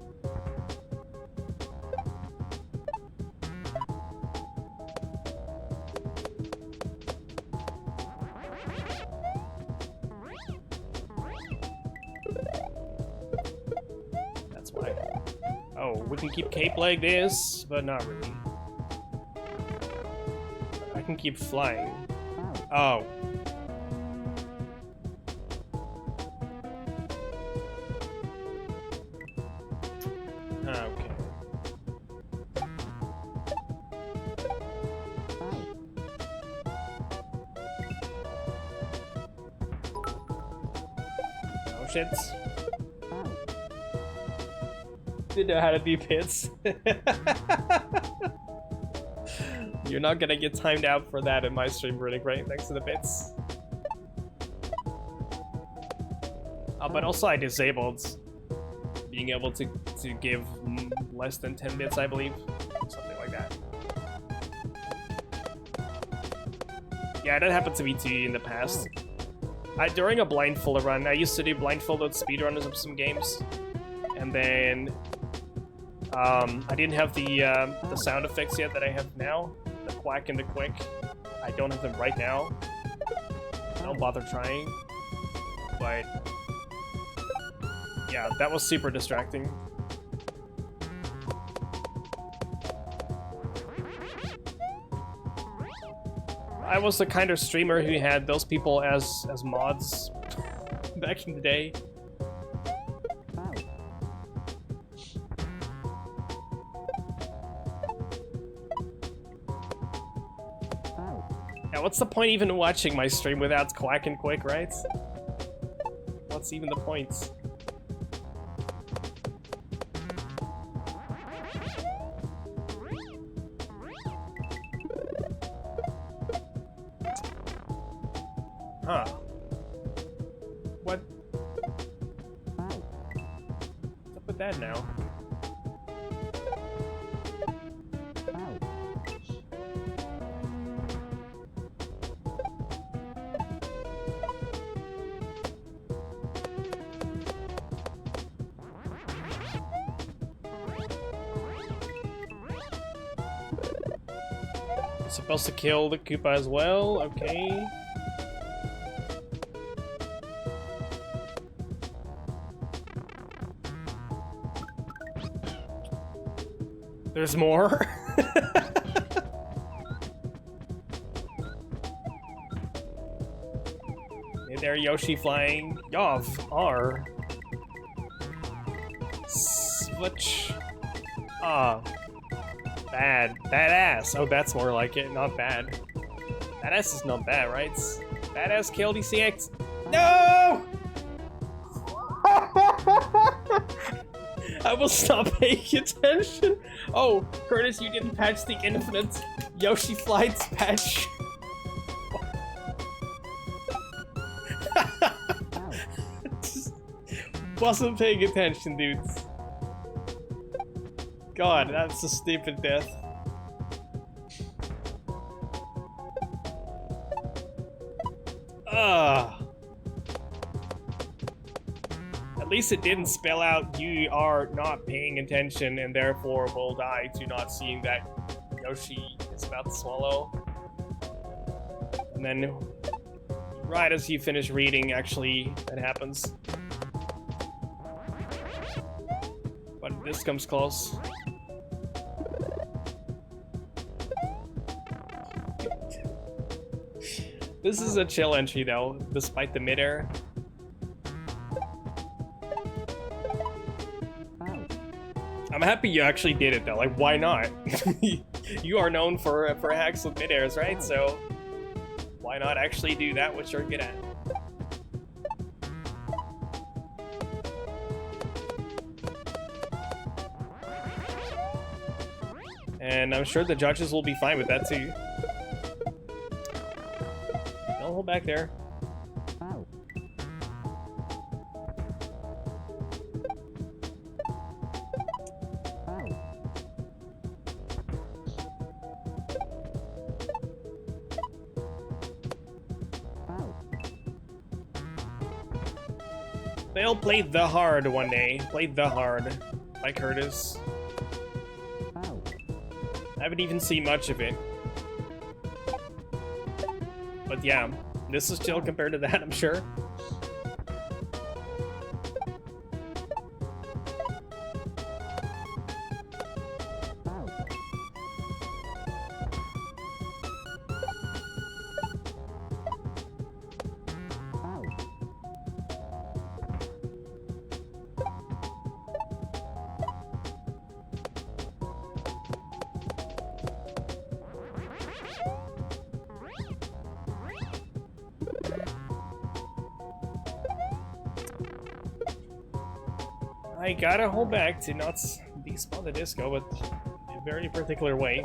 That's why. Oh, we can keep cape like this, but not really. I can keep flying. Oh. Shits. Didn't know how to do pits. You're not gonna get timed out for that in my stream, Riddick, right? Thanks to the bits. But also I disabled being able to give less than 10 bits, I believe. Something like that. Yeah, that happened to me too in the past. During a blindfold run, I used to do blindfolded speedrunners of some games, and then I didn't have the sound effects yet that I have now, the quack and the quick. I don't have them right now. Don't bother trying. But yeah, that was super distracting. I was the kind of streamer who had those people as mods back in the day. Yeah, what's the point even watching my stream without quacking quick, right? What's even the point? Huh. What? What's up with that now? Supposed to kill the Koopa as well, okay. There's more? Hey there, Yoshi flying. Yov, R. Switch. Ah. Bad. Badass. Oh, that's more like it, not bad. Badass is not bad, right? Badass KLDC X. No! I will stop paying attention. Oh, Curtis, you didn't patch the infinite Yoshi Flights patch. Just wasn't paying attention, dudes. God, that's a stupid death. At least it didn't spell out you are not paying attention and therefore will die to not seeing that Yoshi is about to swallow. And then, right as you finish reading, actually, that happens. But this comes close. This is a chill entry though, despite the midair. I'm happy you actually did it though, like why not? You are known for hacks with midairs, right? So why not actually do that which you're good at? And I'm sure the judges will be fine with that too. Don't hold back there. They'll play The Hard one day. Play The Hard by Curtis. I haven't even seen much of it. But yeah, this is chill compared to that, I'm sure. I gotta hold back to not despawn the disco, but in a very particular way.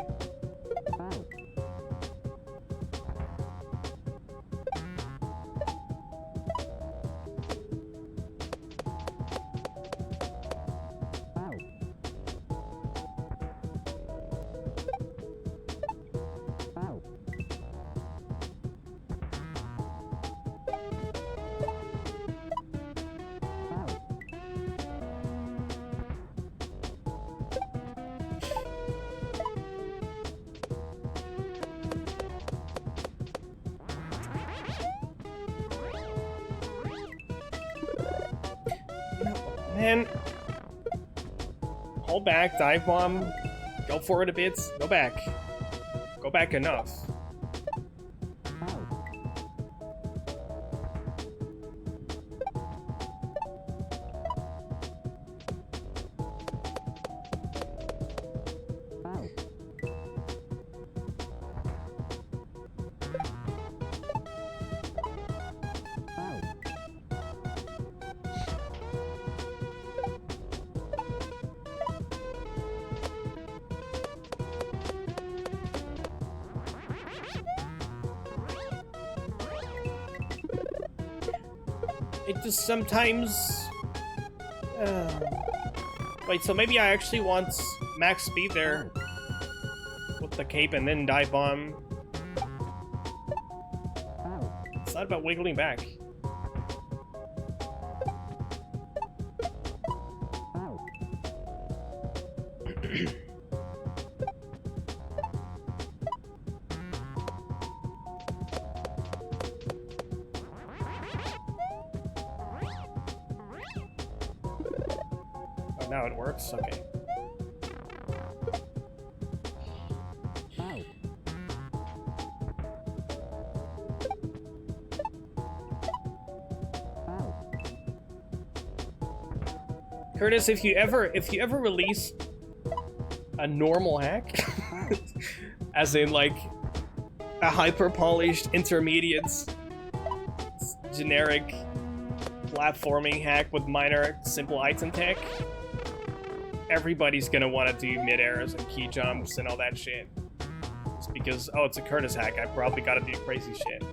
Man, hold back, dive bomb, go forward a bit, go back. Go back enough. It just sometimes... Wait, so maybe I actually want max speed there with the cape and then dive bomb. It's not about wiggling back. Oh, now it works? Okay. Curtis, if you ever release a normal hack, as in like a hyper polished intermediate generic platforming hack with minor simple item tech, everybody's gonna want to do mid airs and key jumps and all that shit. It's because, oh, it's a Curtis hack, I probably gotta do crazy shit.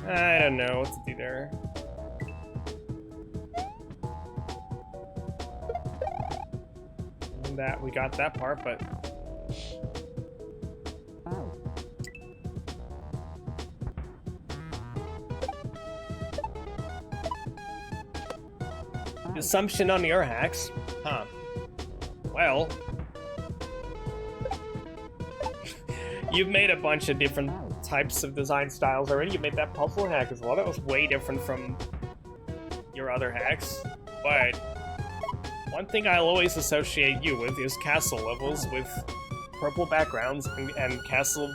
I don't know what to do there. And that we got that part, but assumption on your hacks, huh? Well, you've made a bunch of different types of design styles already. You made that puzzle hack as well. That was way different from your other hacks. But one thing I'll always associate you with is castle levels with purple backgrounds and castle,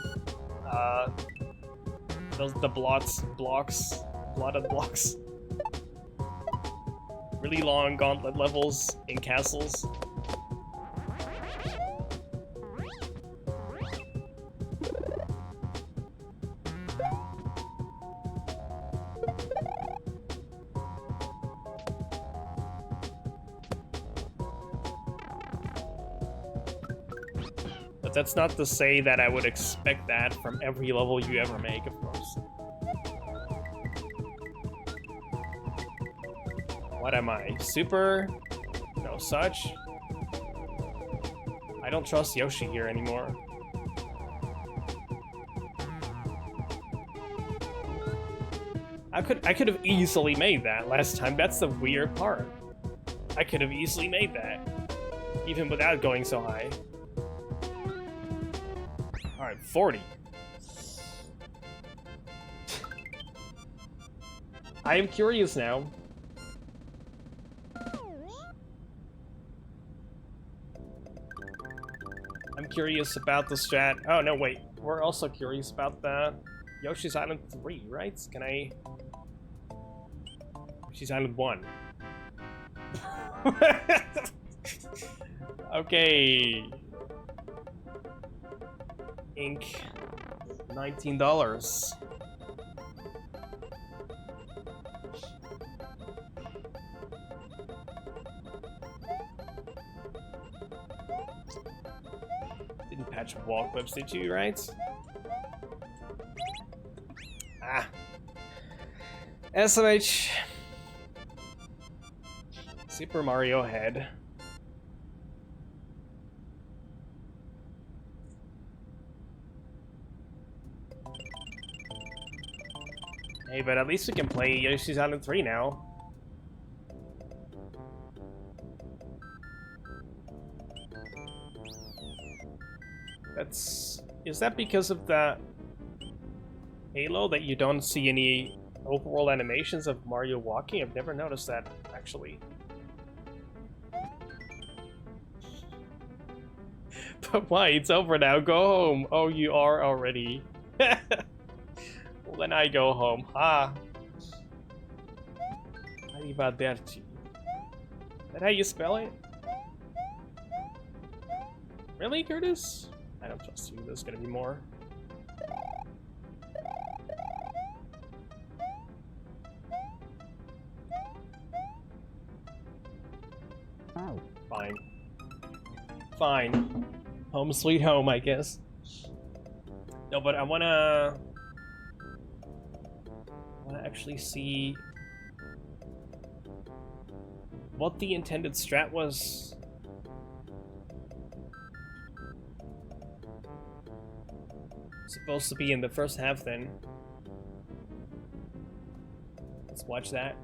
the blotted blocks. Really long gauntlet levels in castles. But that's not to say that I would expect that from every level you ever make, of course. What am I? Super? No such? I don't trust Yoshi here anymore. I could have easily made that last time. That's the weird part. I could have easily made that, even without going so high. Alright, 40. I am curious now. I'm curious about the strat. Oh, no, wait. We're also curious about the Yoshi's Island 3, right? Can I... Yoshi's Island 1. Okay. Ink. $19. Didn't patch wall clips, did you, right? Ah. SMH. Super Mario Head. Hey, but at least we can play Yoshi's Island 3 now. Is that because of the Halo that you don't see any overworld animations of Mario walking? I've never noticed that, actually. But why? It's over now. Go home. Oh, you are already. Well, then I go home. Ah. Arrivederci. Is that how you spell it? Really, Curtis? I don't trust you. There's gonna be more. Fine. fine. Home sweet home, I guess. No, but I wanna actually see what the intended strat was. Supposed to be in the first half then. Let's watch that.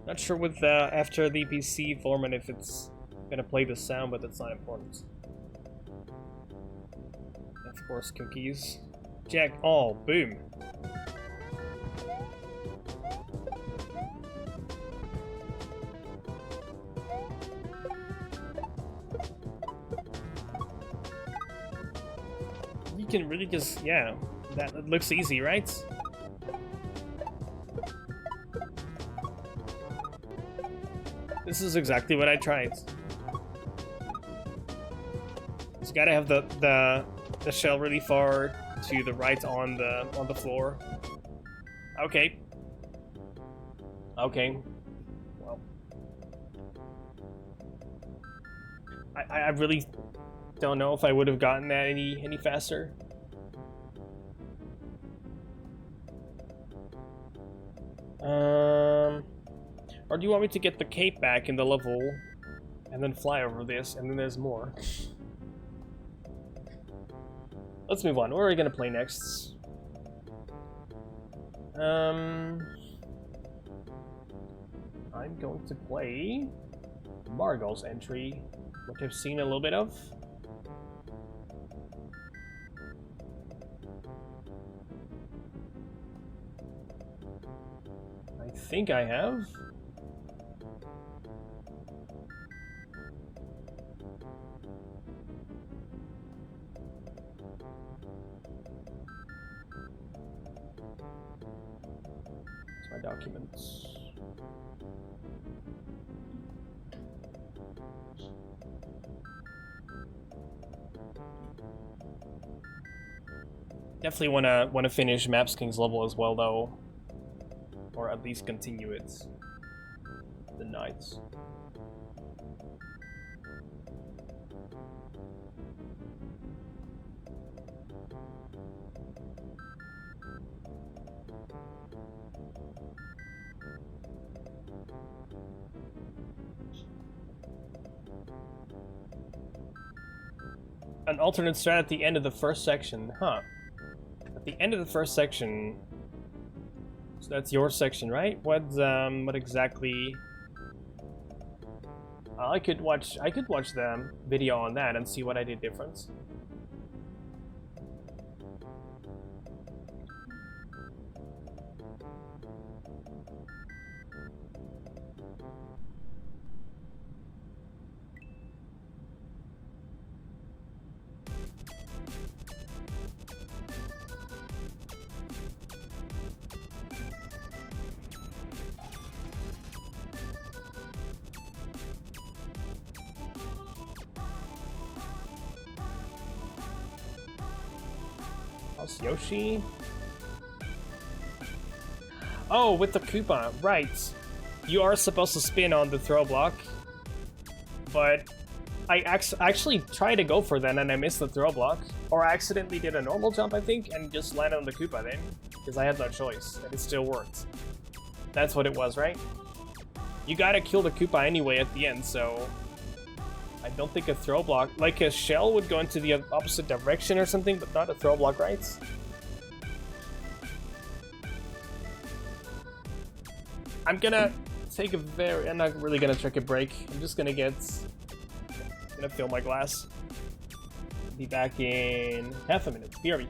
Not sure with after the PC format if it's gonna play the sound, but that's not important. Of course, cookies. Jack. Oh, boom. You can really just, yeah, that looks easy, right? This is exactly what I tried. Just gotta have the shell really far to the right on the floor. Okay. Okay. Well, I really don't know if I would have gotten that any faster. Or do you want me to get the cape back in the level and then fly over this and then there's more? Let's move on. What are we gonna play next? I'm going to play Margot's entry, which I've seen a little bit of. I think I have. My documents. Definitely wanna finish Maps King's level as well, though, or at least continue it. The nights. An alternate strat at the end of the first section, huh? At the end of the first section, so that's your section, right? What exactly? I could watch the video on that and see what I did different. How's Yoshi? Oh, with the Koopa, right. You are supposed to spin on the throw block, but I actually tried to go for that and I missed the throw block. Or I accidentally did a normal jump, I think, and just landed on the Koopa then, because I had no choice, and it still worked. That's what it was, right? You gotta kill the Koopa anyway at the end, so I don't think a throw block, like a shell would go into the opposite direction or something, but not a throw block, right? I'm gonna take I'm not really gonna take a break. I'm just gonna fill my glass. Be back in half a minute. BRB.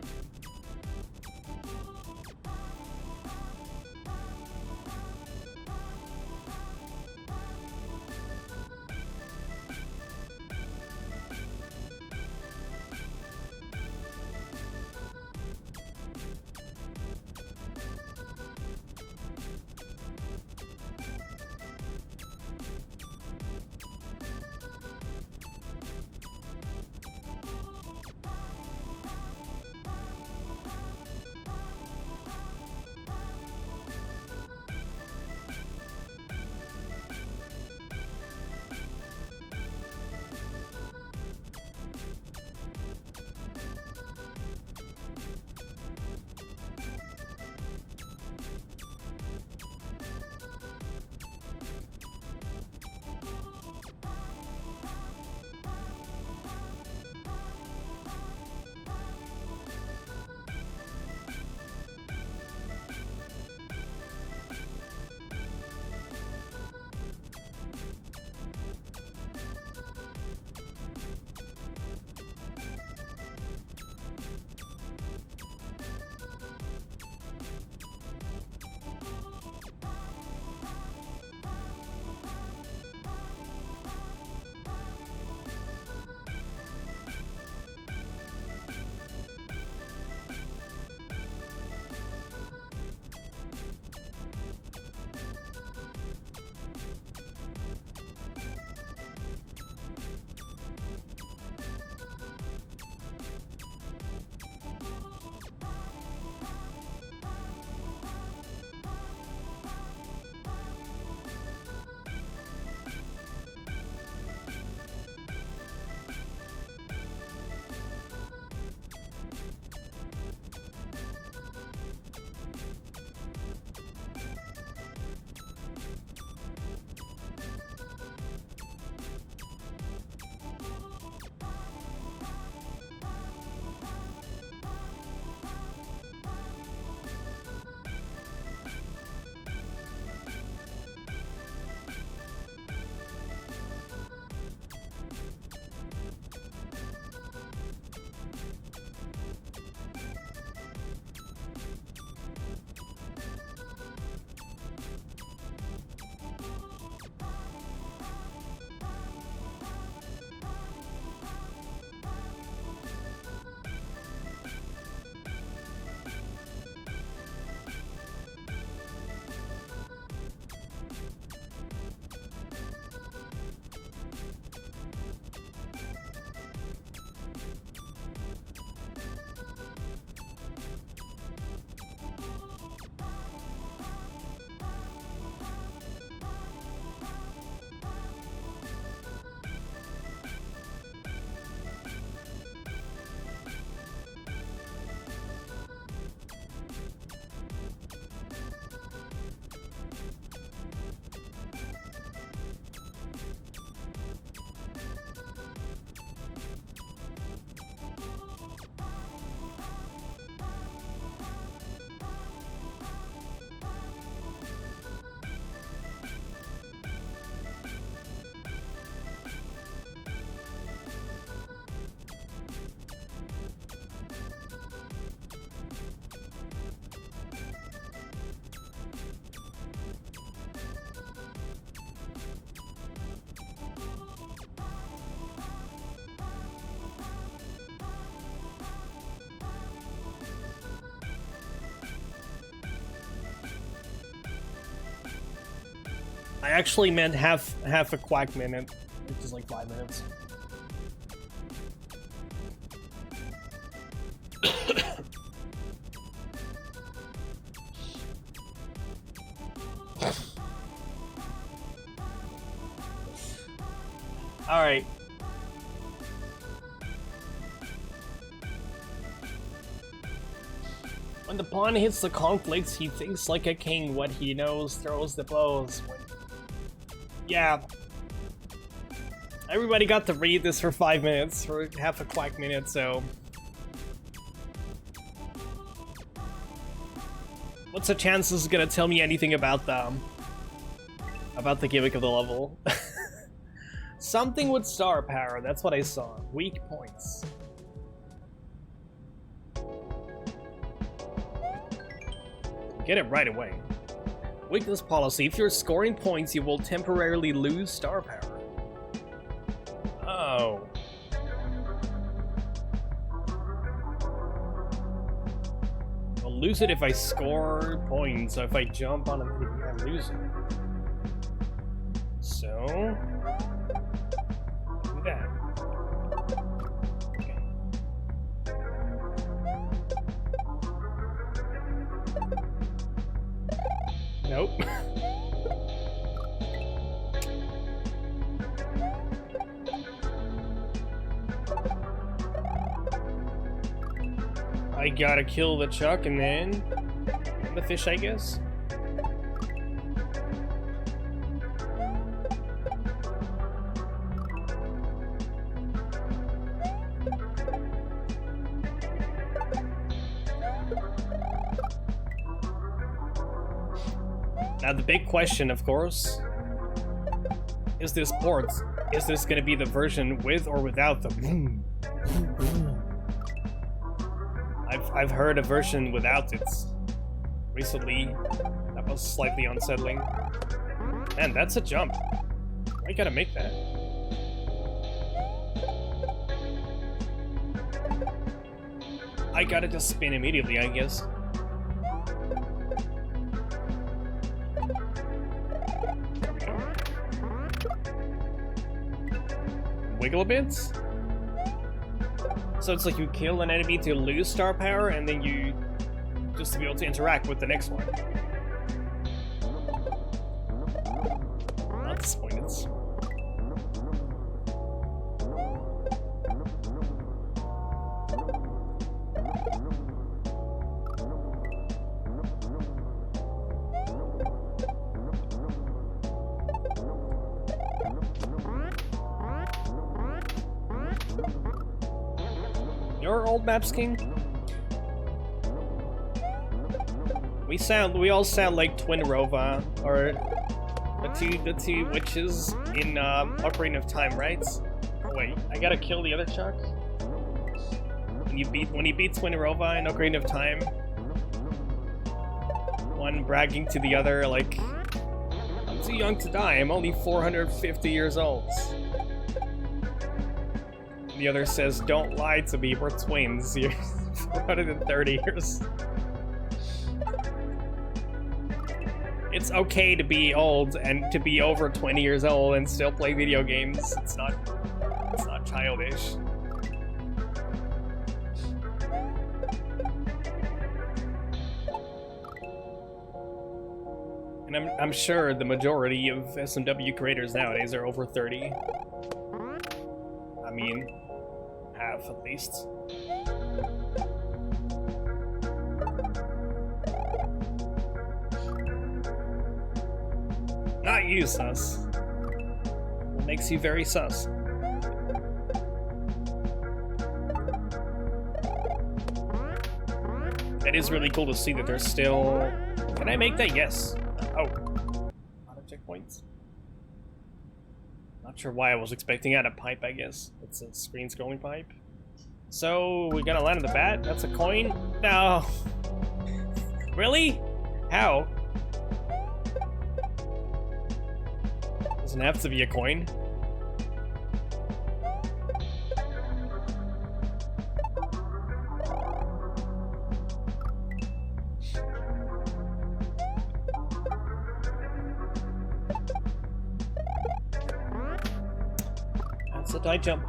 I actually meant half a quack minute, which is like 5 minutes. All right. When the pawn hits the conflicts, he thinks like a king. What he knows throws the blows. Yeah. Everybody got to read this for 5 minutes, for half a quack minute, so... What's the chance this is gonna tell me anything about the gimmick of the level? Something with star power, that's what I saw. Weak points. Get it right away. Weakness policy. If you're scoring points, you will temporarily lose star power. Oh. I'll lose it if I score points, so if I jump on a movie, I lose it. So... do that. Okay. Nope. I gotta kill the Chuck and then the fish, I guess. Now the big question, of course, is this port? Is this gonna be the version with or without the I've heard a version without it recently. That was slightly unsettling. Man, that's a jump. I gotta make that. I gotta just spin immediately, I guess. Wiggle bits? So it's like you kill an enemy to lose star power, and then you just to be able to interact with the next one. Not disappointed. Your old maps king? We all sound like Twin Rova, or the two witches in Ocarina of Time, right? Wait, I gotta kill the other Chuck? When you beat Twin Rova in Ocarina of Time, one bragging to the other like, I'm too young to die, I'm only 450 years old. The other says, don't lie to me, we're twins. You're 430 years. It's okay to be old and to be over 20 years old and still play video games. It's not childish. And I'm sure the majority of SMW creators nowadays are over 30. I mean, half at least. Not you, sus. What makes you very sus? It is really cool to see that there's still... Can I make that? Yes. Oh. Auto checkpoints. Not sure why I was expecting out a pipe, I guess. It's a screen scrolling pipe. So, we gotta land on the bat? That's a coin? No. Really? How? Doesn't have to be a coin. It's a tight jump.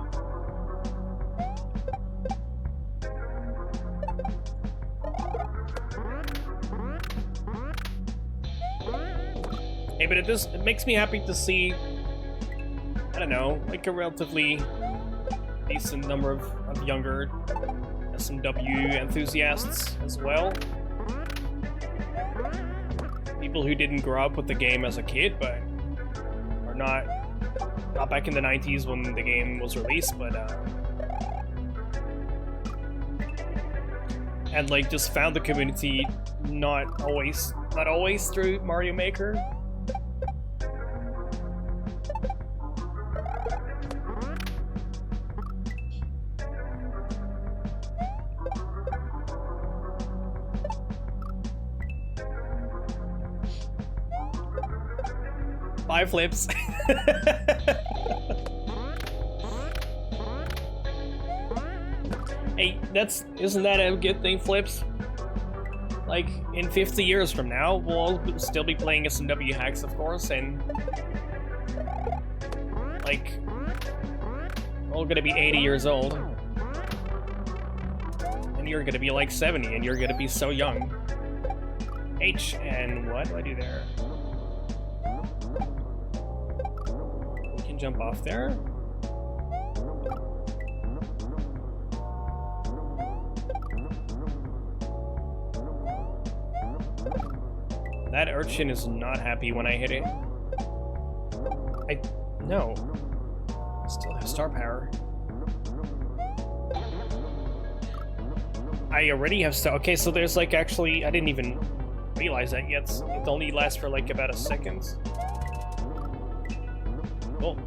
Hey, but it makes me happy to see, I don't know, like a relatively decent number of younger SMW enthusiasts as well. People who didn't grow up with the game as a kid, but are not back in the 90s when the game was released, but and like just found the community not always through Mario Maker. Five flips. Hey, isn't that a good thing, flips? Like, in 50 years from now, we'll all still be playing SMW hacks, of course, and like, we're all gonna be 80 years old. And you're gonna be like 70, and you're gonna be so young. H, and what do I do there? Jump off there. That urchin is not happy when I hit it. No. Still have star power. I already have star. Okay, so there's like actually, I didn't even realize that yet. It only lasts for like about a second. Cool.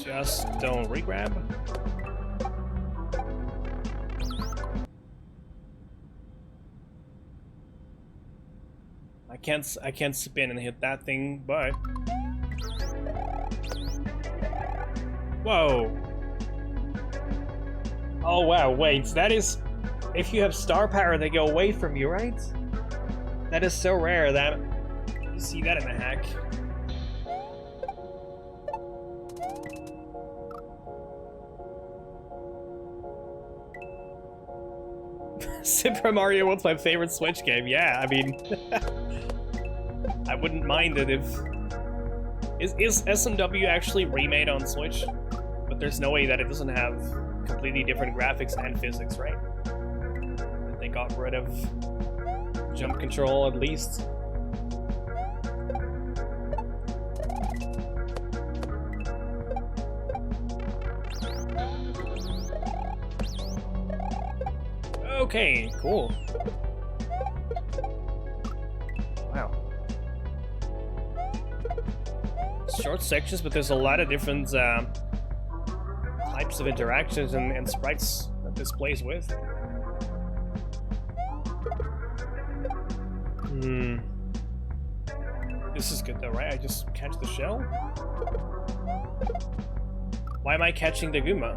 Just don't regrab. I can't spin and hit that thing, but whoa. Oh wow, wait, that is, if you have star power they go away from you, right? That is so rare that you see that in a hack. Super Mario was my favorite Switch game. Yeah, I mean, I wouldn't mind it if... Is SMW actually remade on Switch? But there's no way that it doesn't have completely different graphics and physics, right? They got rid of jump control at least. Okay, cool. Wow. Short sections, but there's a lot of different types of interactions and sprites that this plays with. This is good though, right? I just catch the shell? Why am I catching the Goomba?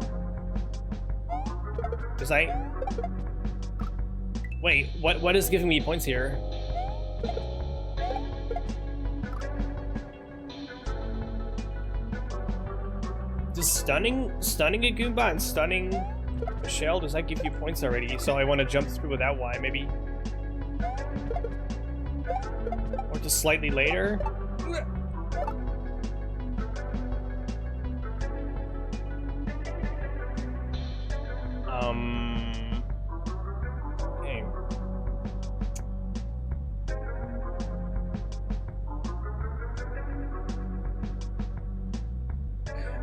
Because wait, what is giving me points here? Does stunning a Goomba and stunning a shell, does that give you points already? So I want to jump through without Y, maybe? Or just slightly later? Okay.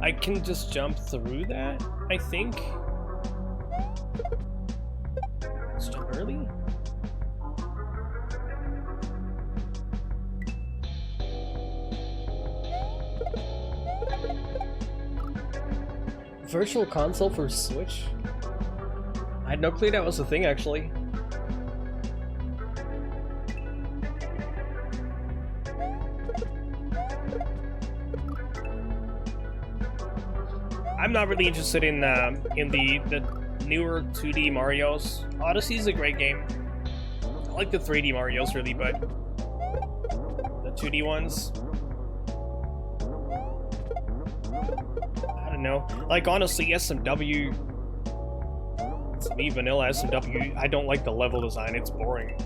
I can just jump through that, I think. Let's jump early. Virtual console for Switch? I had no clue that was a thing, actually. I'm not really interested in the newer 2D Marios. Odyssey's a great game. I like the 3D Marios really, but the 2D ones, I don't know. Like honestly, SMW, to me, vanilla SMW, I don't like the level design. It's boring.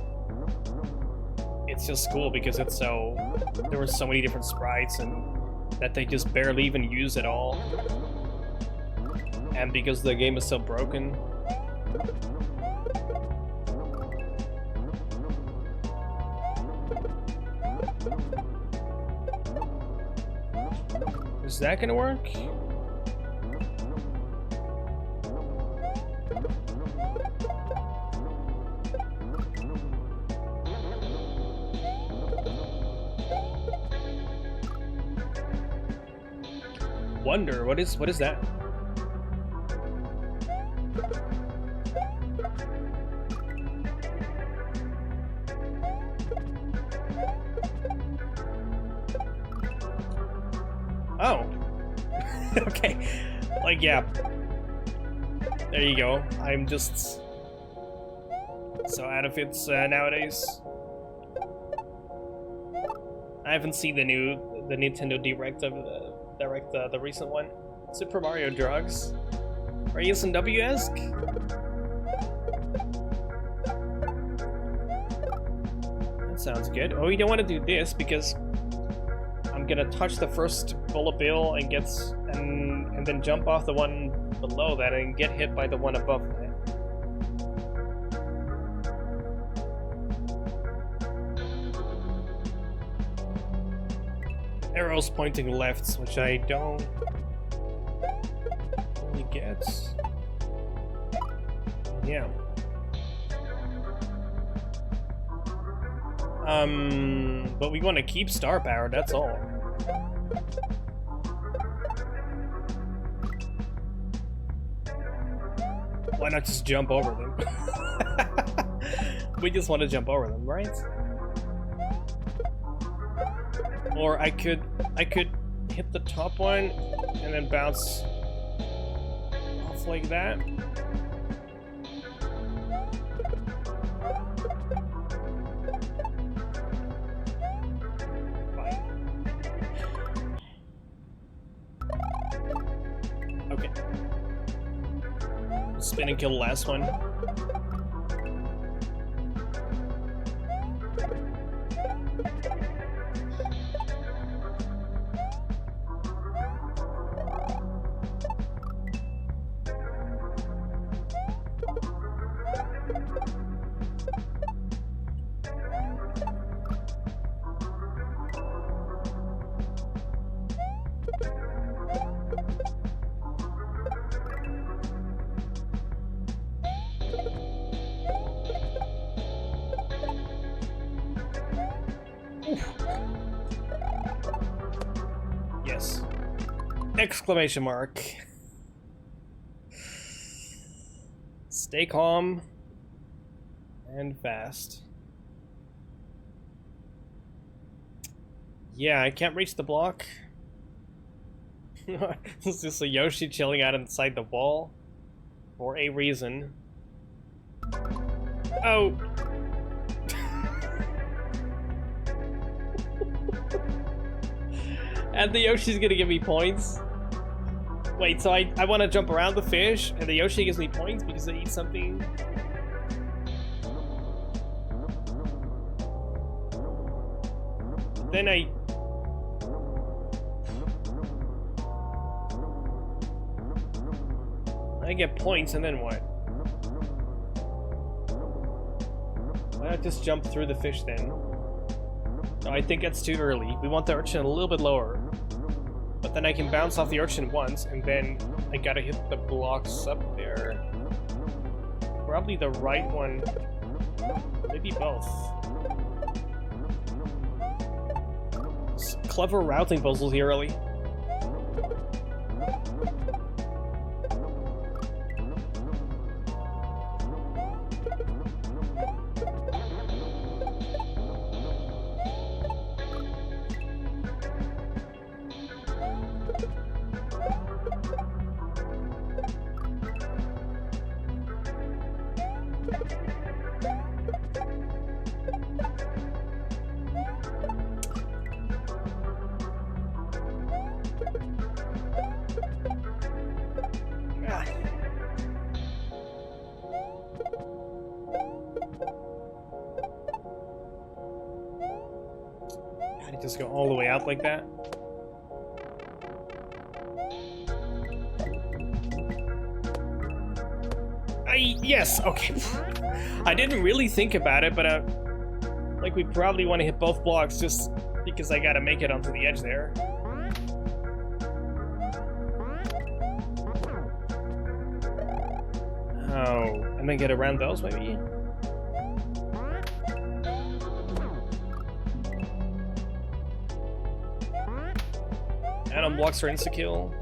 It's just cool because it's so, there were so many different sprites and that they just barely even use at all. And because the game is so broken. Is that gonna work? Wonder, what is that? Oh. Okay. Like, yeah. There you go. I'm just so out of it nowadays. I haven't seen the Nintendo Direct of the recent one. Super Mario Drugs. Are you SMW-esque? That sounds good. Oh, you don't want to do this because I'm gonna touch the first bullet bill and and then jump off the one below that and get hit by the one above that. Arrows pointing left, which I don't really get. Yeah. But we want to keep star power, that's all. Why not just jump over them? We just want to jump over them, right? Or I could hit the top one and then bounce off like that. Fine. Okay. Spin and kill the last one. Yes. Exclamation mark. Stay calm and fast. Yeah, I can't reach the block. It's just a Yoshi chilling out inside the wall for a reason. Oh. And the Yoshi's gonna give me points. Wait, so I want to jump around the fish, and the Yoshi gives me points because I eat something? Then I get points, and then what? Why not just jump through the fish then? No, I think that's too early. We want the urchin a little bit lower. But then I can bounce off the urchin once, and then I gotta hit the blocks up there. Probably the right one. Maybe both. Clever routing puzzles here early. just go all the way up like that. Yes, okay. I didn't really think about it, but like we probably want to hit both blocks just because I gotta make it onto the edge there. Oh, and then get around those maybe? And on blocks for insta-kill.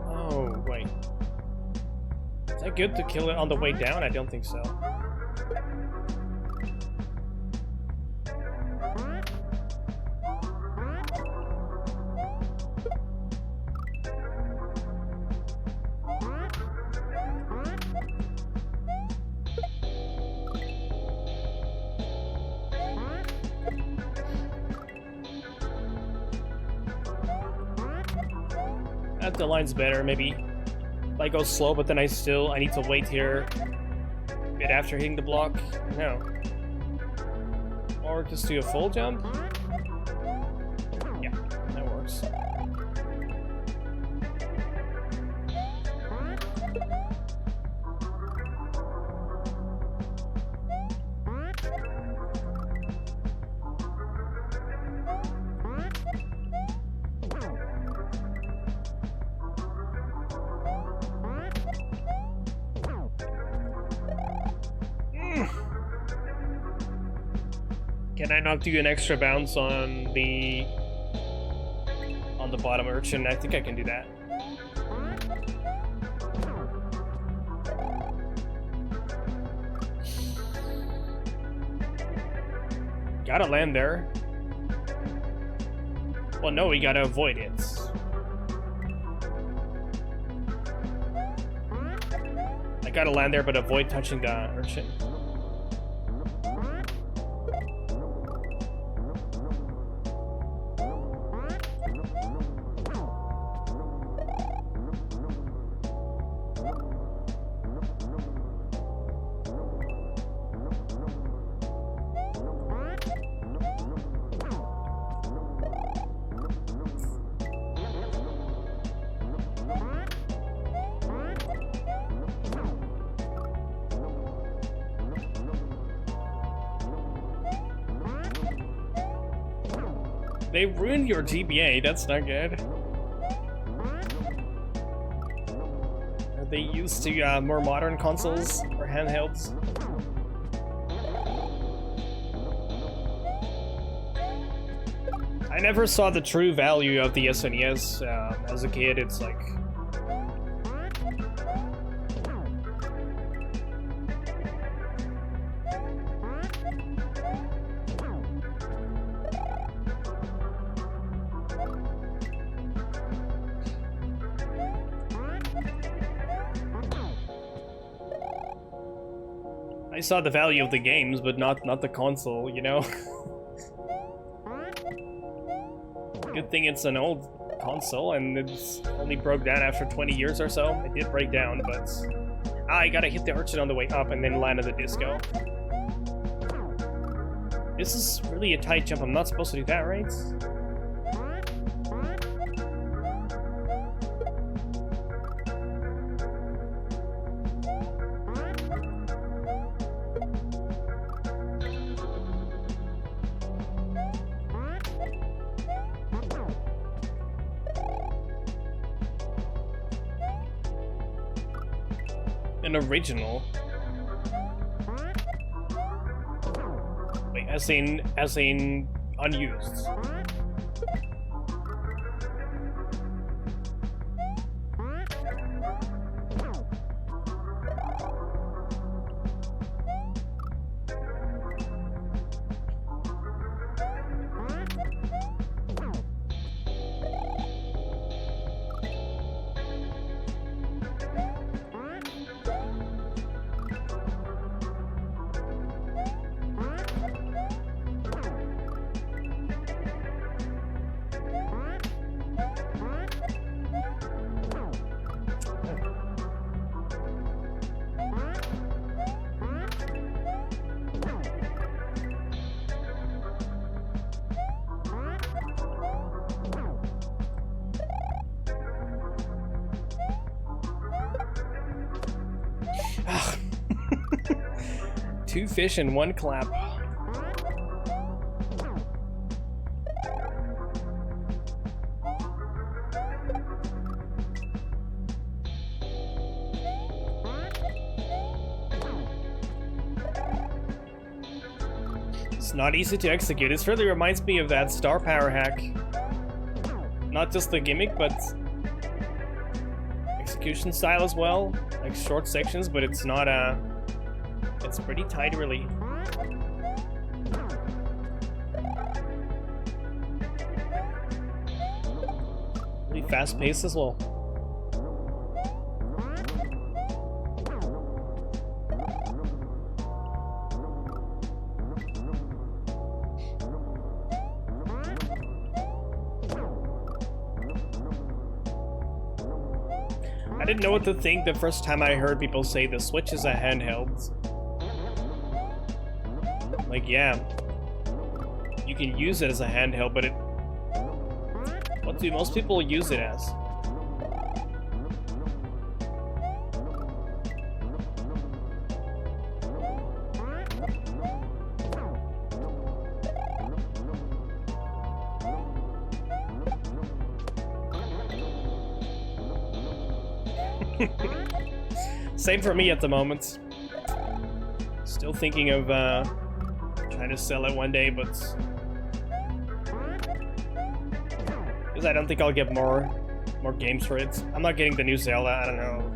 Oh, wait. Is that good to kill it on the way down? I don't think so. The line's better, maybe. I go slow, but then I need to wait here a bit after hitting the block. No. Or just do a full jump. Yeah, that works. Can I not do an extra bounce on the bottom urchin? I think I can do that. Gotta land there. Well, no, we gotta avoid it. I gotta land there, but avoid touching the urchin. They ruined your GBA, that's not good. Are they used to more modern consoles or handhelds? I never saw the true value of the SNES as a kid. It's like... I saw the value of the games, but not the console, you know? Good thing it's an old console, and it's only broke down after 20 years or so. It did break down, but... I gotta hit the urchin on the way up and then land at the disco. This is really a tight jump. I'm not supposed to do that, right? An original. Wait, as in unused. Two fish in one clap. It's not easy to execute. This really reminds me of that star power hack. Not just the gimmick, but execution style as well. Like short sections, but it's not it's pretty tight, really. Really fast paced as well. I didn't know what to think the first time I heard people say the Switch is a handheld. Like, yeah, you can use it as a handheld, but what do most people use it as? Same for me at the moment. Still thinking of trying to sell it one day, but because I don't think I'll get more games for it. I'm not getting the new Zelda. I don't know.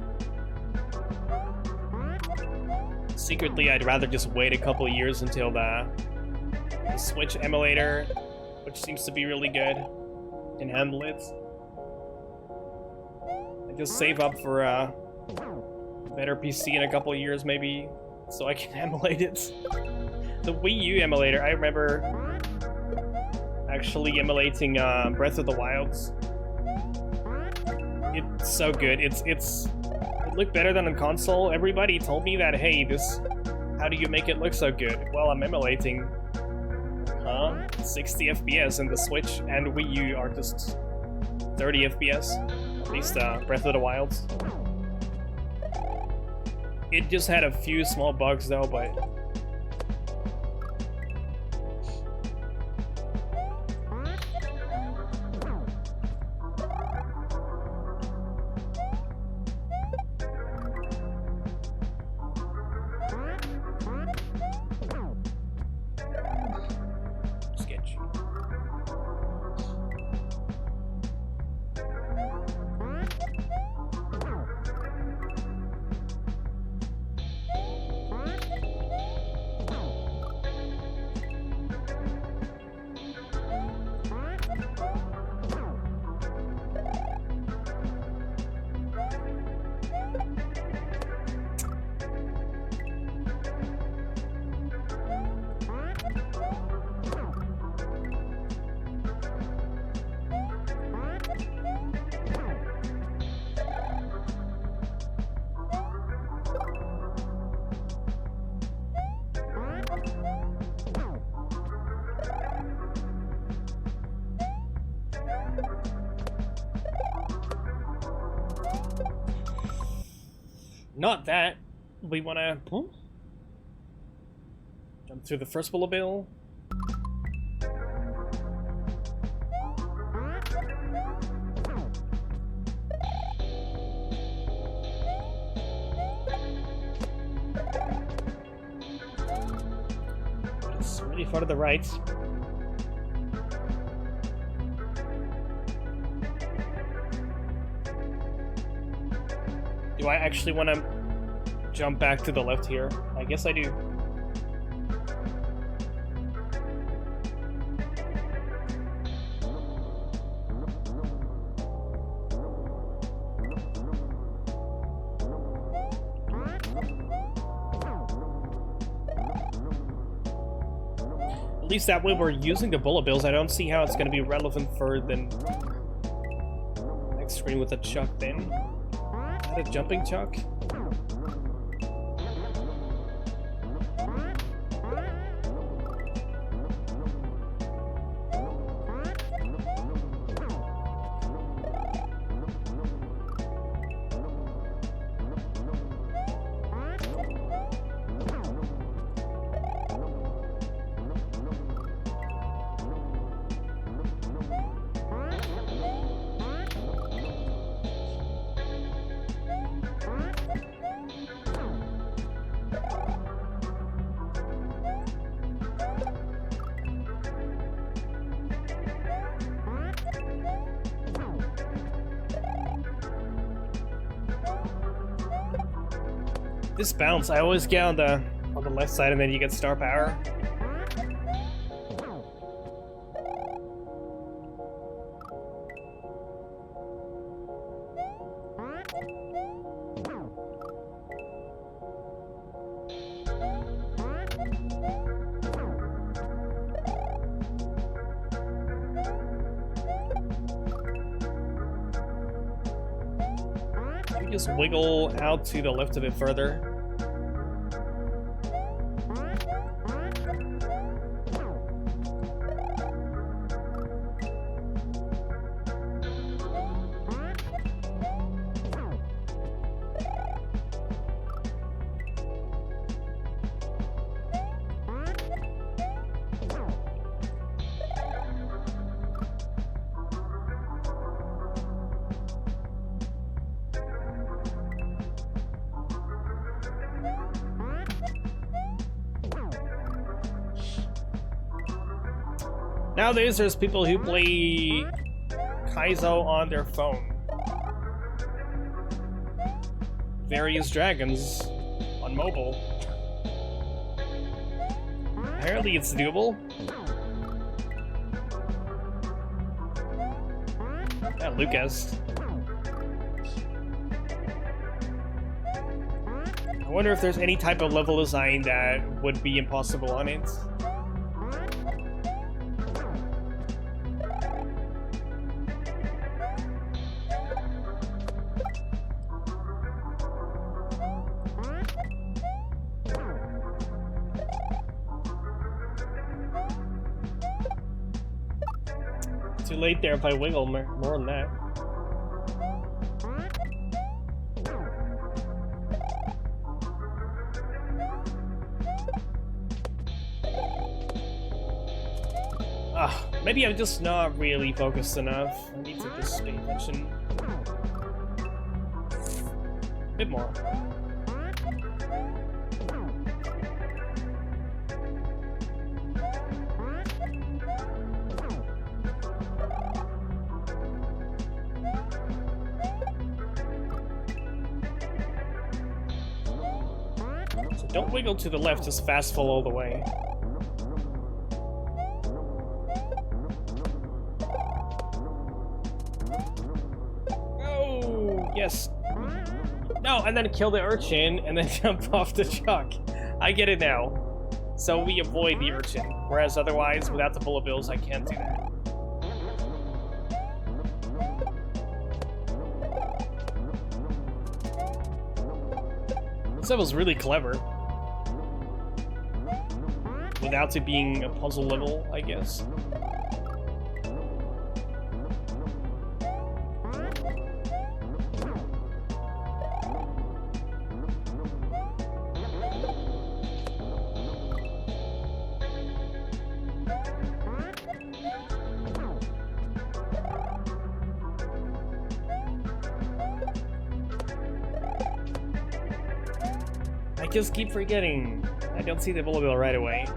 Secretly, I'd rather just wait a couple years until the Switch emulator, which seems to be really good, can handle it. Just save up for a better PC in a couple of years, maybe, so I can emulate it. The Wii U emulator, I remember actually emulating Breath of the Wilds. It's so good. It looked better than on console. Everybody told me that, hey, how do you make it look so good? Well, I'm emulating 60 FPS, and the Switch and Wii U are just 30 FPS. At least Breath of the Wilds. It just had a few small bugs though, but sketch. Not that. We wanna jump through the first bullet bill. It's really far to the right. Do I actually want to jump back to the left here? I guess I do. At least that way we're using the bullet bills. I don't see how it's going to be relevant for the next screen with a chuck then. A jumping chuck? This bounce, I always get on the left side and then you get star power. Just wiggle out to the left a bit further. Nowadays, there's people who play kaizo on their phone. Various dragons on mobile. Apparently it's doable. Yeah, Lucas. I wonder if there's any type of level design that would be impossible on it. Too late there if I wiggle more than that. Maybe I'm just not really focused enough. I need to just pay attention a bit more. So don't wiggle to the left, just fast fall all the way. Yes. No, and then kill the urchin and then jump off the truck. I get it now. So we avoid the urchin. Whereas otherwise, without the bullet bills, I can't do that. This level's really clever. Without it being a puzzle level, I guess. I just keep forgetting. I don't see the bullet bill right away.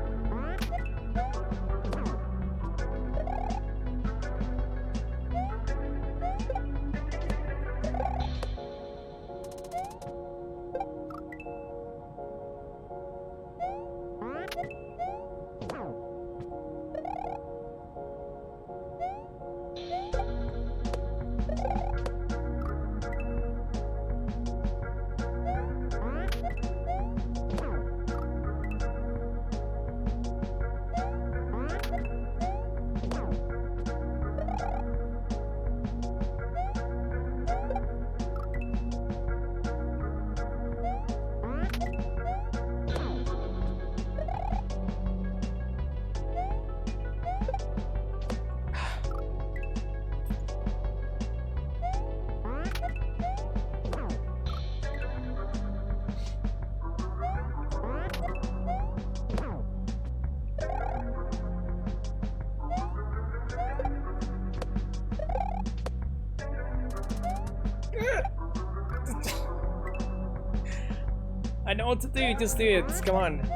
I know what to do, just do it. Come on.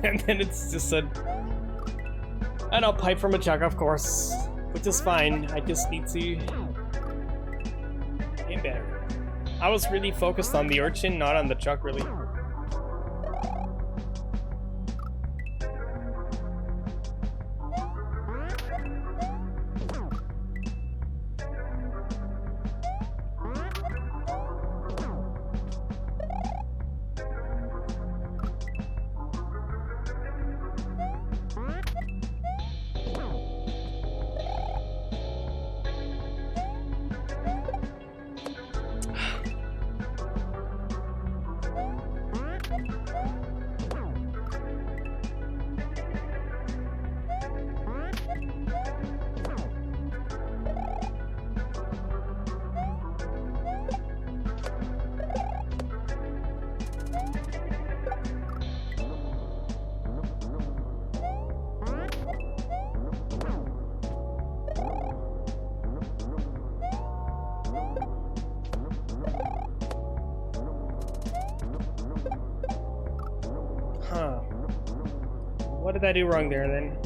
And then it's just an pipe from a jug, of course, which is fine. I just need to aim better. I was really focused on the urchin, not on the jug, really. Huh. What did I do wrong there, then?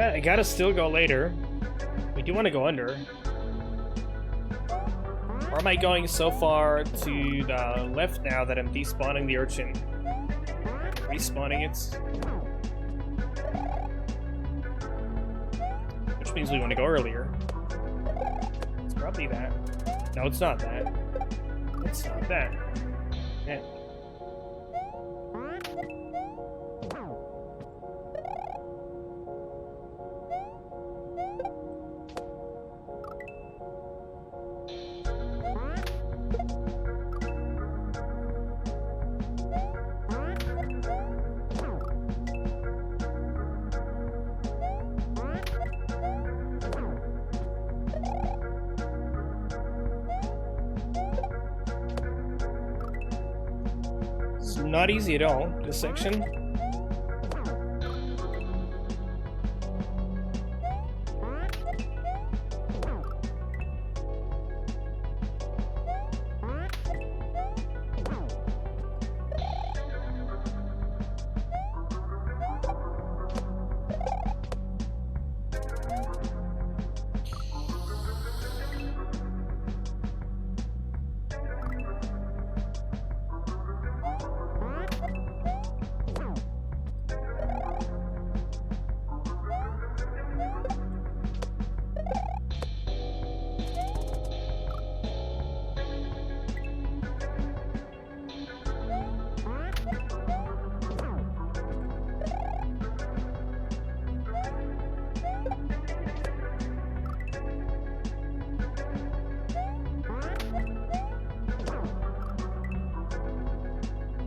I gotta still go later. We do want to go under. Or am I going so far to the left now that I'm despawning the urchin? Respawning it. Which means we want to go earlier. It's probably that. No, it's not that. It's not that. Yeah. Not easy at all, this section.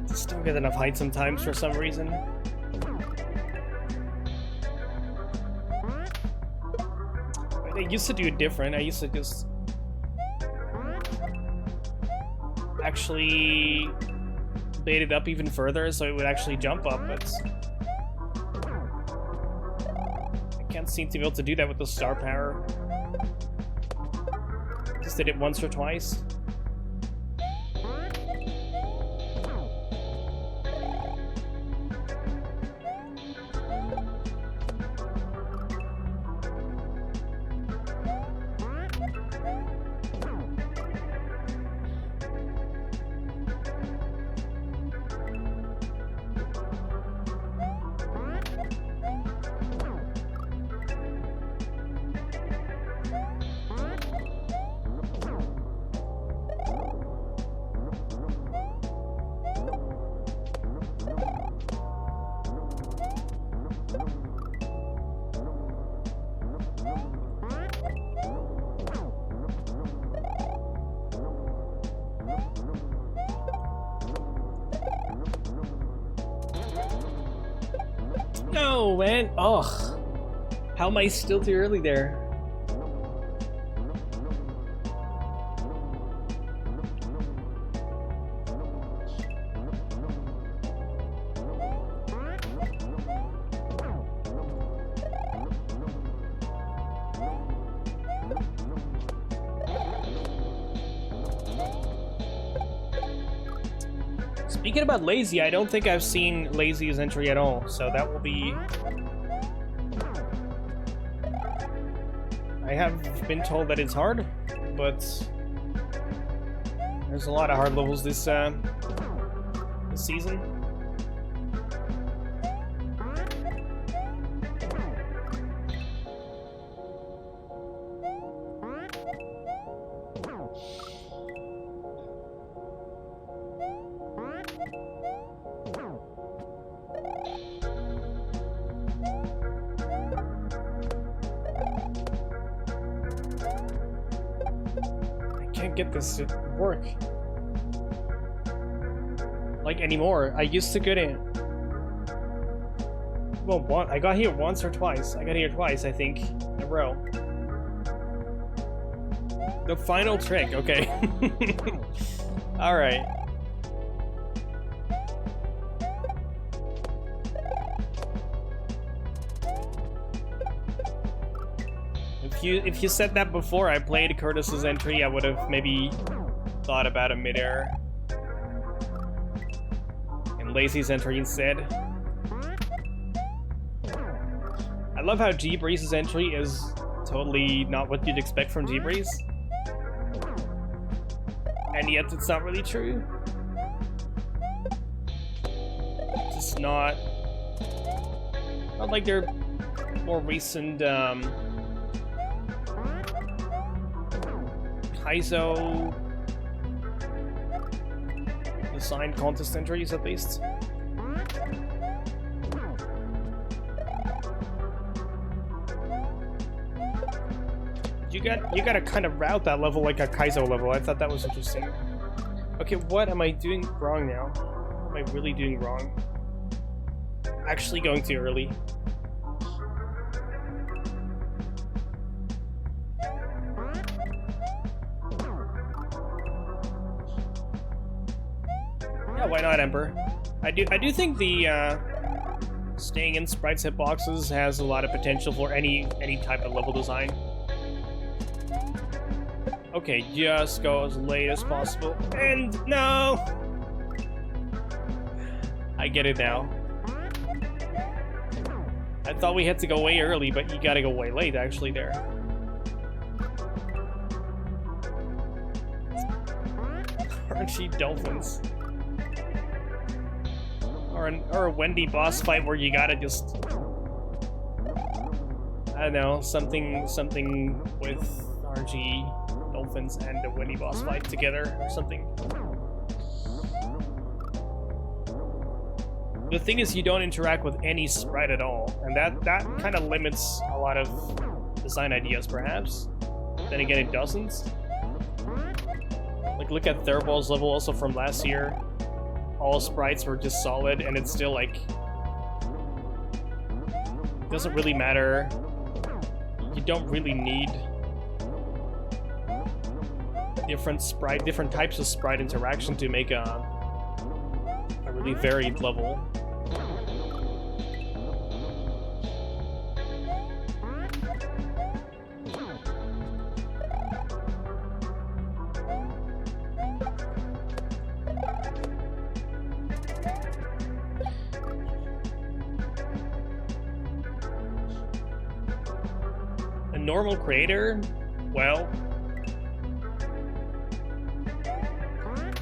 Just don't get enough height sometimes for some reason. I used to do it different. I used to just actually bait it up even further so it would actually jump up, but I can't seem to be able to do that with the star power. Just did it once or twice. No, man. Ugh. How am I still too early there? Speaking about Lazy, I don't think I've seen Lazy's entry at all, so that will be... I have been told that it's hard, but there's a lot of hard levels this season. Get this to work like anymore. I used to get in. Well, I got here once or twice. I got here twice, I think, in a row. The final trick, okay. All right. If you said that before I played Curtis's entry, I would have maybe thought about a midair and Lazy's entry instead. I love how G-Breeze's entry is totally not what you'd expect from G-Breeze, and yet it's not really true. It's just not like their more recent kaizo design contest entries, at least. You gotta kind of route that level like a kaizo level. I thought that was interesting. Okay, what am I doing wrong now? What am I really doing wrong? Actually going too early. Yeah, why not, Emperor? I do think the staying in sprites hitboxes has a lot of potential for any type of level design. Okay, just go as late as possible. And no! I get it now. I thought we had to go way early, but you gotta go way late, actually, there. Crunchy dolphins. Or a Wendy boss fight where you gotta just... I don't know, something with RG dolphins and a Wendy boss fight together or something. The thing is, you don't interact with any sprite at all, and that kind of limits a lot of design ideas, perhaps. Then again, it doesn't. Like, look at Thurball's level also from last year. All sprites were just solid, and it's still like... It doesn't really matter. You don't really need different types of sprite interaction to make a really varied level. A normal creator? Well,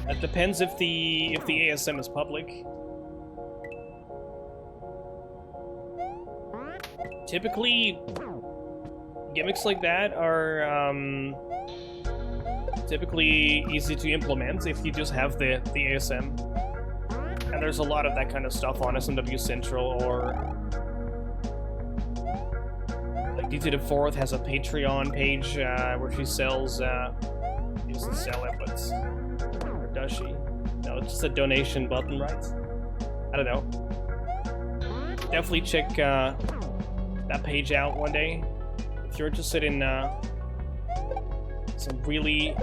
it depends if the ASM is public. Typically, gimmicks like that are typically easy to implement if you just have the ASM. And there's a lot of that kind of stuff on SMW Central, or like DT4 has a Patreon page where she sells, she doesn't sell it, but, or does she? No, it's just a donation button, right? I don't know. definitely check that page out one day if you're interested in some really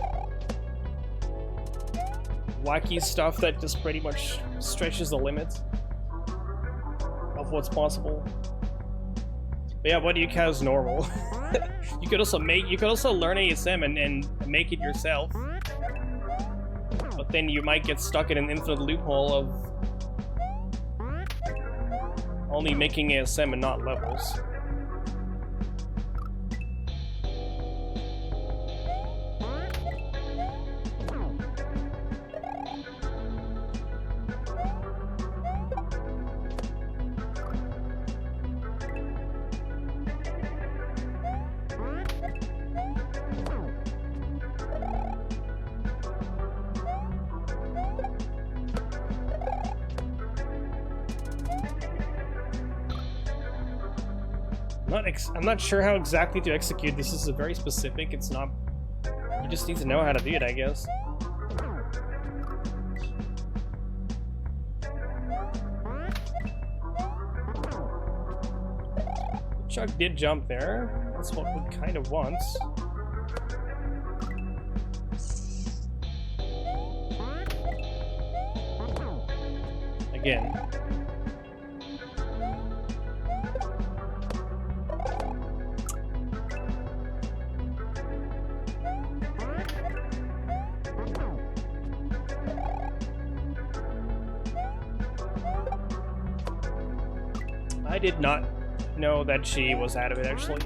wacky stuff that just pretty much stretches the limits of what's possible. But yeah, what do you count as normal? You could also learn ASM and make it yourself. But then you might get stuck in an infinite loophole of only making ASM and not levels. I'm not sure how exactly to execute this. This is very specific. It's not... You just need to know how to do it, I guess. Chuck did jump there. That's what we kind of want. Again. I did not know that she was out of it, actually.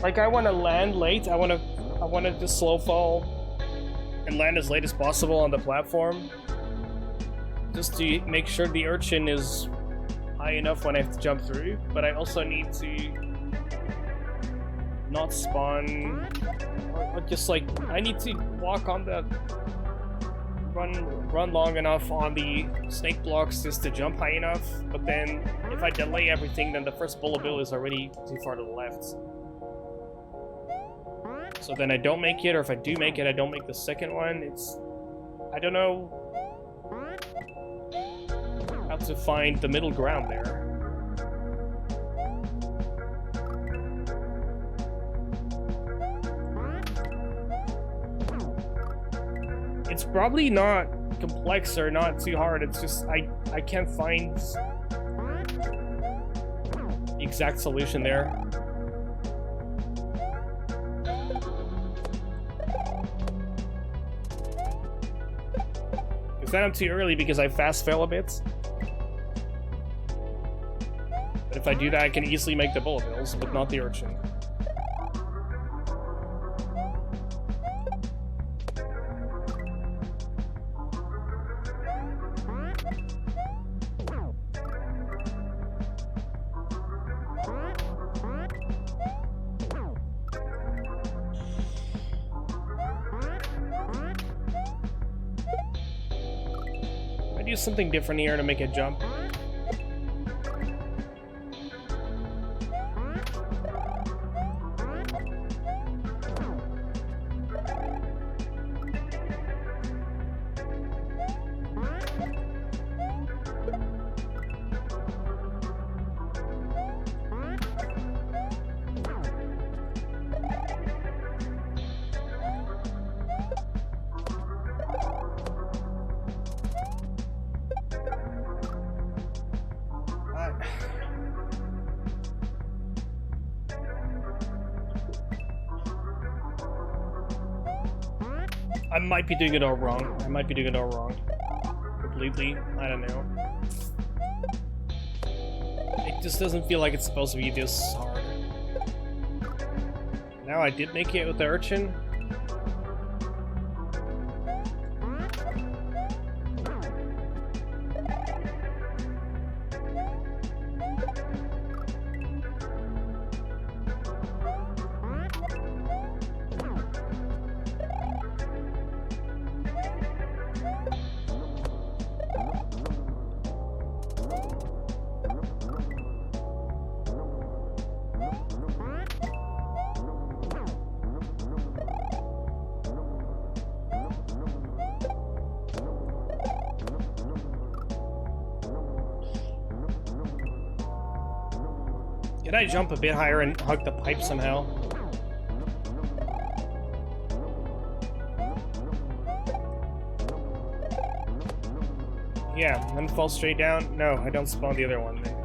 Like, I want to land late. I want to just slow fall and land as late as possible on the platform, just to make sure the urchin is high enough when I have to jump through. But I also need to not spawn, or just like I need to walk on the run long enough on the snake blocks just to jump high enough. But then if I delay everything, then the first bullet bill is already too far to the left. So then I don't make it, or if I do make it, I don't make the second one. It's... I don't know how to find the middle ground there. It's probably not complex or not too hard, it's just I can't find the exact solution there. Then I'm too early because I fast fell a bit. But if I do that, I can easily make the bullet bills, but not the urchin. Do something different here to make a jump. I might be doing it all wrong. Completely. I don't know. Just doesn't feel like it's supposed to be this hard. Now I did make it with the urchin. Did I jump a bit higher and hug the pipe somehow? Yeah, and then fall straight down? No, I don't spawn the other one then.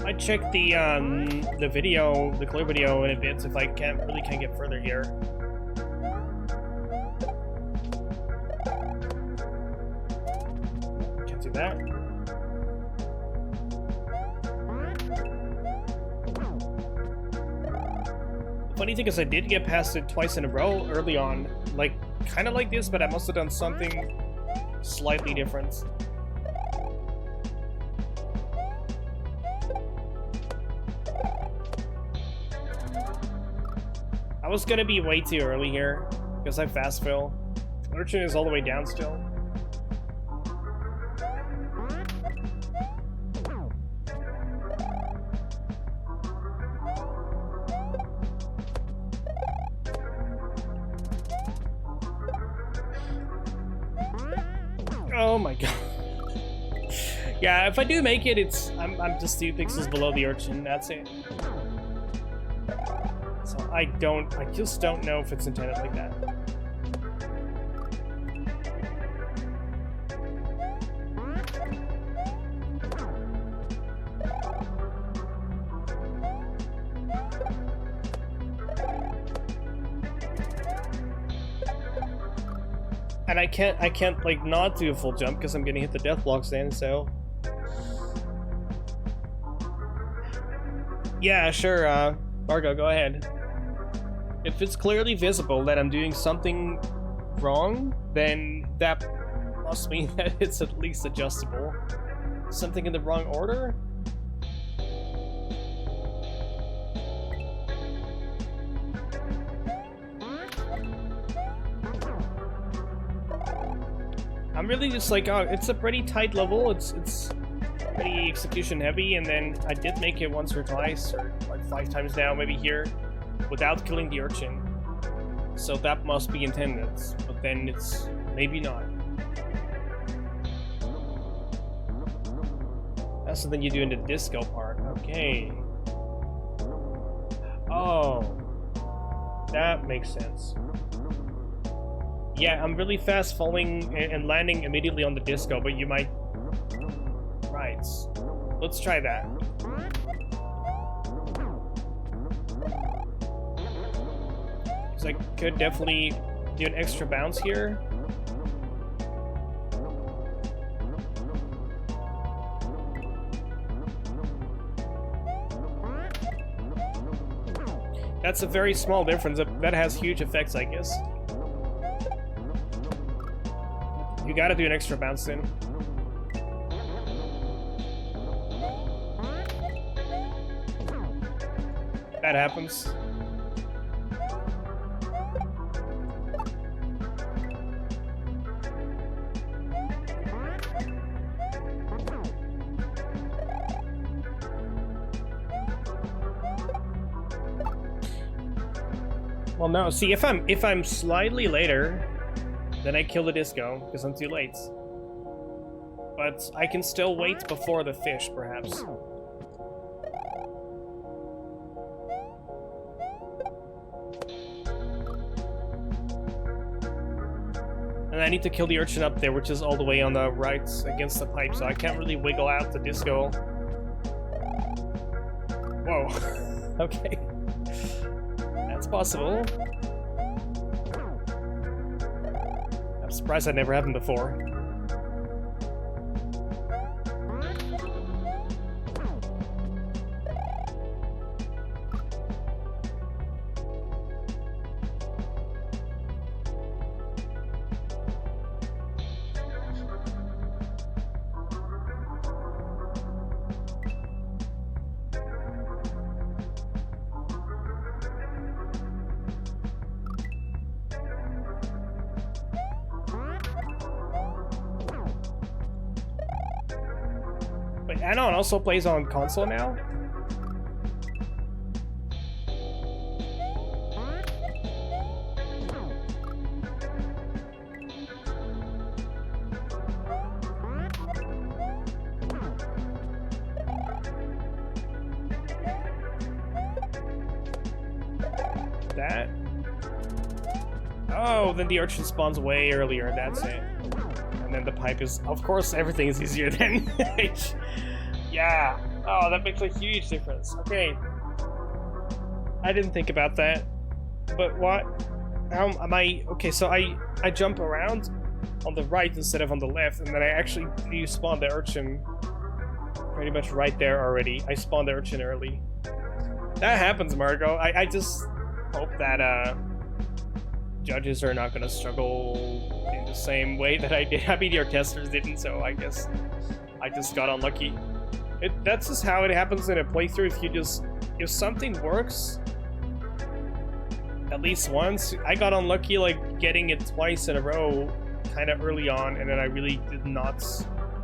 I check the video, the clear video in a bit if I can't get further here. Can't do that. The funny thing is I did get past it twice in a row early on, like kind of like this, but I must have done something slightly different. I was gonna be way too early here, because I fast fill. Urchin is all the way down still. Oh my god. Yeah, if I do make it, I'm just 2 pixels below the urchin, that's it. So I just don't know if it's intended like that. And I can't like not do a full jump because I'm gonna hit the death blocks then, so. Yeah, sure, Margo, go ahead. If it's clearly visible that I'm doing something wrong, then that must mean that it's at least adjustable. Something in the wrong order? I'm really just like, oh, it's a pretty tight level, it's pretty execution heavy, and then I did make it once or twice, or like 5 times now, maybe here, without killing the urchin. So that must be intended, but then it's maybe not. That's something you do in the disco part, okay. Oh, that makes sense. Yeah, I'm really fast falling and landing immediately on the disco, but you might... Right. Let's try that. So I could definitely do an extra bounce here. That's a very small difference. That has huge effects, I guess. You gotta do an extra bounce in. That happens. Well, no. See, if I'm slightly later, then I kill the disco because I'm too late. But I can still wait before the fish, perhaps. And I need to kill the urchin up there, which is all the way on the right against the pipe, so I can't really wiggle out the disco. Whoa. Okay. That's possible. I'm surprised that never happened before. Wait, Anon also plays on console now? That? Oh, then the urchin spawns way earlier, that's it. And then the pipe is... Of course, everything is easier then. Yeah. Oh, that makes a huge difference. Okay. I didn't think about that. But what? How am I... Okay, so I jump around on the right instead of on the left, and then I actually do spawn the urchin pretty much right there already. I spawned the urchin early. That happens, Margot. I just hope that judges are not going to struggle in the same way that I did. I mean, your testers didn't, so I guess I just got unlucky. That's just how it happens in a playthrough. If something works at least once, I got unlucky like getting it twice in a row kind of early on, and then I really did not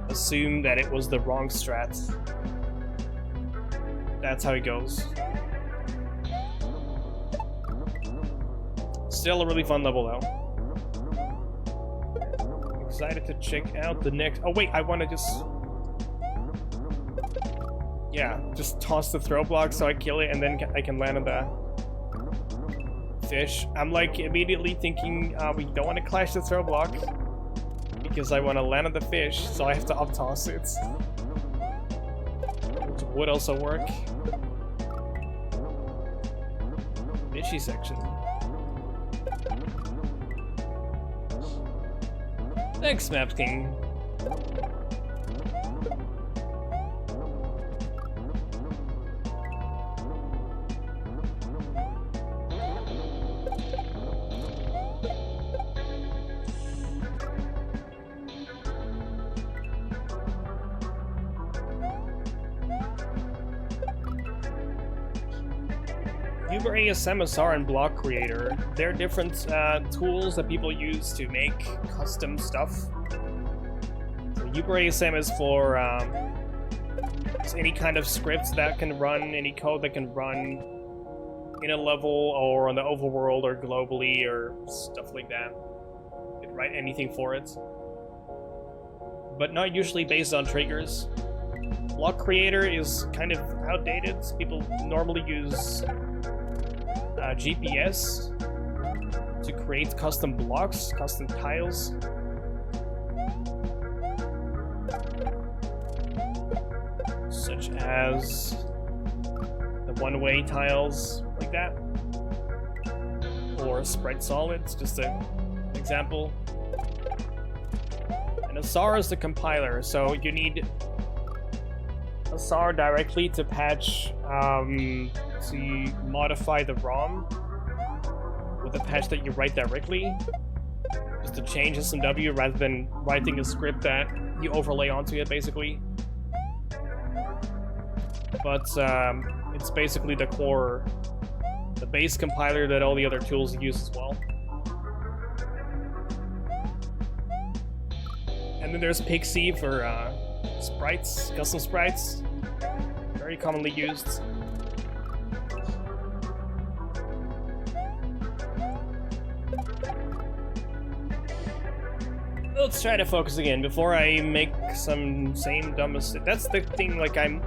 assume that it was the wrong strat. That's how it goes. Still a really fun level though. Excited to check out the next... Oh wait, I want to just... Yeah, just toss the throw block so I kill it and then I can land on the fish. I'm like immediately thinking we don't want to clash the throw block because I want to land on the fish, so I have to up toss it. Which would also work. Fishy section. Thanks, Maps King. Uber ASM, SR, and Block Creator. They're different tools that people use to make custom stuff. So Uber ASM is for any kind of scripts that can run, any code that can run in a level or on the overworld or globally or stuff like that. You can write anything for it. But not usually based on triggers. Block Creator is kind of outdated. People normally use GPS to create custom blocks, custom tiles. Such as the one-way tiles like that. Or sprite solids, just an example. And SR is the compiler, so you need SR directly to patch, to modify the ROM with a patch that you write directly, just to change SMW rather than writing a script that you overlay onto it, basically. But it's basically the core, the base compiler that all the other tools use as well. And then there's Pixie for sprites, custom sprites, very commonly used. let's try to focus again before I make some same dumb mistake. That's the thing, like I'm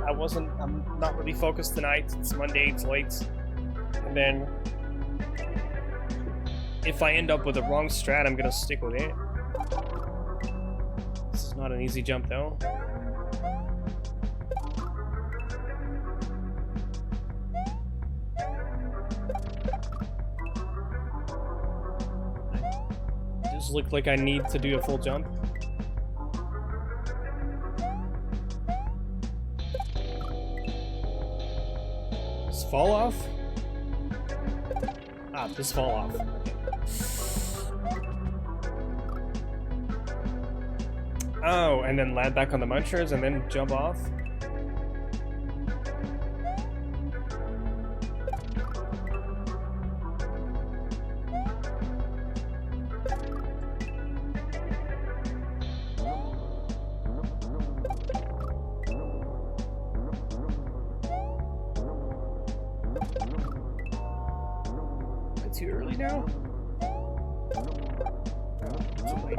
not really focused tonight. It's Monday, it's late. And then if I end up with the wrong strat, I'm gonna stick with it. This is not an easy jump though. Look like I need to do a full jump. Just fall off? Ah, just fall off. Oh, and then land back on the munchers and then jump off? Too early now? Too late.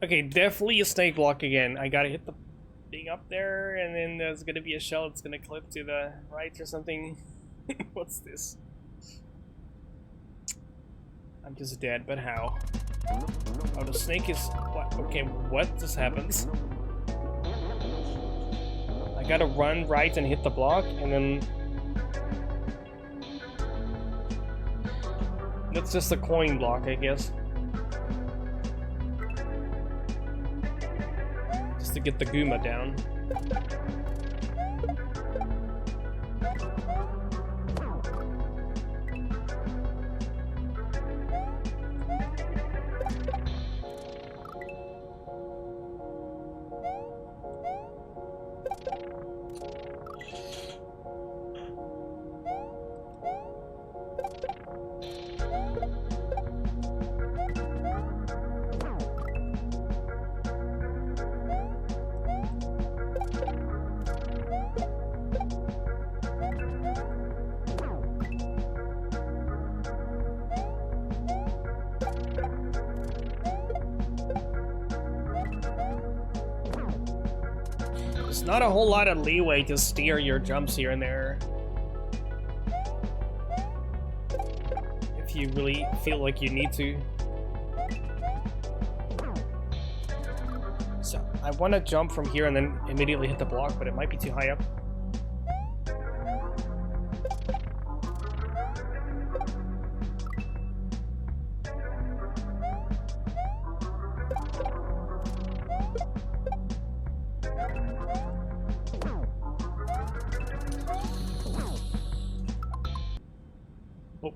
Okay, definitely a snake block again. I gotta hit the thing up there, and then there's gonna be a shell that's gonna clip to the right or something. What's this? I'm just dead, but how? Oh, the snake is... What? Okay, what just happens? I gotta run right and hit the block, and then... That's just a coin block, I guess. To get the Goomba down. Not a whole lot of leeway to steer your jumps here and there. If you really feel like you need to. So, I want to jump from here and then immediately hit the block, but it might be too high up.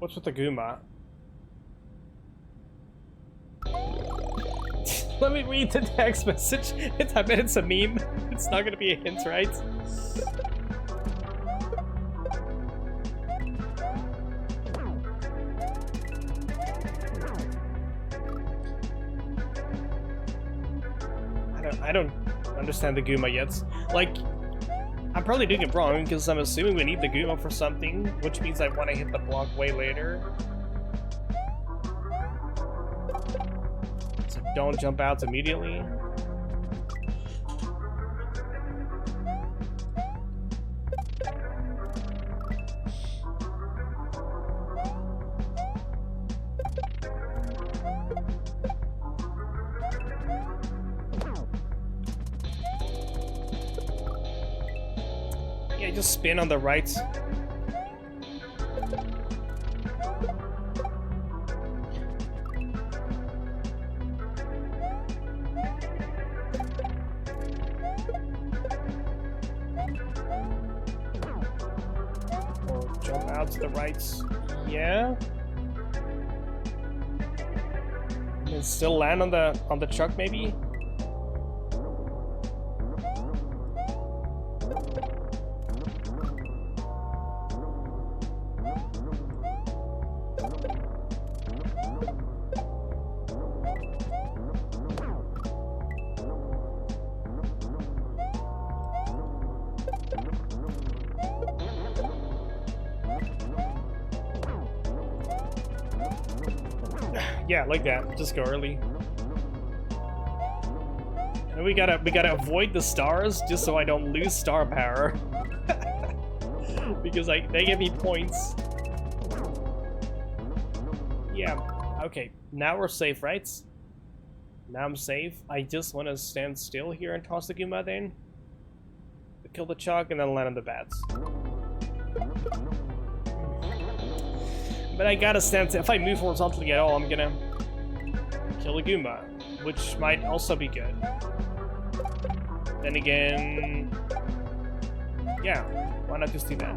What's with the Goomba? Let me read the text message. I bet it's a meme. It's not gonna be a hint, right? I don't understand the Goomba yet. Like, I'm probably doing it wrong because I'm assuming we need the Goomba for something, which means I want to hit the block way later. So don't jump out immediately. Yeah, just spin on the right. Or jump out to the right. Yeah. And still land on the truck maybe? Yeah, like that. Just go early. And we gotta avoid the stars just so I don't lose star power. Because they give me points. Yeah. Okay. Now we're safe, right? Now I'm safe. I just want to stand still here and toss the Goomba then. Kill the Chalk and then land on the bats. But I gotta stand still. If I move horizontally at all, I'm gonna kill the Goomba, which might also be good. Then again, yeah, why not just do that?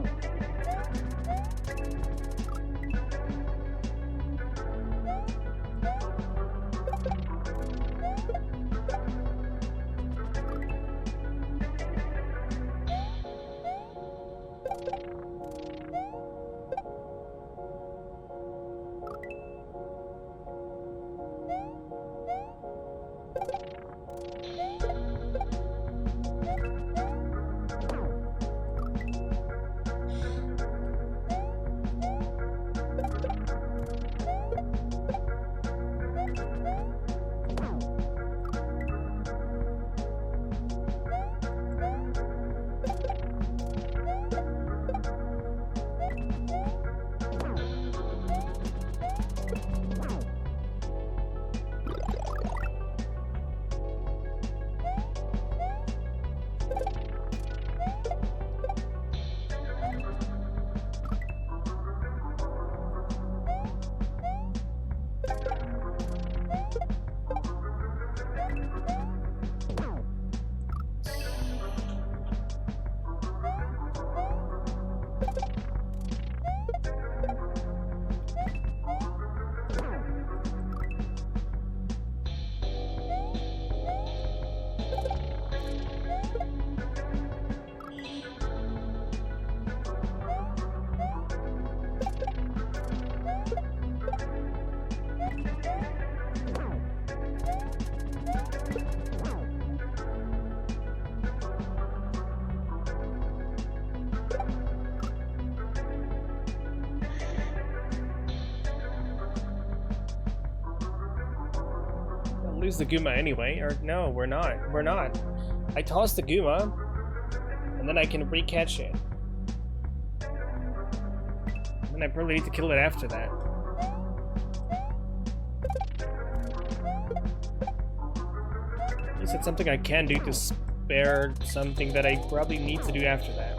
Lose the Goomba anyway, or no, we're not. We're not. I toss the Goomba, and then I can recatch it. And I probably need to kill it after that. At least it's something I can do to spare something that I probably need to do after that.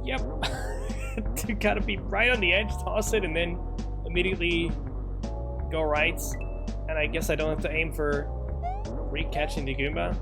Yep. You gotta be right on the edge, toss it, and then immediately go right. And I guess I don't have to aim for re-catching the Goomba.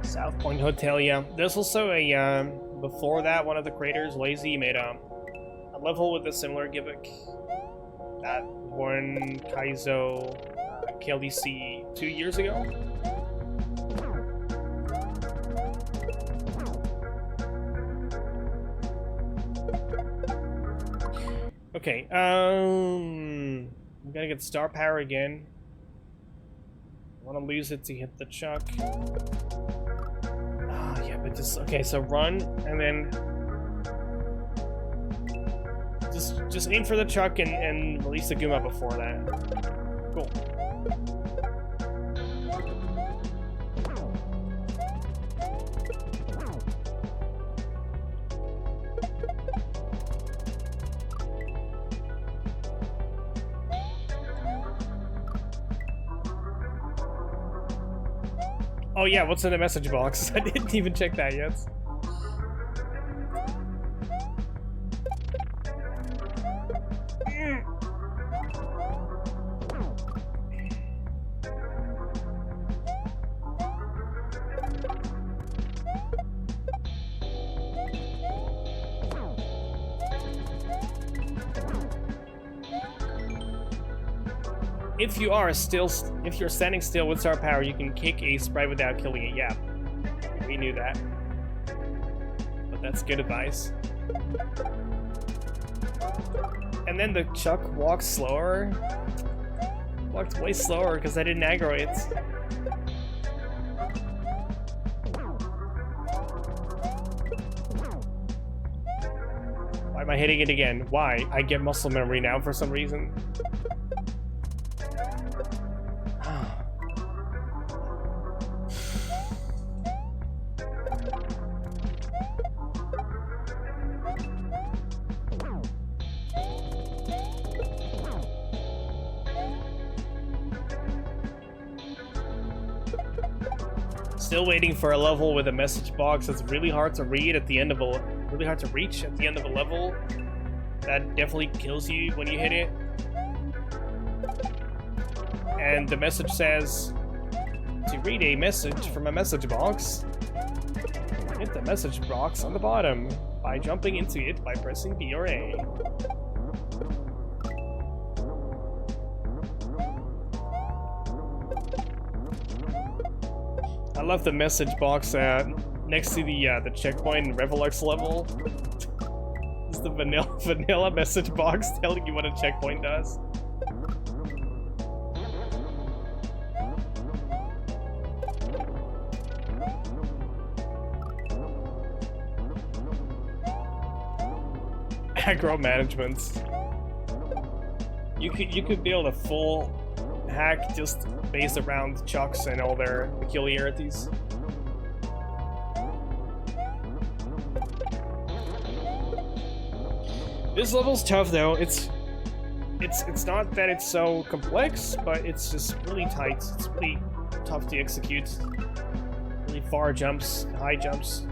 South Point Hotel, yeah. There's also a, before that, one of the creators, Lazy, made a level with a similar gimmick. That won Kaizo KLDC 2 years ago. Okay, I'm gonna get star power again. I want to lose it to hit the Chuck. But just okay, so run and then just aim for the chuck and release the Goomba before that. Cool. Oh yeah, what's in the message box? I didn't even check that yet. If you're standing still with star power, you can kick a sprite without killing it. Yeah, we knew that. But that's good advice. And then the chuck walks slower. Walked way slower because I didn't aggro it. Why am I hitting it again? Why? I get muscle memory now for some reason. Still waiting for a level with a message box that's really hard to read at the end of a really hard to reach at the end of a level. That definitely kills you when you hit it. And the message says to read a message from a message box, hit the message box on the bottom by jumping into it by pressing B or A. I love the message box next to the checkpoint in Revelux level. It's the vanilla message box telling you what a checkpoint does. Aggro management. You could build a full hack just based around chucks and all their peculiarities. This level's tough though. It's not that it's so complex, but it's just really tight. It's really tough to execute. Really far jumps, high jumps.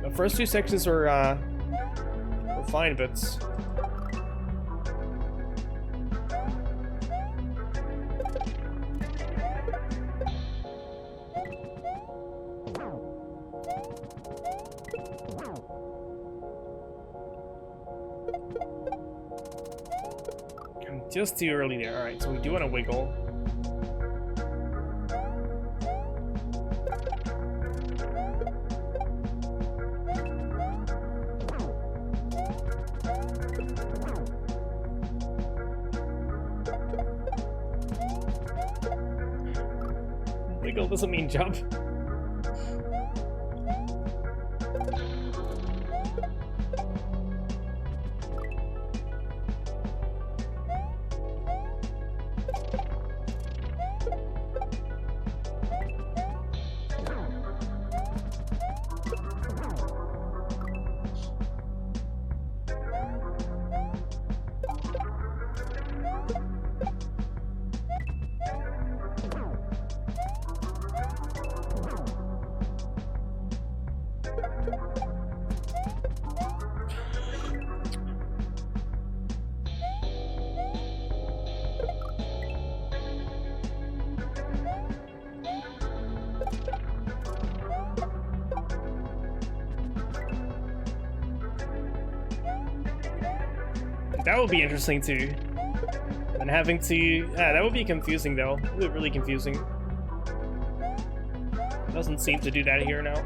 The first two sections were fine, but just too early there. Alright, so we do want to wiggle. Wiggle doesn't mean jump. That would be interesting too. And having to... yeah, that would be confusing though. It would be really confusing. Doesn't seem to do that here now.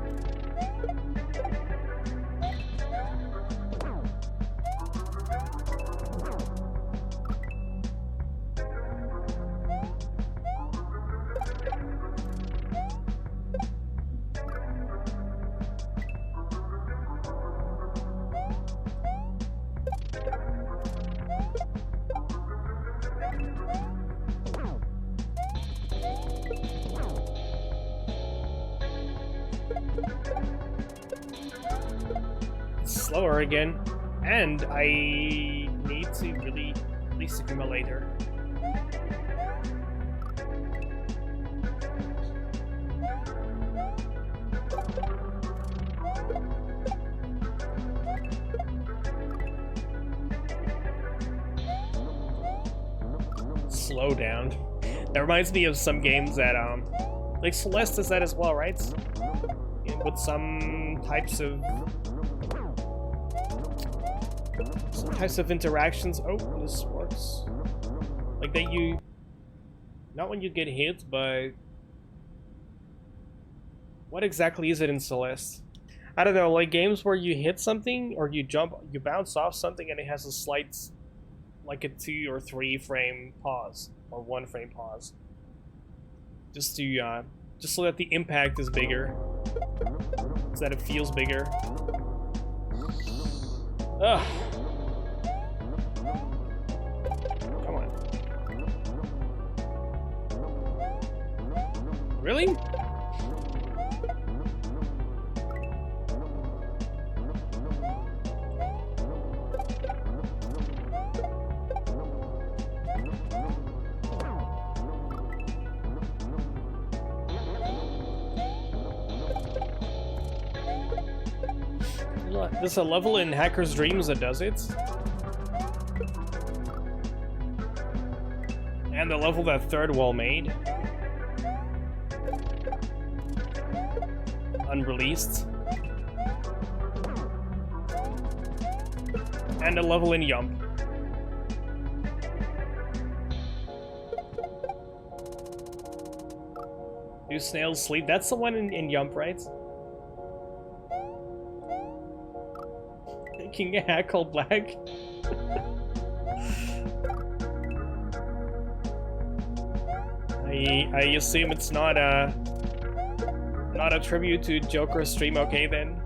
slower again, and I need to really release the accumulator. Slow down. That reminds me of some games that like Celeste does that as well, right? With some types of interactions. Oh, this works. Like that you, not when you get hit, but what exactly is it in Celeste? I don't know, like games where you hit something or you bounce off something and it has a slight, like a 2 or 3 frame pause or 1 frame pause, just to just so that the impact is bigger, so that it feels bigger. Ugh. Come on. Really? There's a level in Hacker's Dreams that does it. And the level that Third Wall made. Unreleased. And a level in Yump. Do snails sleep? That's the one in Yump, right? Making a hack called Black. I assume it's not a tribute to Joker's stream. Okay then.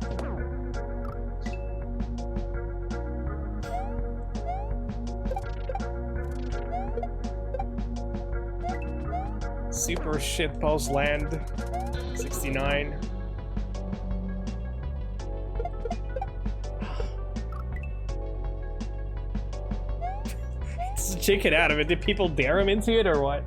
Super shitpost land 69. Just check it out of it. Did people dare him into it or what?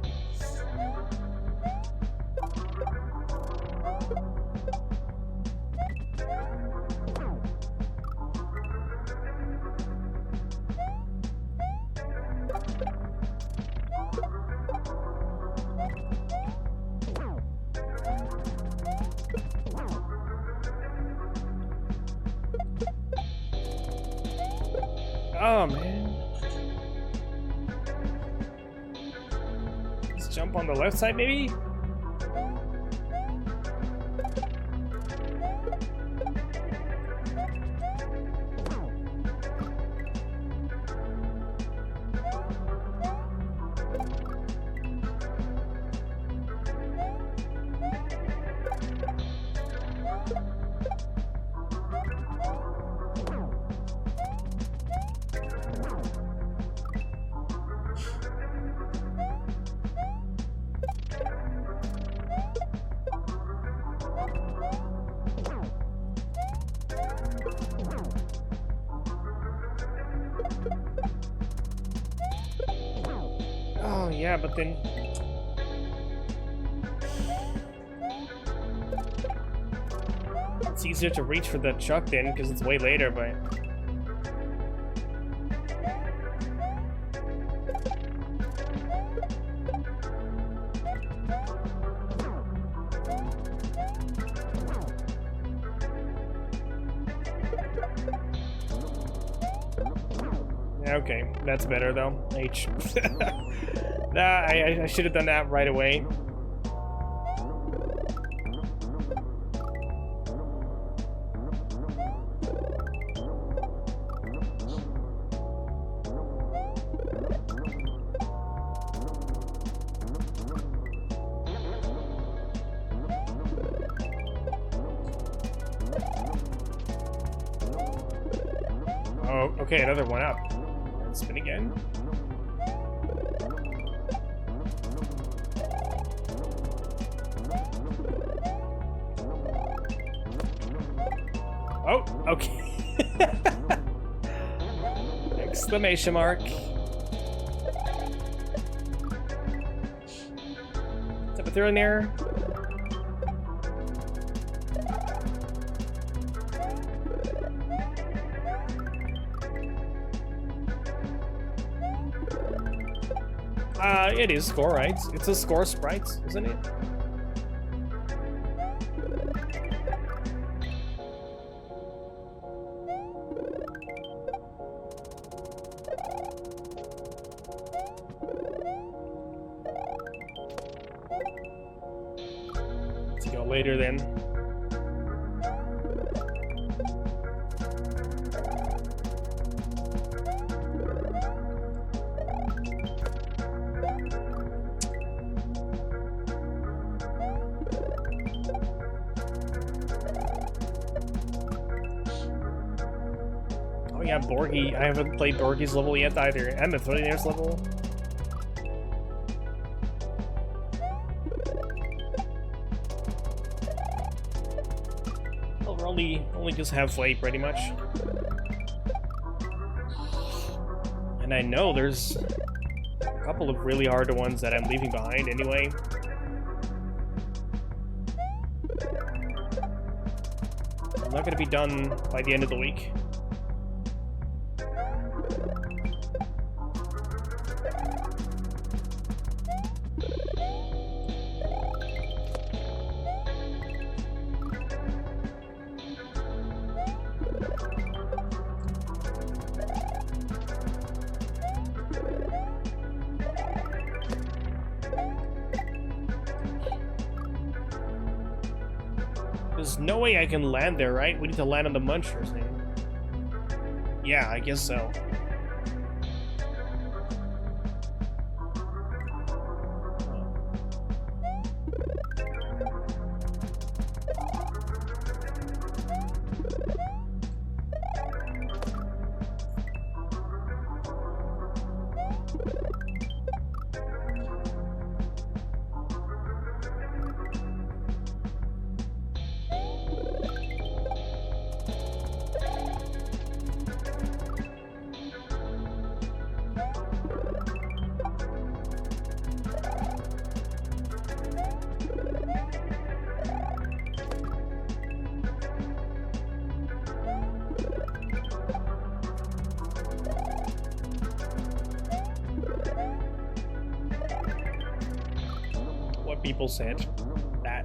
Oh man. Let's jump on the left side maybe? Oh yeah, but then it's easier to reach for the chuck then because it's way later, but okay, that's better though. H. Nah, I should have done that right away. Oh, okay, another one up. Spin again. Oh, okay. Exclamation mark. Step it through in there. It is score, right? It's a score sprite, isn't it? Let's go later then. Oh yeah, Borgie. I haven't played Borgie's level yet either. And the 30 level. Well, we're only just halfway, pretty much. And I know there's a couple of really hard ones that I'm leaving behind anyway. I'm not gonna be done by the end of the week. There's no way I can land there, right? We need to land on the munchers then. Yeah, I guess so. People said that.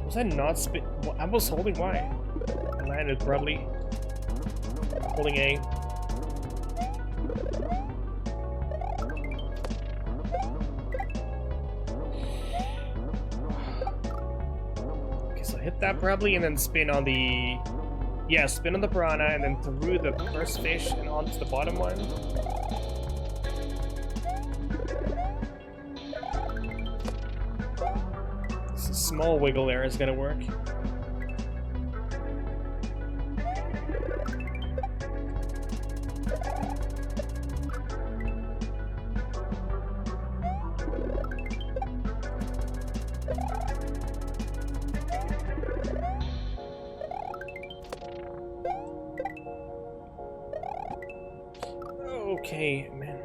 Was I not spit? I was holding Y. I landed probably. Holding A. Okay, so hit that probably and then spin on the... Yeah, spin on the piranha and then through the first fish and onto the bottom one. This small wiggle there is gonna work. Okay, man.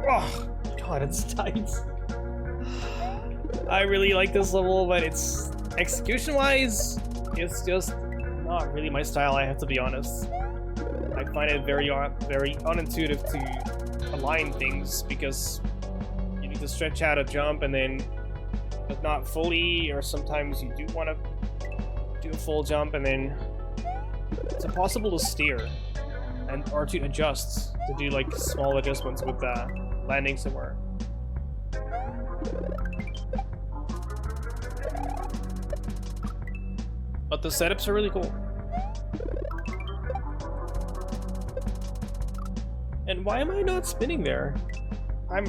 Oh, God, it's tight. I really like this level, but it's execution-wise, it's just not really my style, I have to be honest. I find it very unintuitive to align things because you need to stretch out a jump and then, but not fully, or sometimes you do want to do a full jump and then it's impossible to steer and or to adjust, to do like small adjustments with landing somewhere. But the setups are really cool. And why am I not spinning there? I'm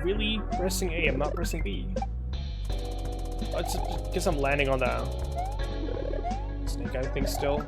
really pressing A, I'm not pressing B. Oh, it's because I'm landing on the snake eye thing still.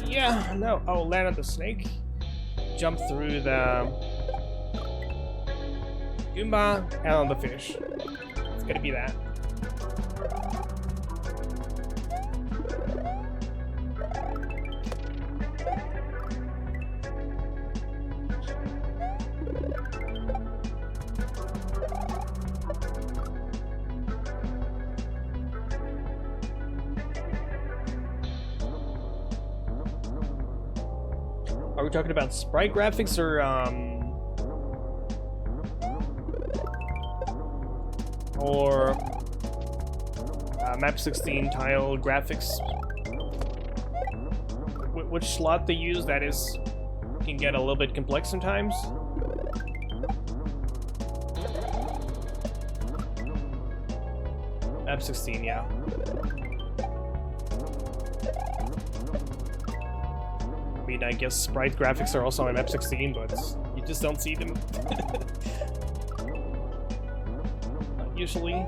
Yeah, no. Oh, land on the snake. Jump through the Goomba and on the fish. It's gonna be that. Are we talking about sprite graphics or map 16 tile graphics? Which slot they use, that is, can get a little bit complex sometimes. Map 16, yeah. I mean, I guess sprite graphics are also on map 16, but you just don't see them. Not usually.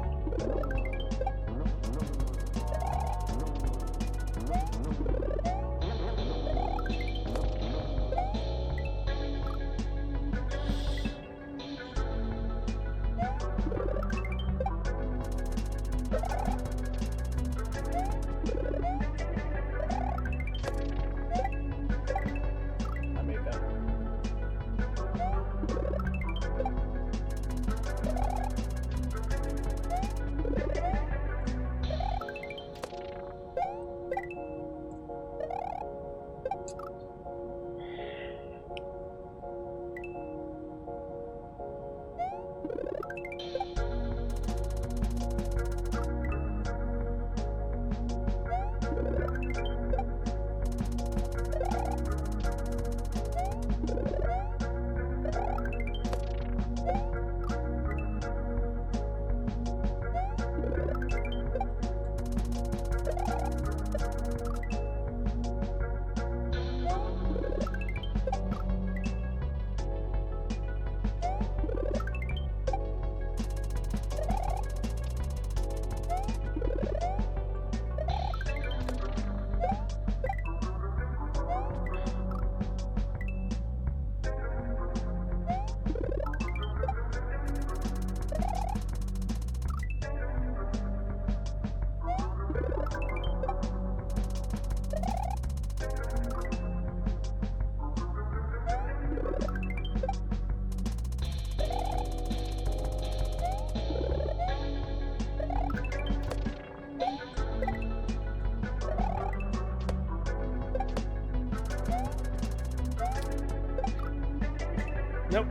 Nope.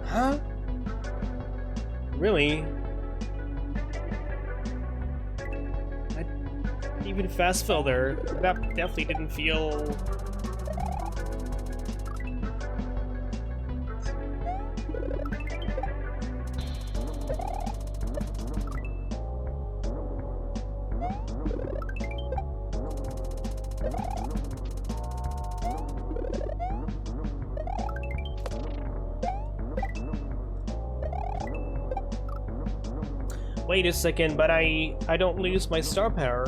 Huh? Really? I even fast fell there. That definitely didn't feel Wait a second, but I don't lose my star power.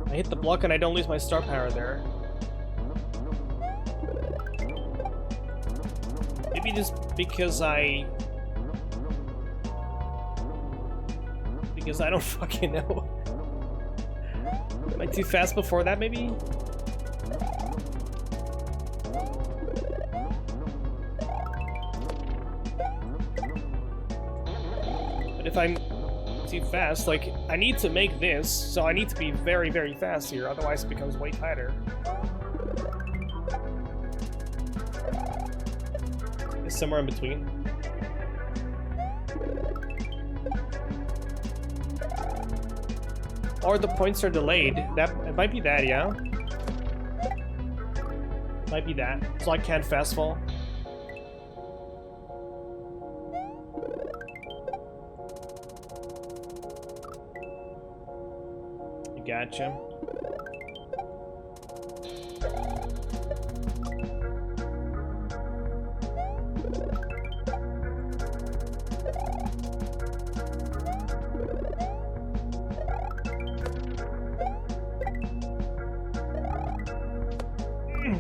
I hit the block and I don't lose my star power there. Maybe just because I don't fucking know. Am I too fast before that, maybe? But if I'm too fast, like, I need to make this, so I need to be very, very fast here, otherwise it becomes way tighter. It's somewhere in between. Or the points are delayed. It might be that, yeah? Might be that. So I can't fast fall. Gotcha.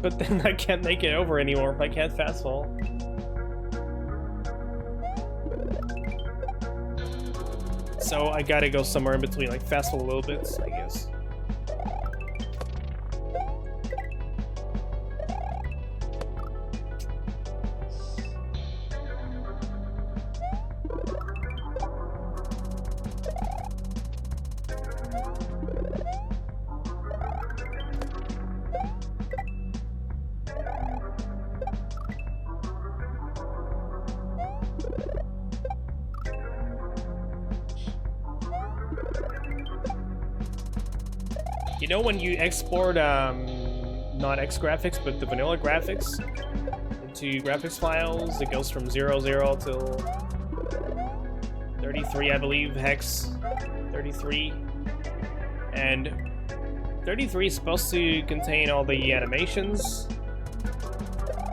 But then I can't make it over anymore if I can't fast fall. So I gotta go somewhere in between, like fast fall a little bit, I guess. You know when you export, not X graphics, but the vanilla graphics into graphics files, it goes from 00 till 33, I believe, hex 33. And 33 is supposed to contain all the animations.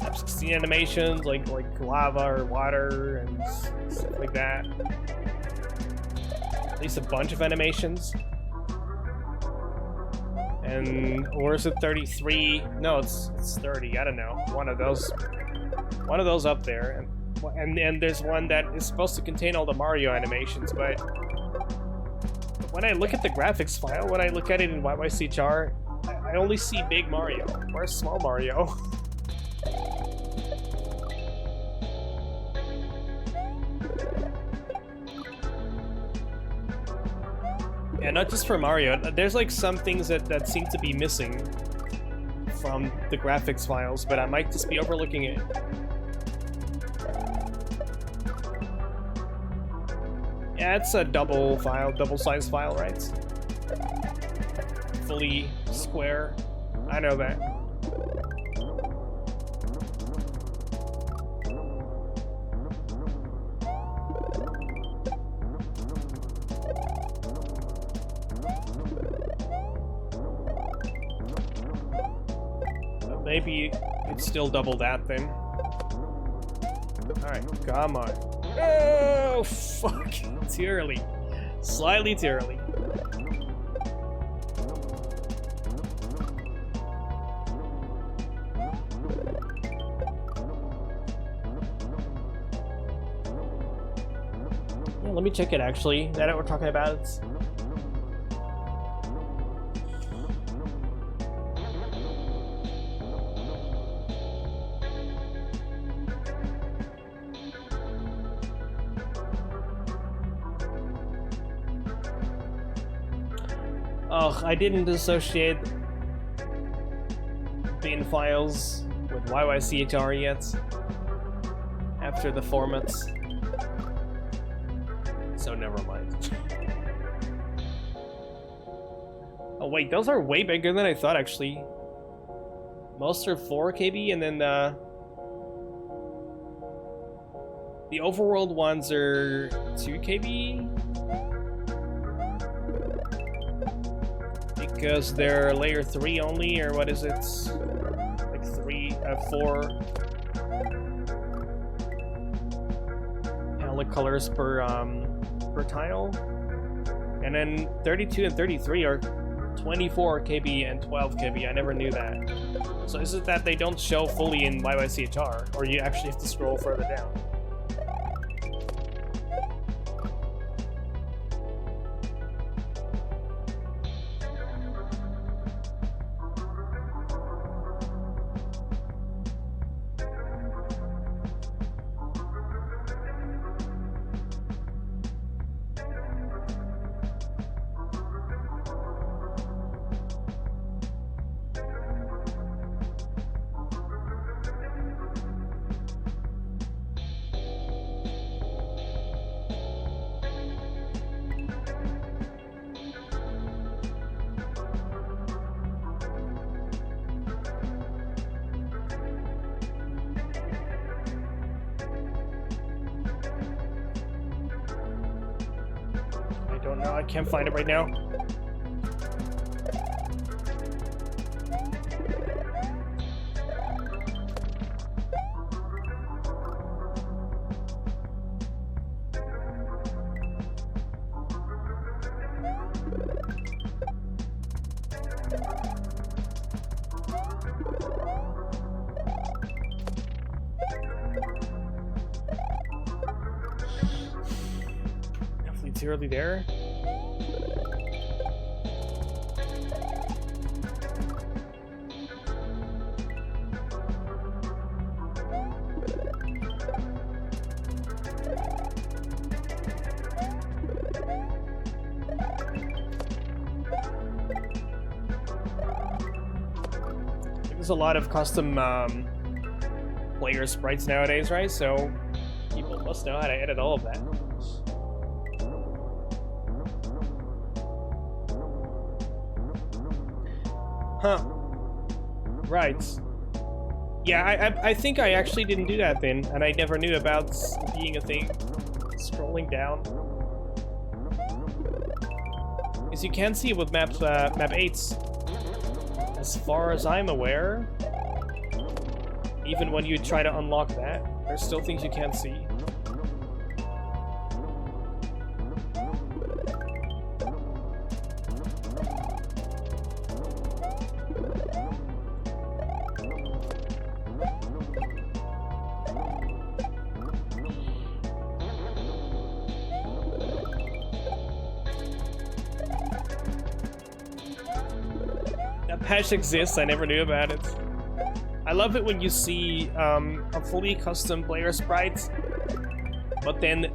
F16 animations, like lava or water and stuff like that. At least a bunch of animations. And or is it 33? No, it's 30. I don't know. One of those up there, and there's one that is supposed to contain all the Mario animations. But when I look at the graphics file, when I look at it in YYCHR, I only see big Mario. Where's small Mario? Yeah, not just for Mario. There's like some things that seem to be missing from the graphics files, but I might just be overlooking it. Yeah, it's a double size file, right? Fully square. I know that. Maybe it's still double that then. Alright, come on. Oh, fuck. Too early. Slightly too early. Yeah, let me check it actually. Now that we're talking about it. Ugh, I didn't associate bin files with YYCHR yet after the formats, so never mind. Oh wait, those are way bigger than I thought actually. Most are 4 KB and then the overworld ones are 2 KB. Because they're layer 3 only, or what is it? Like 4 palette colors per tile. And then 32 and 33 are 24 KB and 12 KB. I never knew that. So is it that they don't show fully in YYCHR, or you actually have to scroll further down? No, I can't find it right now. Definitely too early there. There's a lot of custom player sprites nowadays, right? So people must know how to edit all of that. Huh. Right. Yeah, I think I actually didn't do that then, and I never knew about being a thing. Scrolling down. As you can see with map 8's, as far as I'm aware, even when you try to unlock that, there's still things you can't see. Patch exists, I never knew about it. I love it when you see a fully custom player sprite, but then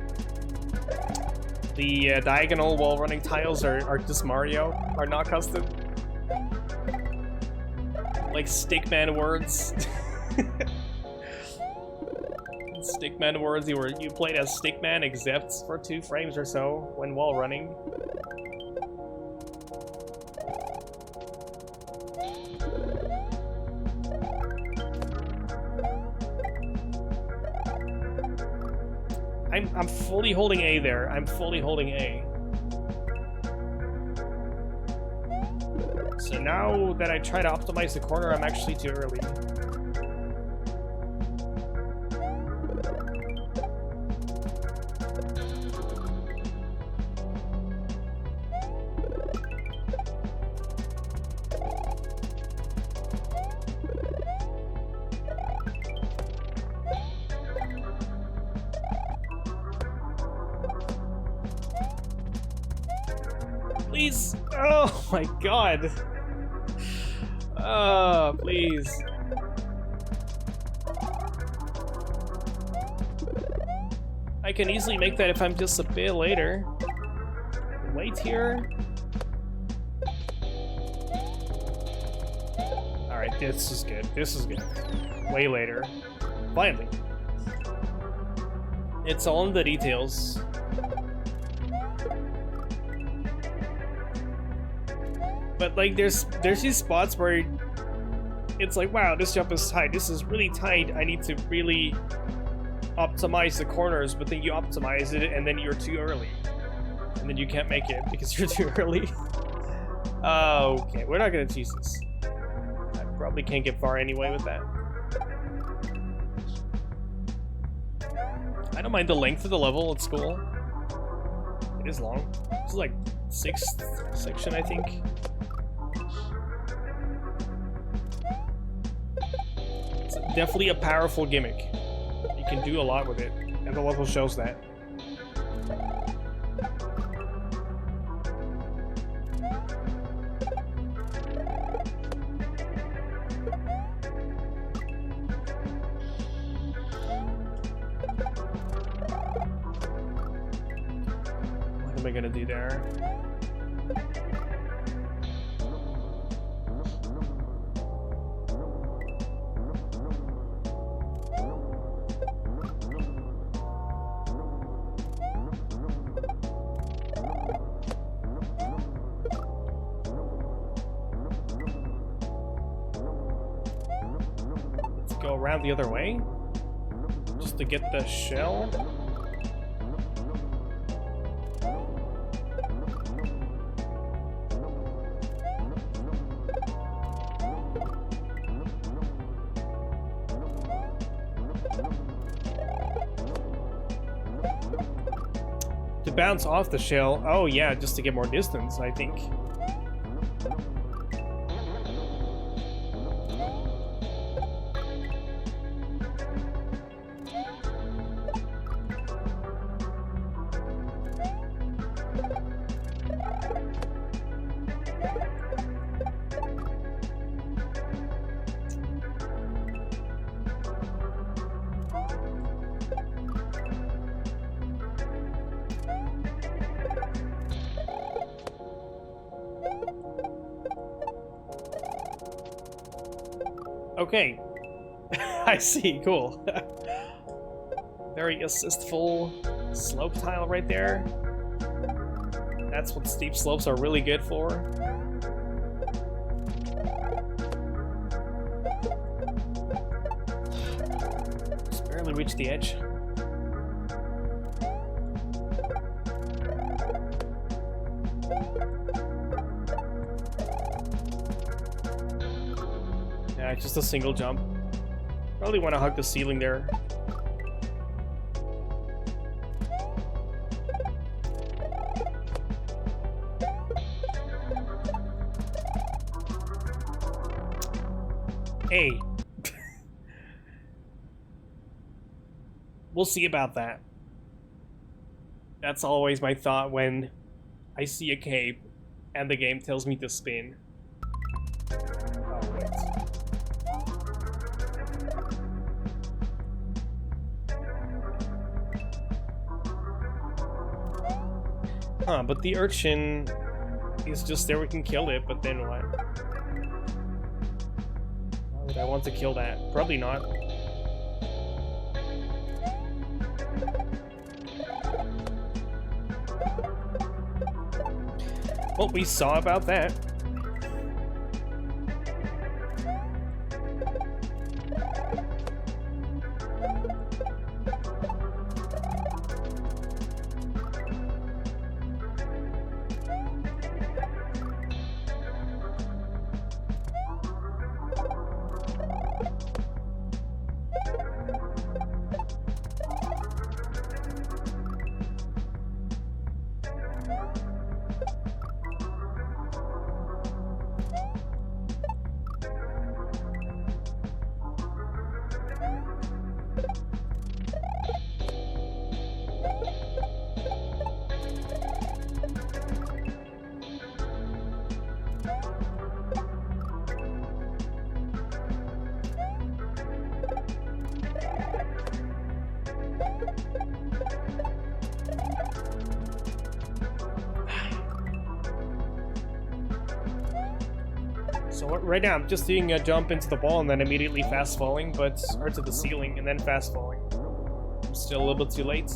the diagonal wall running tiles are just Mario, are not custom. Like Stickman words. Stickman words, you played as Stickman except for 2 frames or so when wall running. I'm fully holding A there. I'm fully holding A. So now that I try to optimize the corner, I'm actually too early. Please! Oh my god! Oh, please. I can easily make that if I'm just a bit later. Wait here. Alright, this is good. This is good. Way later. Finally. It's all in the details. But like there's these spots where it's like, wow, this jump is tight. This is really tight. I need to really optimize the corners, but then you optimize it and then you're too early. And then you can't make it because you're too early. Okay, we're not gonna choose this. I probably can't get far anyway with that. I don't mind the length of the level, it's cool. It is long. This is like 6th section, I think. It's definitely a powerful gimmick. You can do a lot with it, and the level shows that. What am I gonna do there? Go around the other way just to get the shell. To bounce off the shell. Oh yeah, just to get more distance, I think. Okay. I see, cool. Very assistful slope tile right there. That's what steep slopes are really good for. Just barely reached the edge. Yeah, just a single jump. Probably want to hug the ceiling there. Hey. We'll see about that. That's always my thought when I see a cave and the game tells me to spin. Oh, wait. Huh, but the urchin is just there, we can kill it, but then what? Why would I want to kill that? Probably not. Well, we saw about that. So right now I'm just doing a jump into the wall and then immediately fast falling, or to the ceiling and then fast falling. I'm still a little bit too late.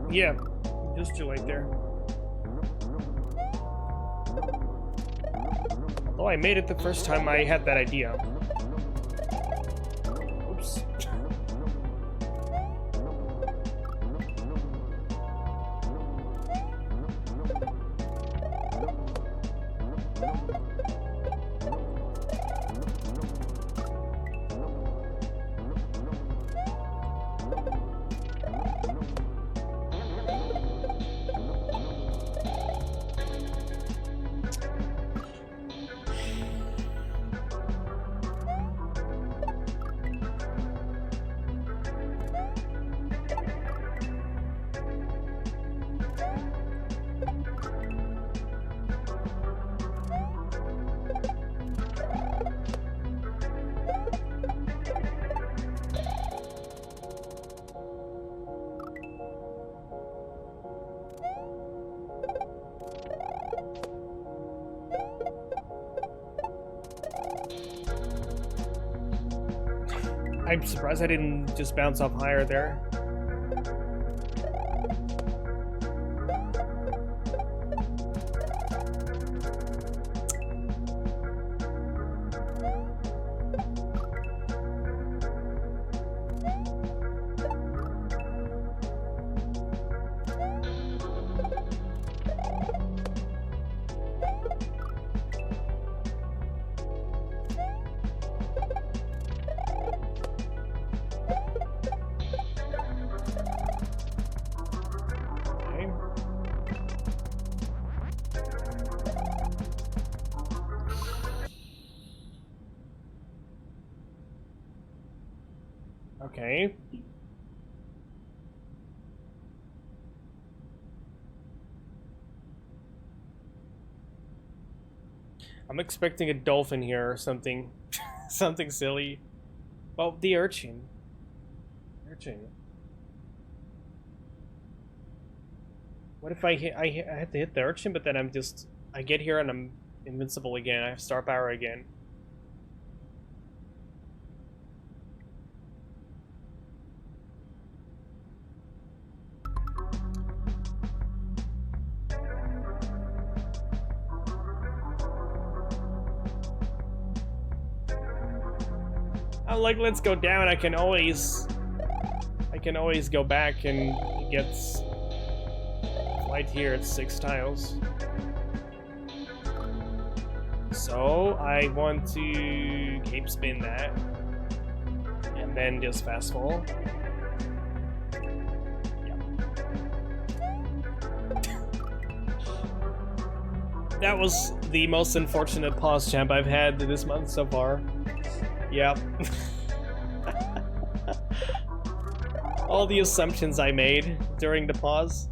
Yeah, just too late there. Although I made it the first time I had that idea. I'm surprised I didn't just bounce off higher there. Okay. I'm expecting a dolphin here or something. Something silly. Oh, the urchin. Urchin. What if I hit? I had to hit the urchin, but then I get here and I'm invincible again. I have star power again. I'm like, let's go down. I can always go back and it gets right here. It's 6 tiles. So I want to cape spin that and then just fast fall. Yeah. That was the most unfortunate pause champ I've had this month so far. Yep. All the assumptions I made during the pause.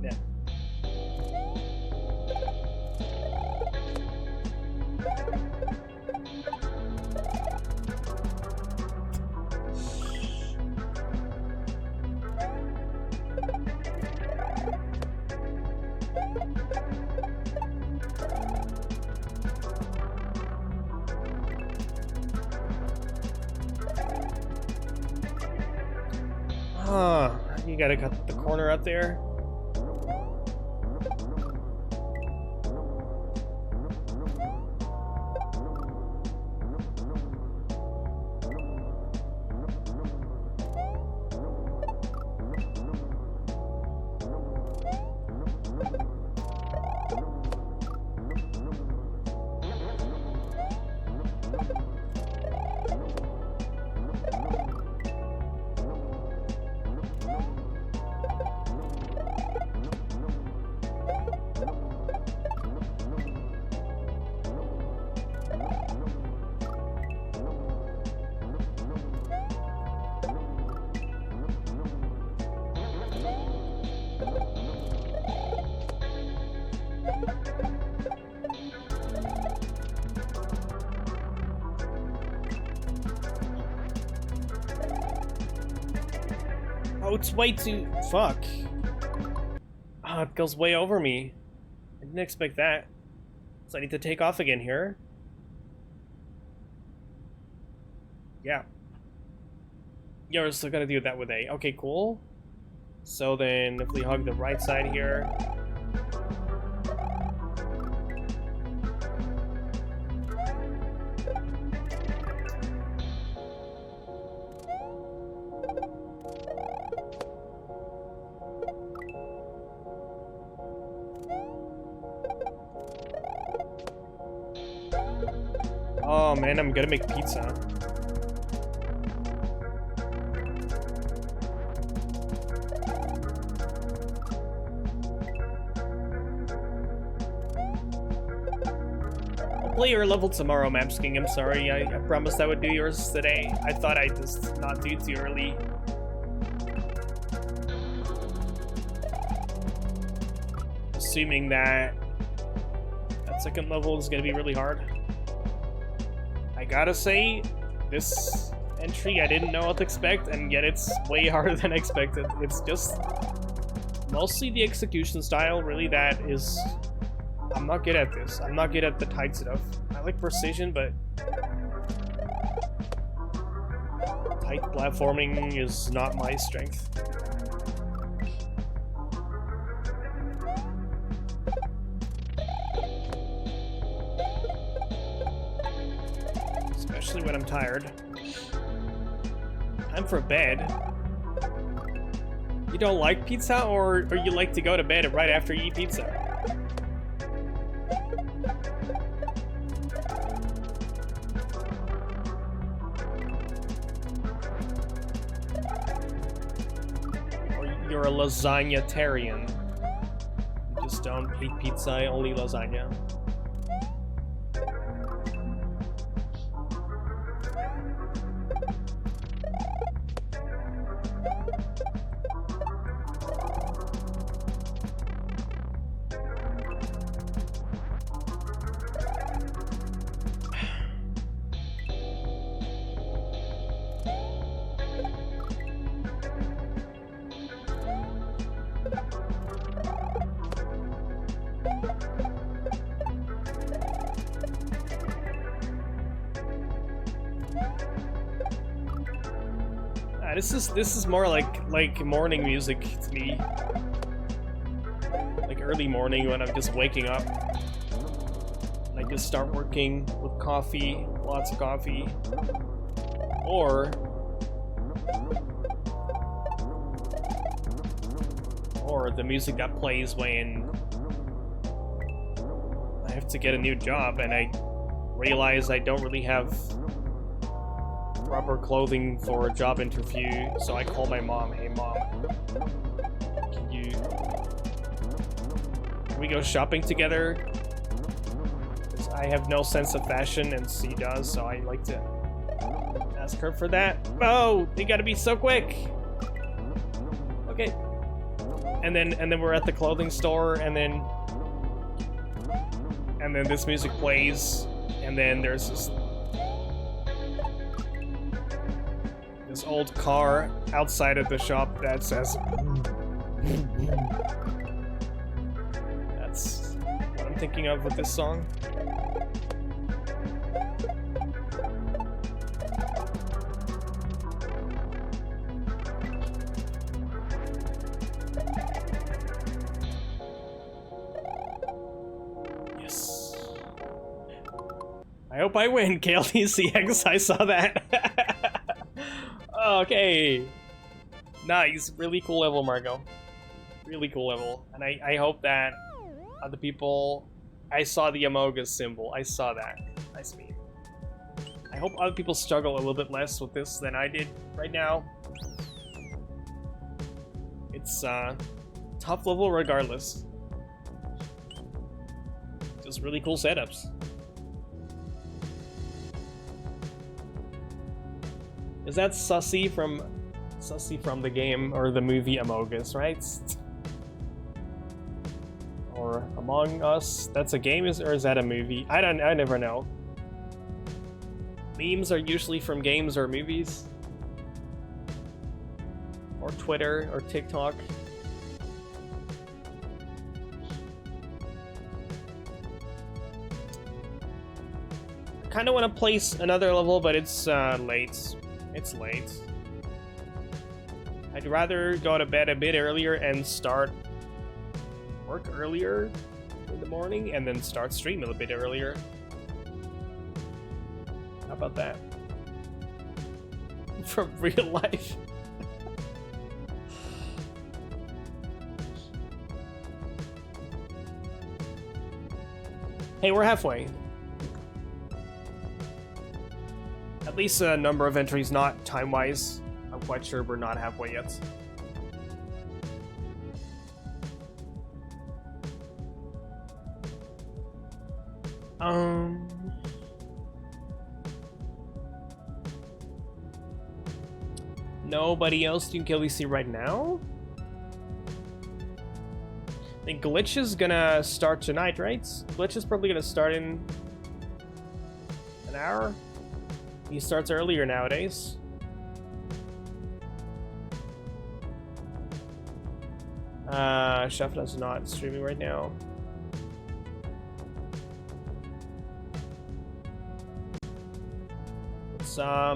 Yeah. You gotta cut the corner out there. Oh, it's way too... Fuck. Oh, it goes way over me. I didn't expect that. So I need to take off again here. Yeah. Yeah, we're still gonna do that with A. Okay, cool. So then, if we hug the right side here... Oh man, I'm gonna make pizza. I'll play your level tomorrow, Maps King. I'm sorry, I promised I would do yours today. I thought I'd just not do too early. Assuming that second level is gonna be really hard. I gotta say, this entry I didn't know what to expect, and yet it's way harder than expected. It's just mostly the execution style, really, that is... I'm not good at this. I'm not good at the tight stuff. I like precision, but tight platforming is not my strength. Especially when I'm tired. Time for bed. You don't like pizza, or you like to go to bed right after you eat pizza? You're a lasagna-tarian. You just don't eat pizza, only lasagna. This is more like morning music to me. Like early morning when I'm just waking up. And I just start working with coffee, lots of coffee. Or the music that plays when I have to get a new job and I realize I don't really have proper clothing for a job interview, so I call my mom. Hey mom, can we go shopping together? 'Cause I have no sense of fashion and she does, so I like to ask her for that. Oh, they gotta be so quick. Okay. And then we're at the clothing store, and then this music plays, and then there's this old car outside of the shop that says that's what I'm thinking of with this song. Yes. I hope I win, KLDC. I saw that. Okay, nice, really cool level, Margot. Really cool level, and I hope that other people. I saw the Amogus symbol. I saw that. Nice meme. I hope other people struggle a little bit less with this than I did right now. It's tough level regardless. Just really cool setups. Is that Sussy from the game or the movie Amogus, right? Or Among Us? That's a game, or is that a movie? I never know. Memes are usually from games or movies. Or Twitter or TikTok. I kinda wanna place another level, but it's late. It's late. I'd rather go to bed a bit earlier and start work earlier in the morning and then start stream a little bit earlier. How about that? From real life. Hey, we're halfway. At least a number of entries, not time-wise. I'm quite sure we're not halfway yet. Nobody else doing KLDC right now? I think Glitch is gonna start tonight, right? Glitch is probably gonna start in an hour. He starts earlier nowadays. Chef is not streaming right now. It's